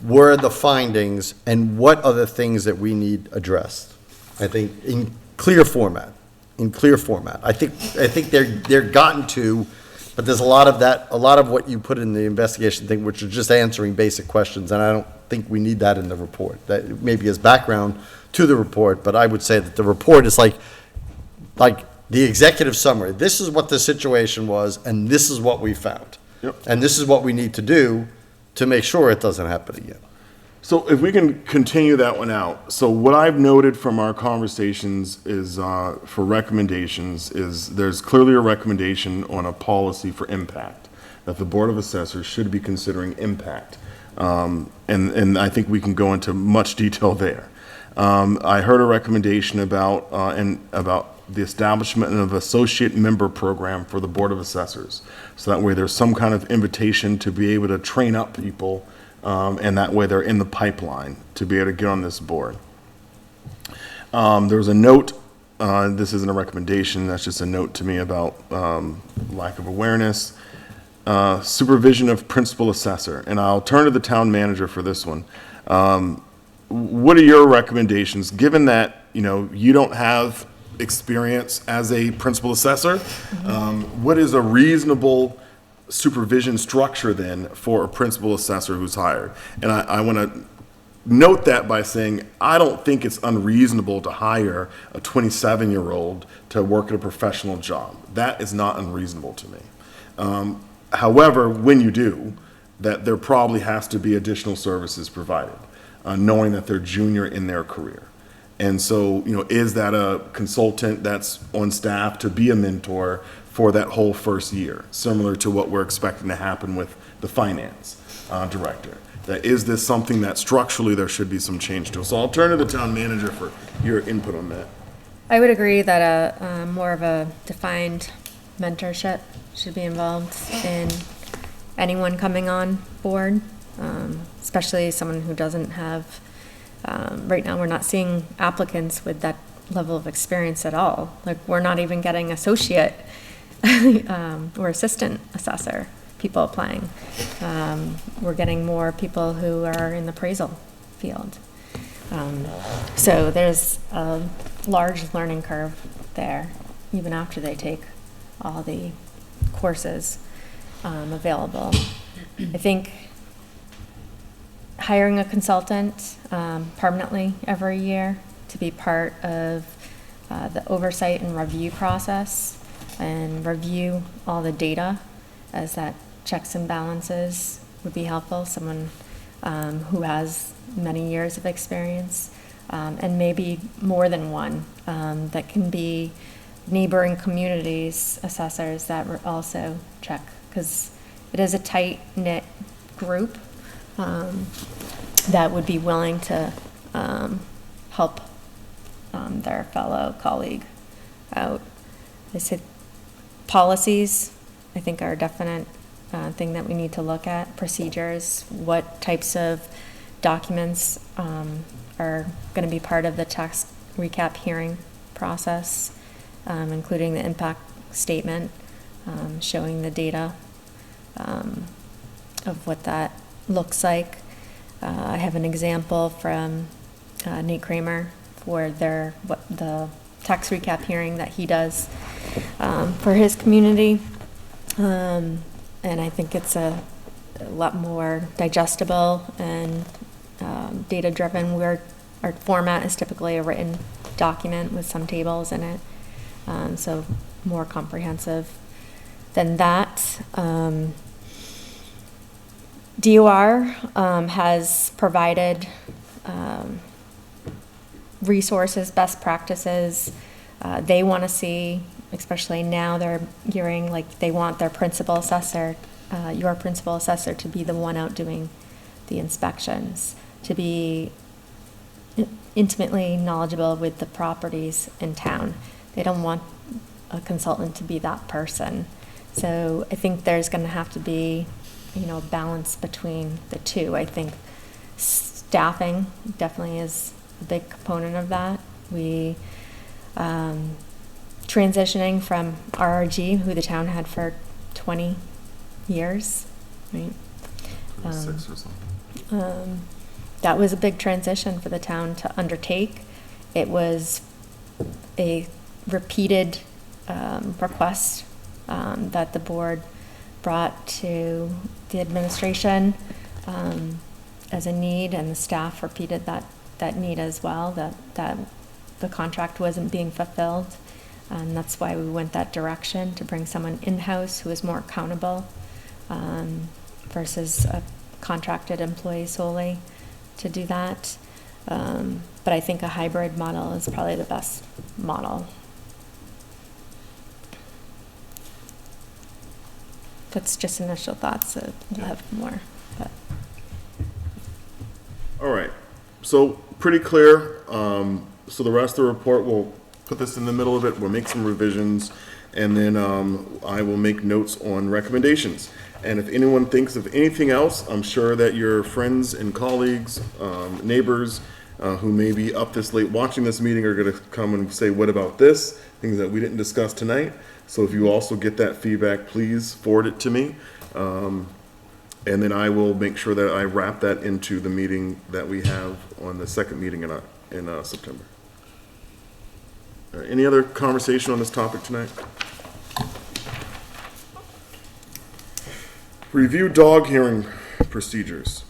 [SPEAKER 2] were the findings and what are the things that we need addressed? I think in clear format. I think they're gotten to, but there's a lot of what you put in the investigation thing, which are just answering basic questions, and I don't think we need that in the report. That maybe as background to the report, but I would say that the report is like the executive summary. This is what the situation was, and this is what we found.
[SPEAKER 1] Yep.
[SPEAKER 2] And this is what we need to do to make sure it doesn't happen again.
[SPEAKER 1] So if we can continue that one out. So what I've noted from our conversations is for recommendations is there's clearly a recommendation on a policy for impact, that the Board of Assessors should be considering impact. And I think we can go into much detail there. I heard a recommendation about the establishment of an associate member program for the Board of Assessors. So that way there's some kind of invitation to be able to train up people, and that way they're in the pipeline to be able to get on this board. There was a note, this isn't a recommendation, that's just a note to me about lack of awareness. Supervision of principal assessor, and I'll turn to the town manager for this one. What are your recommendations, given that, you don't have experience as a principal assessor? What is a reasonable supervision structure then for a principal assessor who's hired? And I want to note that by saying I don't think it's unreasonable to hire a 27-year-old to work at a professional job. That is not unreasonable to me. However, when you do, that there probably has to be additional services provided, knowing that they're junior in their career. And so, is that a consultant that's on staff to be a mentor for that whole first year, similar to what we're expecting to happen with the finance director? That is this something that structurally there should be some change to? So I'll turn to the town manager for your input on that.
[SPEAKER 4] I would agree that more of a defined mentorship should be involved in anyone coming on board, especially someone who doesn't have. Right now, we're not seeing applicants with that level of experience at all. Like, we're not even getting associate or assistant assessor people applying. We're getting more people who are in the appraisal field. So there's a large learning curve there, even after they take all the courses available. I think hiring a consultant permanently every year to be part of the oversight and review process and review all the data as that checks and balances would be helpful. Someone who has many years of experience and maybe more than one that can be neighboring communities assessors that also check, because it is a tight-knit group that would be willing to help their fellow colleague out. I said policies, I think, are a definite thing that we need to look at. Procedures, what types of documents are going to be part of the tax recap hearing process, including the impact statement, showing the data of what that looks like. I have an example from Nate Kramer for the tax recap hearing that he does for his community. And I think it's a lot more digestible and data-driven, where our format is typically a written document with some tables in it. So more comprehensive than that. DOR has provided resources, best practices. They want to see, especially now they're hearing like they want their principal assessor, your principal assessor, to be the one out doing the inspections, to be intimately knowledgeable with the properties in town. They don't want a consultant to be that person. So I think there's going to have to be, a balance between the two. I think staffing definitely is a big component of that. We transitioning from RRG, who the town had for 20 years, right?
[SPEAKER 1] 26 or something.
[SPEAKER 4] That was a big transition for the town to undertake. It was a repeated request that the board brought to the administration as a need, and the staff repeated that need as well, that the contract wasn't being fulfilled. And that's why we went that direction, to bring someone in-house who is more accountable versus a contracted employee solely to do that. But I think a hybrid model is probably the best model. That's just initial thoughts. So we'll have more. But.
[SPEAKER 1] All right. So pretty clear. So the rest of the report, we'll put this in the middle of it. We'll make some revisions, and then I will make notes on recommendations. And if anyone thinks of anything else, I'm sure that your friends and colleagues, neighbors who may be up this late watching this meeting are going to come and say, what about this? Things that we didn't discuss tonight. So if you also get that feedback, please forward it to me. And then I will make sure that I wrap that into the meeting that we have on the second meeting in September. Any other conversation on this topic tonight? Review dog hearing procedures.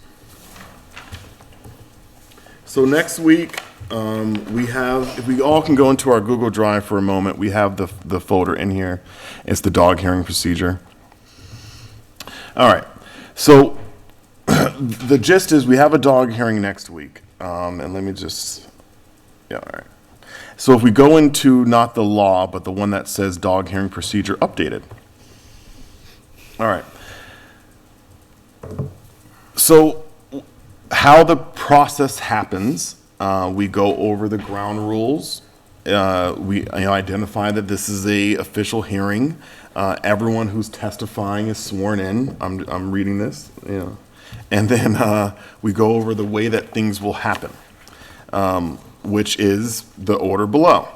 [SPEAKER 1] So next week, we have, if we all can go into our Google Drive for a moment, we have the folder in here. It's the dog hearing procedure. All right. So the gist is we have a dog hearing next week. And let me just, all right. So if we go into not the law, but the one that says dog hearing procedure updated. All right. So how the process happens, we go over the ground rules. We identify that this is a official hearing. Everyone who's testifying is sworn in. I'm reading this, and then we go over the way that things will happen, which is the order below.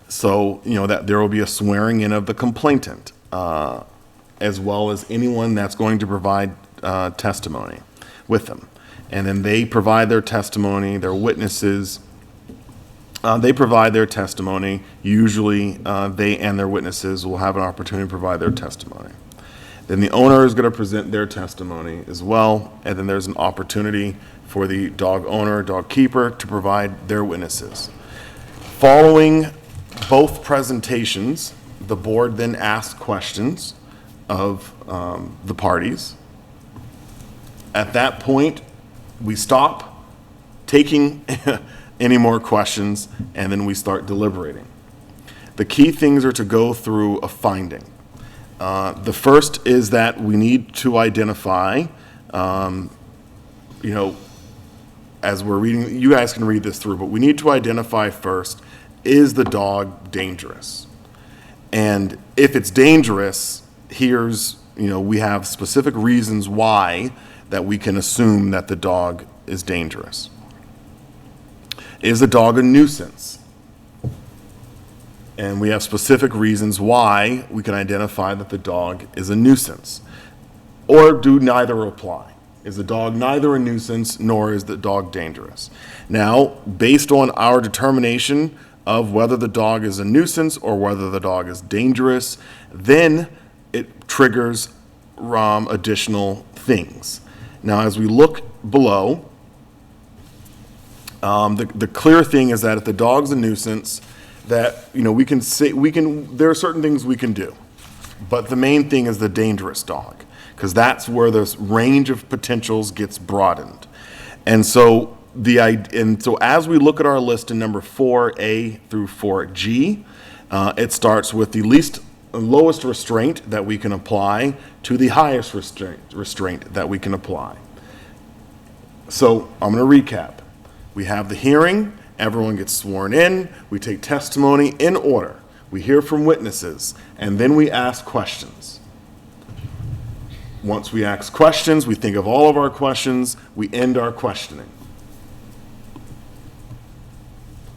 [SPEAKER 1] So that there will be a swearing in of the complainant, as well as anyone that's going to provide testimony with them. and then they provide their testimony, their witnesses. They provide their testimony. Usually, they and their witnesses will have an opportunity to provide their testimony. Then the owner is going to present their testimony as well, and then there's an opportunity for the dog owner, dog keeper, to provide their witnesses. Following both presentations, the board then asks questions of the parties. At that point, we stop taking any more questions, and then we start deliberating. The key things are to go through a finding. The first is that we need to identify, as we're reading, you guys can read this through, but we need to identify first, is the dog dangerous? And if it's dangerous, we have specific reasons why that we can assume that the dog is dangerous. Is the dog a nuisance? And we have specific reasons why we can identify that the dog is a nuisance. Or do neither apply? Is the dog neither a nuisance nor is the dog dangerous? Now, based on our determination of whether the dog is a nuisance or whether the dog is dangerous, then it triggers additional things. Now, as we look below, the clear thing is that if the dog's a nuisance, that there are certain things we can do, but the main thing is the dangerous dog, because that's where the range of potentials gets broadened. And so as we look at our list in number 4A through 4G, it starts with the lowest restraint that we can apply to the highest restraint that we can apply. So I'm going to recap. We have the hearing, everyone gets sworn in, we take testimony in order, we hear from witnesses, and then we ask questions. Once we ask questions, we think of all of our questions, we end our questioning.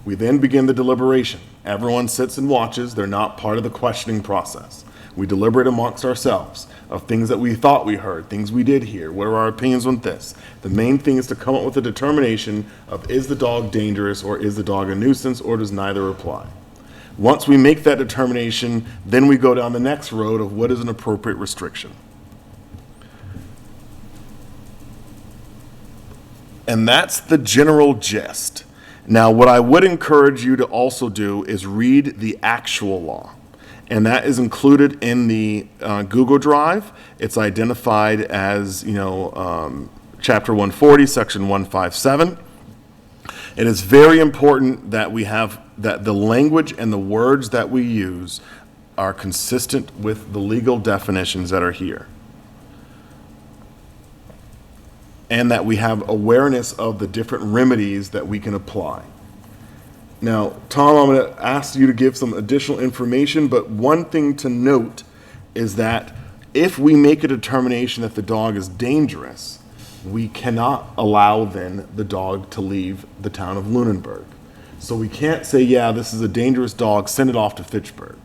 [SPEAKER 1] We then begin the deliberation. Everyone sits and watches, they're not part of the questioning process. We deliberate amongst ourselves of things that we thought we heard, things we did hear, what are our opinions on this. The main thing is to come up with a determination of, is the dog dangerous or is the dog a nuisance, or does neither apply? Once we make that determination, then we go down the next road of what is an appropriate restriction. And that's the general gist. Now, what I would encourage you to also do is read the actual law. And that is included in the Google Drive. It's identified as, Chapter 140, Section 157. It is very important that that the language and the words that we use are consistent with the legal definitions that are here. And that we have awareness of the different remedies that we can apply. Now, Tom, I'm going to ask you to give some additional information, but one thing to note is that if we make a determination that the dog is dangerous, we cannot allow then the dog to leave the town of Lunenburg. So we can't say, yeah, this is a dangerous dog, send it off to Fitchburg.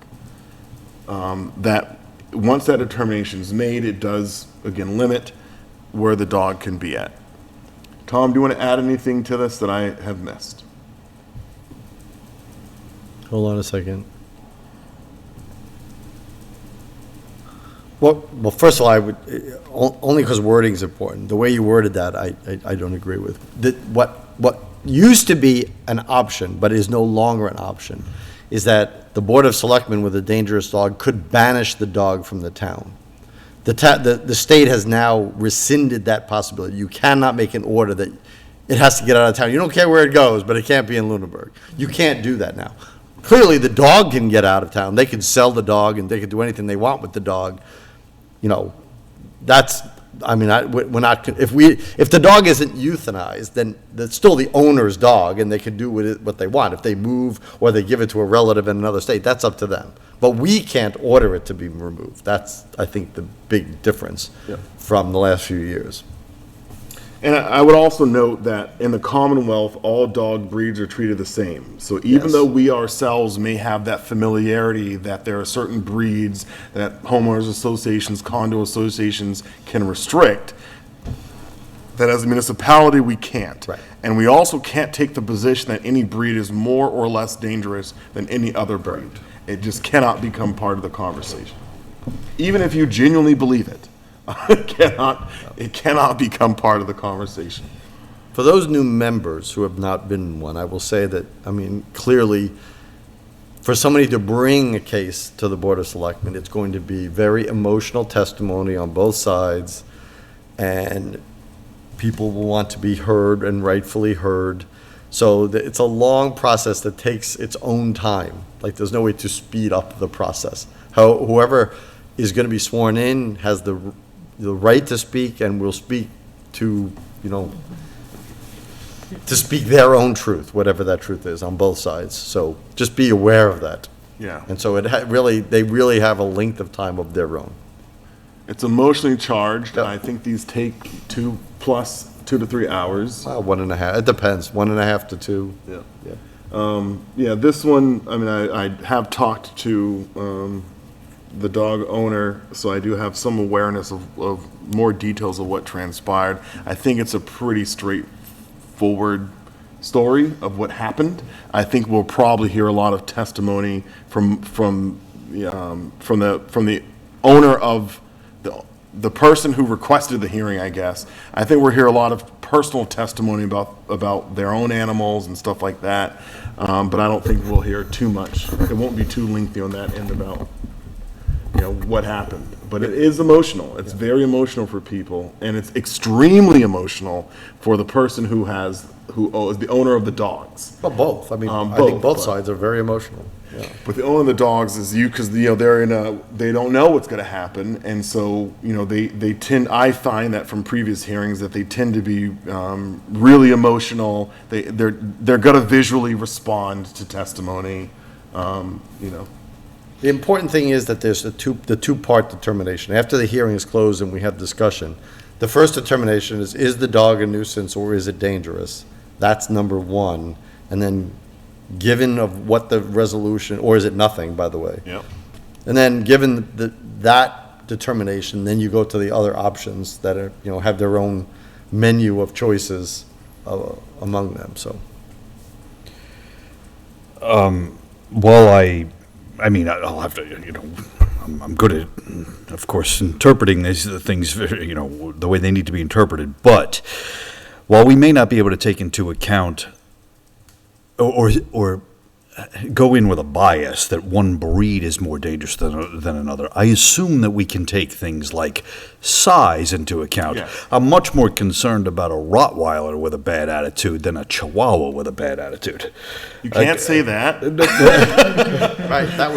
[SPEAKER 1] That once that determination is made, it does, again, limit where the dog can be at. Tom, do you want to add anything to this that I have missed?
[SPEAKER 2] Hold on a second. Well, first of all, I would, only because wording is important. The way you worded that, I don't agree with. What used to be an option, but is no longer an option, is that the Board of Selectmen with a dangerous dog could banish the dog from the town. The state has now rescinded that possibility. You cannot make an order that it has to get out of town. You don't care where it goes, but it can't be in Lunenburg. You can't do that now. Clearly, the dog can get out of town. They can sell the dog, and they can do anything they want with the dog. That's, we're not, if the dog isn't euthanized, then it's still the owner's dog, and they can do with it what they want. If they move or they give it to a relative in another state, that's up to them. But we can't order it to be removed. That's, I think, the big difference from the last few years.
[SPEAKER 1] And I would also note that in the Commonwealth, all dog breeds are treated the same. So even though we ourselves may have that familiarity that there are certain breeds that homeowners associations, condo associations can restrict, that as a municipality, we can't.
[SPEAKER 2] Right.
[SPEAKER 1] And we also can't take the position that any breed is more or less dangerous than any other breed. It just cannot become part of the conversation. Even if you genuinely believe it, it cannot become part of the conversation.
[SPEAKER 2] For those new members who have not been one, I will say that, I mean, clearly, for somebody to bring a case to the Board of Selectmen, it's going to be very emotional testimony on both sides, and people will want to be heard and rightfully heard. So it's a long process that takes its own time. Like, there's no way to speed up the process. Whoever is going to be sworn in has the right to speak and will speak to, to speak their own truth, whatever that truth is, on both sides. So just be aware of that.
[SPEAKER 1] Yeah.
[SPEAKER 2] And so they really have a length of time of their own.
[SPEAKER 1] It's emotionally charged. I think these take 2 to 3 hours.
[SPEAKER 2] 1.5. It depends. 1.5 to 2.
[SPEAKER 1] Yeah. This one, I mean, I have talked to the dog owner, so I do have some awareness of more details of what transpired. I think it's a pretty straightforward story of what happened. I think we'll probably hear a lot of testimony from the owner of the person who requested the hearing, I guess. I think we'll hear a lot of personal testimony about their own animals and stuff like that. But I don't think we'll hear too much. It won't be too lengthy on that end about what happened. But it is emotional. It's very emotional for people, and it's extremely emotional for the person who is the owner of the dogs.
[SPEAKER 2] Well, both. I mean, I think both sides are very emotional. Yeah.
[SPEAKER 1] But the owner of the dogs is because they don't know what's going to happen, and so they tend. I find that from previous hearings that they tend to be really emotional. They're going to visually respond to testimony.
[SPEAKER 2] The important thing is that there's the two-part determination. After the hearing is closed and we have discussion, the first determination is the dog a nuisance or is it dangerous? That's number one. And then given of what the resolution, or is it nothing, by the way?
[SPEAKER 1] Yep.
[SPEAKER 2] And then given that determination, then you go to the other options that are, have their own menu of choices among them, so.
[SPEAKER 8] I'll have to, I'm good at, of course, interpreting these things, the way they need to be interpreted. But while we may not be able to take into account or go in with a bias that one breed is more dangerous than another, I assume that we can take things like size into account.
[SPEAKER 1] Yeah.
[SPEAKER 8] I'm much more concerned about a Rottweiler with a bad attitude than a Chihuahua with a bad attitude.
[SPEAKER 1] You can't say that.
[SPEAKER 2] Right, that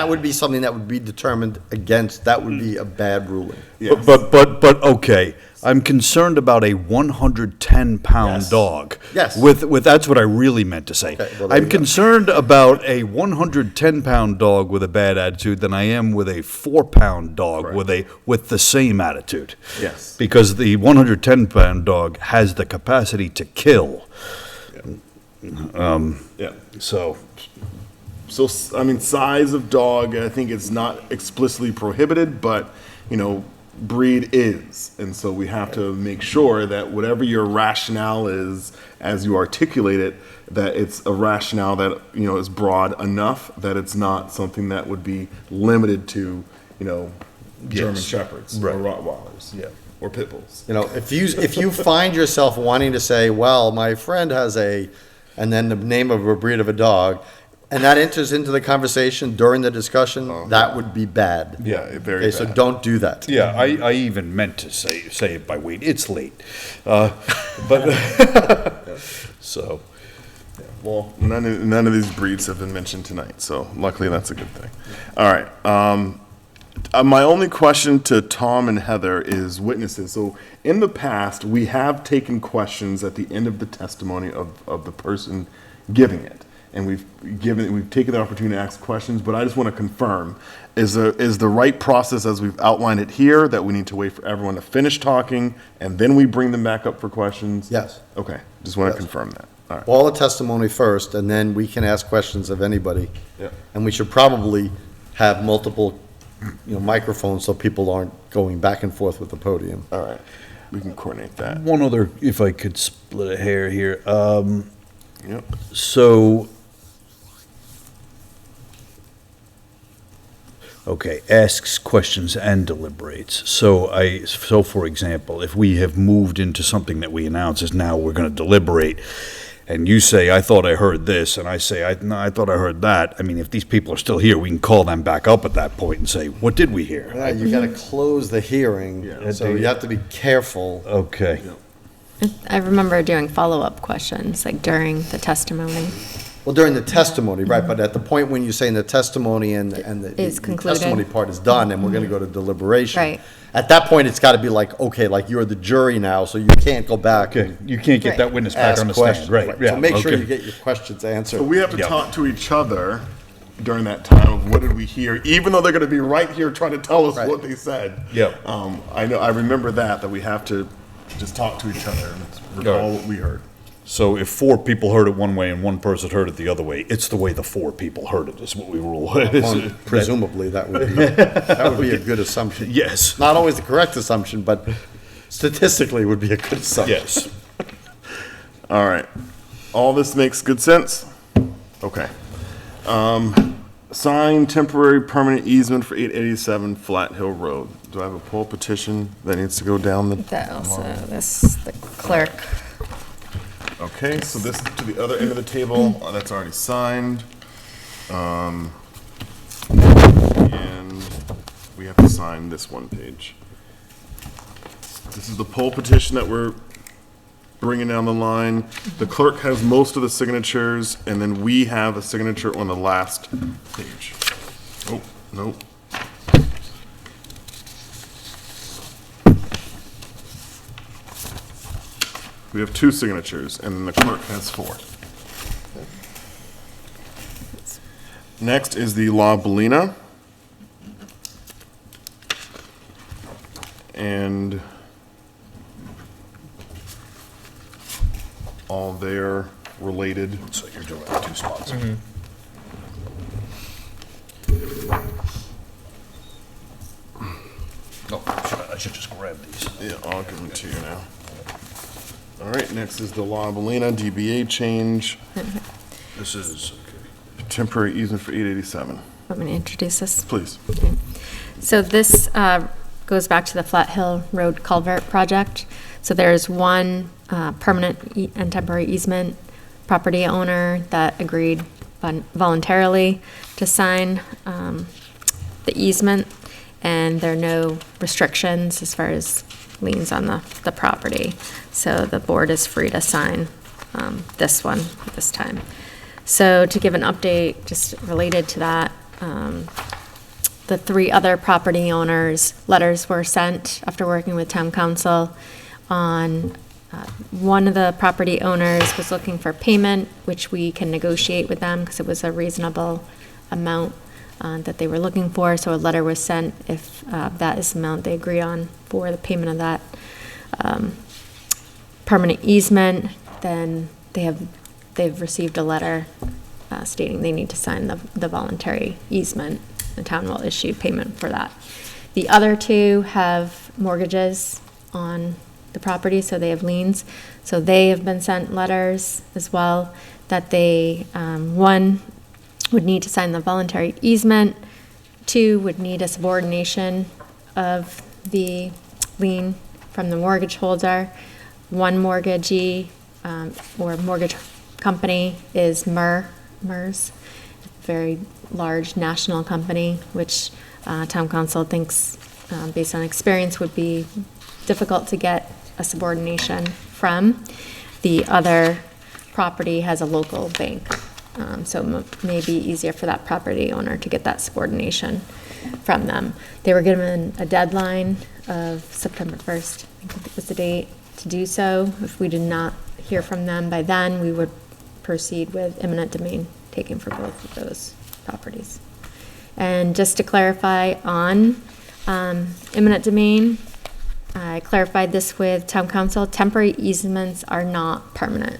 [SPEAKER 2] would be something that would be determined against, that would be a bad ruling.
[SPEAKER 1] Yes.
[SPEAKER 8] But okay, I'm concerned about a 110-pound dog.
[SPEAKER 2] Yes.
[SPEAKER 8] With that's what I really meant to say.
[SPEAKER 2] Okay, well, there
[SPEAKER 8] I'm
[SPEAKER 2] you go.
[SPEAKER 8] concerned about a 110-pound dog with a bad attitude than I am with a 4-pound dog
[SPEAKER 1] Right.
[SPEAKER 8] with the same attitude.
[SPEAKER 1] Yes.
[SPEAKER 8] Because the 110-pound dog has the capacity to kill.
[SPEAKER 1] Yeah.
[SPEAKER 8] So
[SPEAKER 1] So, I mean, size of dog, I think it's not explicitly prohibited, but, breed is. And so we have to make sure that whatever your rationale is, as you articulate it, that it's a rationale that, is broad enough that it's not something that would be limited to, German
[SPEAKER 8] Yes.
[SPEAKER 1] Shepherds
[SPEAKER 8] Right.
[SPEAKER 1] or Rottweilers. Yeah. Or Pit Bulls.
[SPEAKER 2] If you find yourself wanting to say, well, my friend has and then the name of a breed of a dog, and that enters into the conversation during the discussion, that would be bad.
[SPEAKER 1] Yeah, very
[SPEAKER 2] Okay, so
[SPEAKER 1] bad.
[SPEAKER 2] don't do that.
[SPEAKER 8] yeah, I even meant to say it by weight. It's late, so.
[SPEAKER 1] Well, none of these breeds have been mentioned tonight, so luckily that's a good thing. All right. My only question to Tom and Heather is witnesses. So in the past, we have taken questions at the end of the testimony of the person giving it. And we've taken the opportunity to ask questions, but I just want to confirm, is the right process as we've outlined it here, that we need to wait for everyone to finish talking and then we bring them back up for questions?
[SPEAKER 2] Yes.
[SPEAKER 1] Okay, just want to confirm that. All right.
[SPEAKER 2] All the testimony first, and then we can ask questions of anybody.
[SPEAKER 1] Yeah.
[SPEAKER 2] And we should probably have multiple, microphones so people aren't going back and forth with the podium.
[SPEAKER 1] All right. we can coordinate that.
[SPEAKER 8] One other, if I could split a hair here.
[SPEAKER 1] Yep.
[SPEAKER 8] So, okay, asks questions and deliberates. So for example, if we have moved into something that we announce is now we're going to deliberate, and you say, I thought I heard this, and I say, no, I thought I heard that. I mean, if these people are still here, we can call them back up at that point and say, what did we hear?
[SPEAKER 2] Yeah, you gotta close the hearing, so you have to be careful.
[SPEAKER 8] Okay.
[SPEAKER 4] I remember doing follow-up questions, like during the testimony.
[SPEAKER 2] Well, during the testimony, right, but at the point when you're saying the testimony and the
[SPEAKER 4] Is concluded.
[SPEAKER 2] testimony part is done, and we're gonna go to deliberation.
[SPEAKER 4] Right.
[SPEAKER 2] At that point, it's gotta be like, okay, like you're the jury now, so you can't go back
[SPEAKER 8] Okay,
[SPEAKER 2] and
[SPEAKER 8] you can't get that witness back
[SPEAKER 2] ask
[SPEAKER 8] on the stand,
[SPEAKER 2] questions.
[SPEAKER 8] right, yeah,
[SPEAKER 2] So make sure
[SPEAKER 8] okay.
[SPEAKER 2] you get your questions answered.
[SPEAKER 1] So we have to
[SPEAKER 8] Yep.
[SPEAKER 1] talk to each other during that time of what did we hear, even though they're gonna be right here trying to tell us
[SPEAKER 2] Right.
[SPEAKER 1] what they said.
[SPEAKER 8] Yep.
[SPEAKER 1] I remember that we have to just talk to each other and recall what we heard.
[SPEAKER 8] So if 4 people heard it one way and one person heard it the other way, it's the way the 4 people heard it is what we rule.
[SPEAKER 2] Well, presumably, that would be a good assumption.
[SPEAKER 8] Yes.
[SPEAKER 2] Not always the correct assumption, but statistically would be a good assumption.
[SPEAKER 8] Yes.
[SPEAKER 1] All right. All this makes good sense? Okay. Sign temporary permanent easement for 887 Flat Hill Road. Do I have a poll petition that needs to go down the?
[SPEAKER 4] That also, this, the clerk.
[SPEAKER 1] Okay, so this to the other end of the table, that's already signed. And we have to sign this one page. This is the poll petition that we're bringing down the line. The clerk has most of the signatures, and then we have a signature on the last page. Oh, no. We have 2 signatures, and then the clerk has 4. Next is the La Bellina. And all their related.
[SPEAKER 8] So you're doing 2 spots. Oh, I should just grab these.
[SPEAKER 1] Yeah, I'll give them to you now. All right, next is the La Bellina DBA change,
[SPEAKER 8] This is,
[SPEAKER 1] temporary easement for 887.
[SPEAKER 4] Want me to introduce this?
[SPEAKER 1] Please.
[SPEAKER 4] So this goes back to the Flat Hill Road Culvert Project. So there's one permanent and temporary easement property owner that agreed voluntarily to sign the easement, and there are no restrictions as far as liens on the property. So the board is free to sign this one at this time. So to give an update just related to that, the 3 other property owners, letters were sent after working with town council on, one of the property owners was looking for payment, which we can negotiate with them because it was a reasonable amount that they were looking for. So a letter was sent if that is the amount they agree on for the payment of that permanent easement, then they've received a letter stating they need to sign the voluntary easement. The town will issue payment for that. The other 2 have mortgages on the property, so they have liens. So they have been sent letters as well that they, 1, would need to sign the voluntary easement, 2, would need a subordination of the lien from the mortgage holder. 1 mortgagee or mortgage company is MERS, very large national company, which town council thinks, based on experience, would be difficult to get a subordination from. The other property has a local bank, so it may be easier for that property owner to get that subordination from them. They were given a deadline of September 1st, I think was the date, to do so. If we did not hear from them by then, we would proceed with eminent domain taken for both of those properties. And just to clarify on eminent domain, I clarified this with town council, temporary easements are not permanent.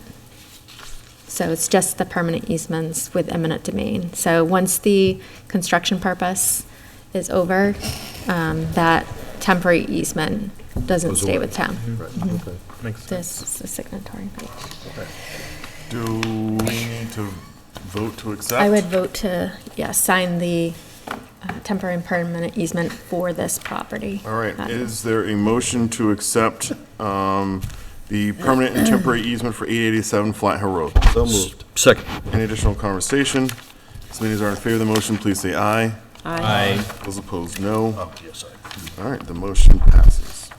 [SPEAKER 4] So it's just the permanent easements with eminent domain. So once the construction purpose is over, that temporary easement doesn't
[SPEAKER 2] Goes
[SPEAKER 4] stay
[SPEAKER 2] away.
[SPEAKER 4] with town. Mhm.
[SPEAKER 2] Okay.
[SPEAKER 7] Makes
[SPEAKER 4] This is the signatory page.
[SPEAKER 1] Do we need to vote to accept?
[SPEAKER 4] I would vote to, sign the temporary and permanent easement for this property.
[SPEAKER 1] All right, is there a motion to accept the permanent and temporary easement for 887 Flat Hill Road?
[SPEAKER 2] So moved.
[SPEAKER 8] Second.
[SPEAKER 1] Any additional conversation? As many as are in favor of the motion, please say aye.
[SPEAKER 7] Aye.
[SPEAKER 1] Those opposed, no. All right, the motion passes.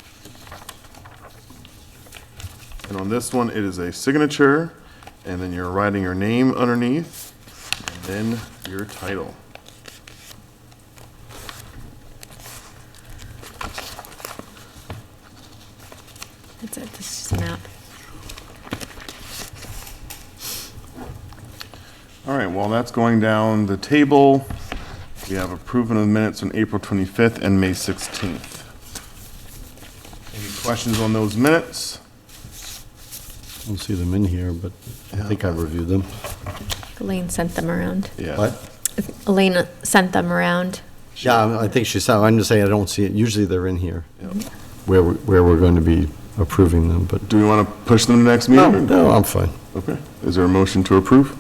[SPEAKER 1] And on this one, it is a signature, and then you're writing your name underneath, and then your title.
[SPEAKER 4] That's it, this is just a map.
[SPEAKER 1] All right, while that's going down the table, we have approval of minutes on April 25th and May 16th. Any questions on those minutes?
[SPEAKER 2] I don't see them in here, but I think I reviewed them.
[SPEAKER 4] Elaine sent them around.
[SPEAKER 1] Yeah.
[SPEAKER 2] What?
[SPEAKER 4] Elaine sent them around.
[SPEAKER 2] Yeah, I think she saw, I'm just saying I don't see it. Usually they're in here, where we're going to be approving them, but.
[SPEAKER 1] Do we want to push them to the next meeting?
[SPEAKER 2] No, I'm fine.
[SPEAKER 1] Okay. Is there a motion to approve?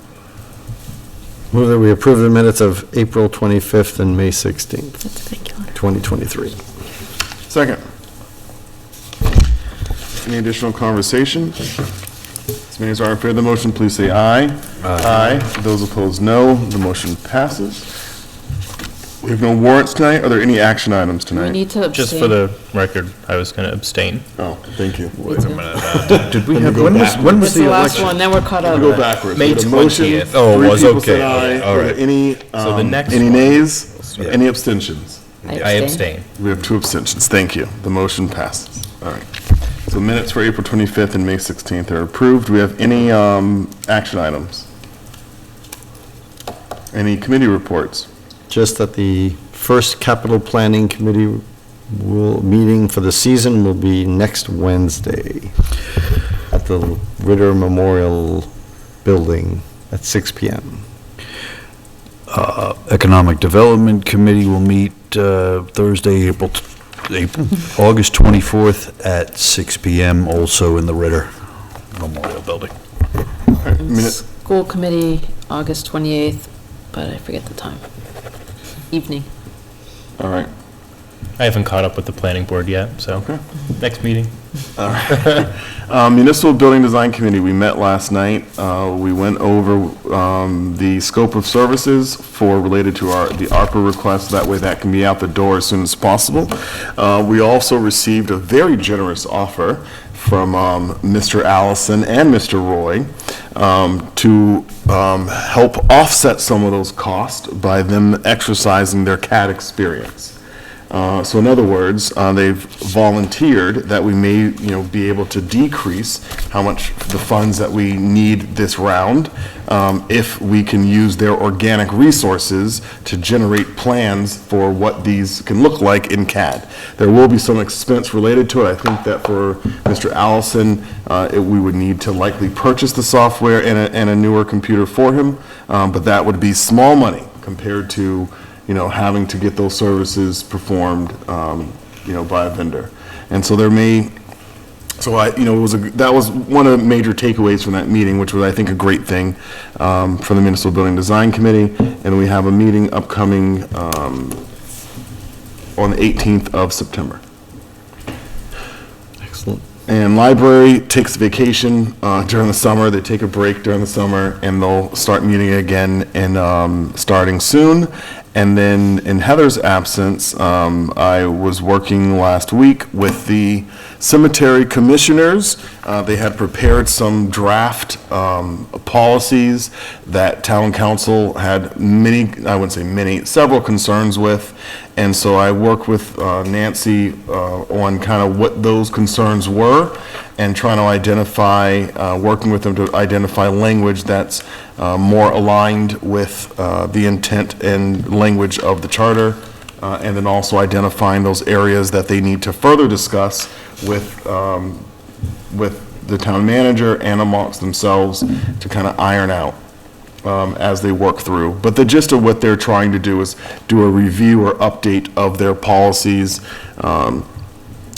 [SPEAKER 2] Move that we approve the minutes of April 25th and May 16th,
[SPEAKER 4] Thank you.
[SPEAKER 2] 2023.
[SPEAKER 1] Second. Any additional conversation? As many as are in favor of the motion, please say aye. Aye. Those opposed, no. The motion passes. We have no warrants tonight. Are there any action items
[SPEAKER 6] We
[SPEAKER 1] tonight?
[SPEAKER 6] need to abstain.
[SPEAKER 7] Just for the record, I was going to abstain.
[SPEAKER 1] Oh, thank you.
[SPEAKER 8] Wait a minute. Did we have,
[SPEAKER 1] go
[SPEAKER 8] when was
[SPEAKER 6] What's
[SPEAKER 8] the
[SPEAKER 6] the last
[SPEAKER 8] election?
[SPEAKER 6] one? Then we're caught up.
[SPEAKER 1] We'll go backwards.
[SPEAKER 7] May
[SPEAKER 1] We had a motion,
[SPEAKER 7] 20th.
[SPEAKER 8] Oh, it
[SPEAKER 1] three
[SPEAKER 8] was,
[SPEAKER 1] people
[SPEAKER 8] okay.
[SPEAKER 1] said aye.
[SPEAKER 8] All
[SPEAKER 1] Were there
[SPEAKER 8] right.
[SPEAKER 1] Any,
[SPEAKER 7] So the next
[SPEAKER 1] any
[SPEAKER 7] one.
[SPEAKER 1] nays?
[SPEAKER 8] Yeah.
[SPEAKER 1] Any abstentions?
[SPEAKER 7] I abstain.
[SPEAKER 1] We have 2 abstentions. Thank you. The motion passes. All right. So minutes for April 25th and May 16th are approved. Do we have any action items? Any committee reports?
[SPEAKER 2] Just that the first capital planning committee meeting for the season will be next Wednesday at the Ritter Memorial Building at 6 PM.
[SPEAKER 8] Economic Development Committee will meet Thursday, August 24th at 6 PM, also in the Ritter Memorial Building.
[SPEAKER 6] School committee, August 28th, but I forget the time. Evening.
[SPEAKER 1] All right.
[SPEAKER 7] I haven't caught up with the planning board yet, so next meeting.
[SPEAKER 1] Municipal Building Design Committee, we met last night. We went over the scope of services related to the ARPA request. That way that can be out the door as soon as possible. We also received a very generous offer from Mr. Allison and Mr. Roy to help offset some of those costs by them exercising their CAD experience. So in other words, they've volunteered that we may, be able to decrease how much the funds that we need this round if we can use their organic resources to generate plans for what these can look like in CAD. There will be some expense related to it. I think that for Mr. Allison, we would need to likely purchase the software and a newer computer for him, but that would be small money compared to having to get those services performed, by a vendor. And so that was one of the major takeaways from that meeting, which was, I think, a great thing from the Municipal Building Design Committee. And we have a meeting upcoming on the 18th of September.
[SPEAKER 2] Excellent.
[SPEAKER 1] And library takes vacation during the summer. They take a break during the summer, and they'll start meeting again starting soon. And then in Heather's absence, I was working last week with the cemetery commissioners. They had prepared some draft policies that town council had several concerns with. And so I worked with Nancy on kind of what those concerns were and trying to identify, working with them to identify language that's more aligned with the intent and language of the charter, and then also identifying those areas that they need to further discuss with the town manager and amongst themselves to kind of iron out as they work through. But the gist of what they're trying to do is do a review or update of their policies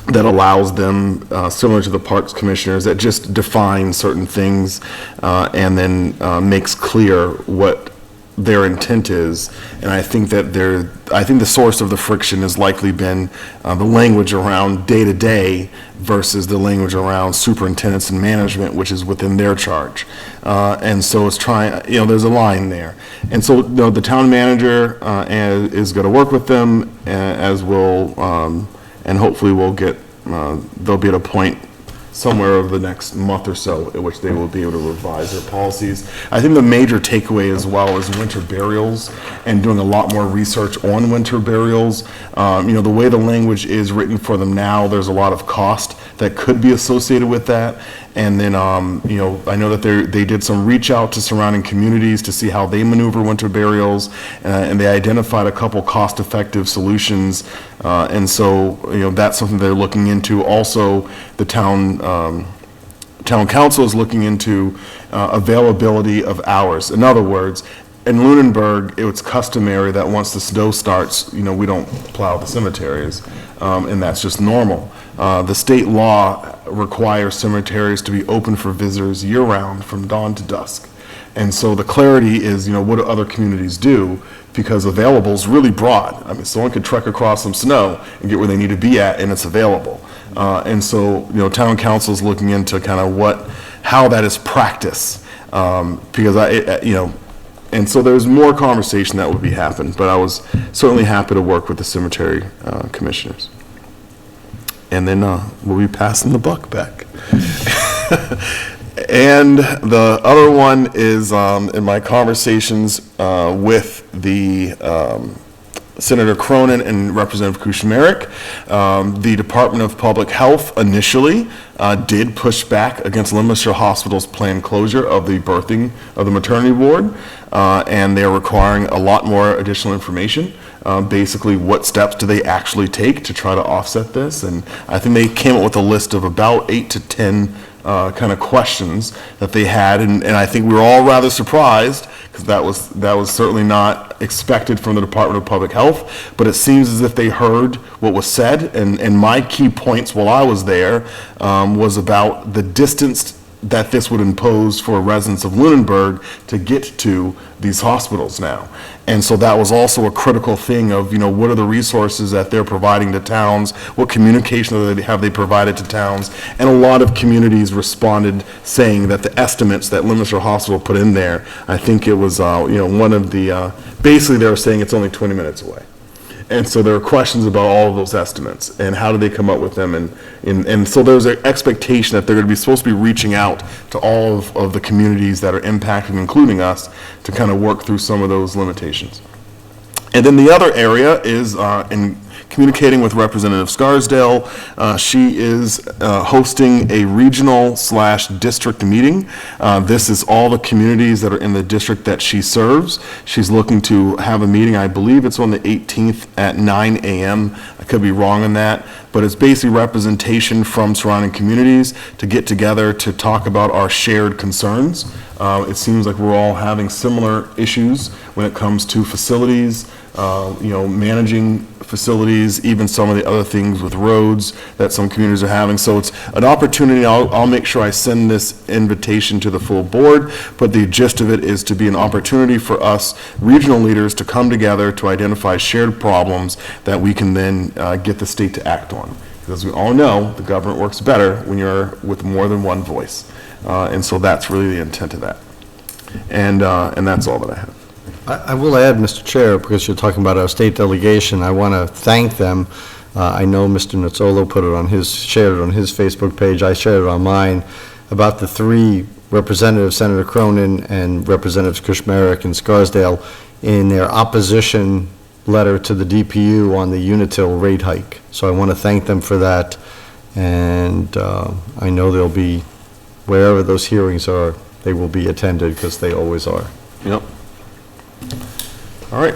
[SPEAKER 1] that allows them, similar to the parks commissioners, that just defines certain things and then makes clear what their intent is. And I think that the source of the friction has likely been the language around day-to-day versus the language around superintendents and management, which is within their charge. And so it's trying, there's a line there. And so, the town manager is going to work with them, as will, and hopefully they'll be at a point somewhere over the next month or so at which they will be able to revise their policies. I think the major takeaway as well is winter burials and doing a lot more research on winter burials. The way the language is written for them now, there's a lot of cost that could be associated with that. And then, I know that they did some reach out to surrounding communities to see how they maneuver winter burials, and they identified a couple cost-effective solutions. And so, that's something they're looking into. Also, the town council is looking into availability of hours. In other words, in Lunenburg, it's customary that once the snow starts, we don't plow the cemeteries, and that's just normal. The state law requires cemeteries to be open for visitors year-round from dawn to dusk. And so the clarity is, what do other communities do? Because available is really broad. I mean, someone could trek across some snow and get where they need to be at, and it's available. And so, town council is looking into kind of how that is practiced. Because and so there's more conversation that would be happening, but I was certainly happy to work with the cemetery commissioners. And then we'll be passing the buck back. And the other one is in my conversations with the Senator Cronin and Representative Kuchmarek, the Department of Public Health initially did push back against Leominster Hospital's planned closure of the maternity ward, and they're requiring a lot more additional information. Basically, what steps do they actually take to try to offset this? And I think they came up with a list of about 8 to 10 kind of questions that they had, and I think we were all rather surprised, because that was certainly not expected from the Department of Public Health, but it seems as if they heard what was said, and my key points while I was there was about the distance that this would impose for residents of Lunenburg to get to these hospitals now. And so that was also a critical thing of, what are the resources that they're providing to towns? What communication have they provided to towns? And a lot of communities responded saying that the estimates that Leominster Hospital put in there, I think it was, one of the, basically they were saying it's only 20 minutes away. And so there are questions about all of those estimates and how do they come up with them. And so there's an expectation that they're going to be supposed to be reaching out to all of the communities that are impacted, including us, to kind of work through some of those limitations. And then the other area is in communicating with Representative Scarsdale. She is hosting a regional/district meeting. This is all the communities that are in the district that she serves. She's looking to have a meeting, I believe it's on the 18th at 9 a.m. I could be wrong on that, but it's basically representation from surrounding communities to get together to talk about our shared concerns. It seems like we're all having similar issues when it comes to facilities, managing facilities, even some of the other things with roads that some communities are having. So it's an opportunity. I'll make sure I send this invitation to the full board, but the gist of it is to be an opportunity for us regional leaders to come together to identify shared problems that we can then get the state to act on. Because we all know the government works better when you're with more than one voice. And so that's really the intent of that. And that's all that I have.
[SPEAKER 2] I will add, Mr. Chair, because you're talking about our state delegation, I want to thank them. I know Mr. Nuzzolo shared it on his Facebook page, I shared it on mine, about the three representatives, Senator Cronin and Representatives Kuchmarek and Scarsdale, in their opposition letter to the DPU on the Unitil rate hike. So I want to thank them for that, and I know they'll be, wherever those hearings are, they will be attended, because they always are.
[SPEAKER 1] Yep. All right.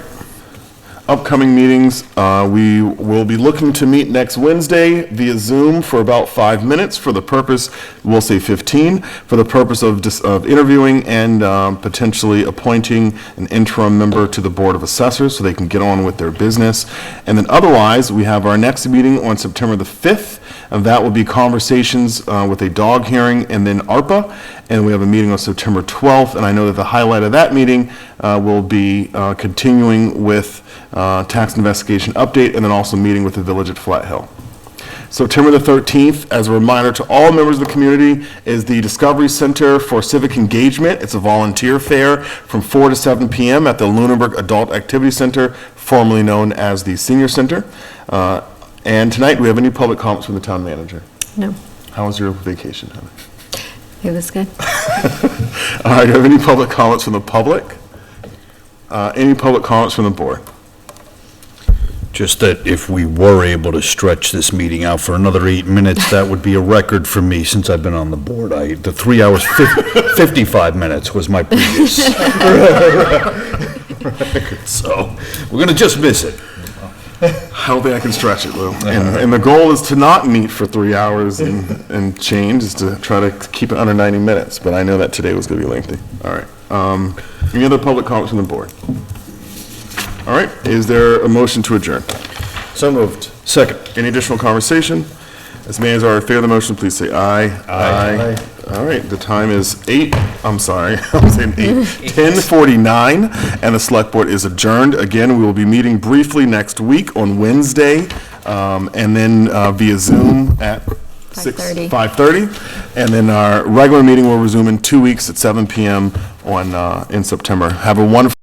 [SPEAKER 1] Upcoming meetings, we will be looking to meet next Wednesday via Zoom for about 5 minutes for the purpose, we'll say 15, for the purpose of interviewing and potentially appointing an interim member to the Board of Assessors so they can get on with their business. And then otherwise, we have our next meeting on September the 5th and that will be conversations with a dog hearing and then ARPA. And we have a meeting on September 12th, and I know that the highlight of that meeting will be continuing with tax investigation update and then also meeting with the village at Flat Hill. September the 13th, as a reminder to all members of the community, is the Discovery Center for Civic Engagement. It's a volunteer fair from 4 to 7 p.m. at the Lunenburg Adult Activity Center, formerly known as the Senior Center. And tonight, do we have any public comments from the town manager?
[SPEAKER 4] No,
[SPEAKER 1] How was your vacation, Heather?
[SPEAKER 4] it was good.
[SPEAKER 1] All right, do you have any public comments from the public? Any public comments from the board?
[SPEAKER 8] Just that if we were able to stretch this meeting out for another 8 minutes, that would be a record for me since I've been on the board. The 3 hours, 55 minutes was my previous record, so we're going to just miss it.
[SPEAKER 1] I don't think I can stretch it, Lou. And the goal is to not meet for 3 hours and change, is to try to keep it under 90 minutes, but I know that today was going to be lengthy. All right. Any other public comments from the board? All right, is there a motion to adjourn?
[SPEAKER 2] So moved.
[SPEAKER 1] Second. Any additional conversation? As many as are in favor of the motion, please say aye. Aye. All right, the time is 10:49, and the select board is adjourned. Again, we will be meeting briefly next week on Wednesday, and then via Zoom at 5:30. And then our regular meeting will resume in 2 weeks at 7 p.m. in September. Have a wonderful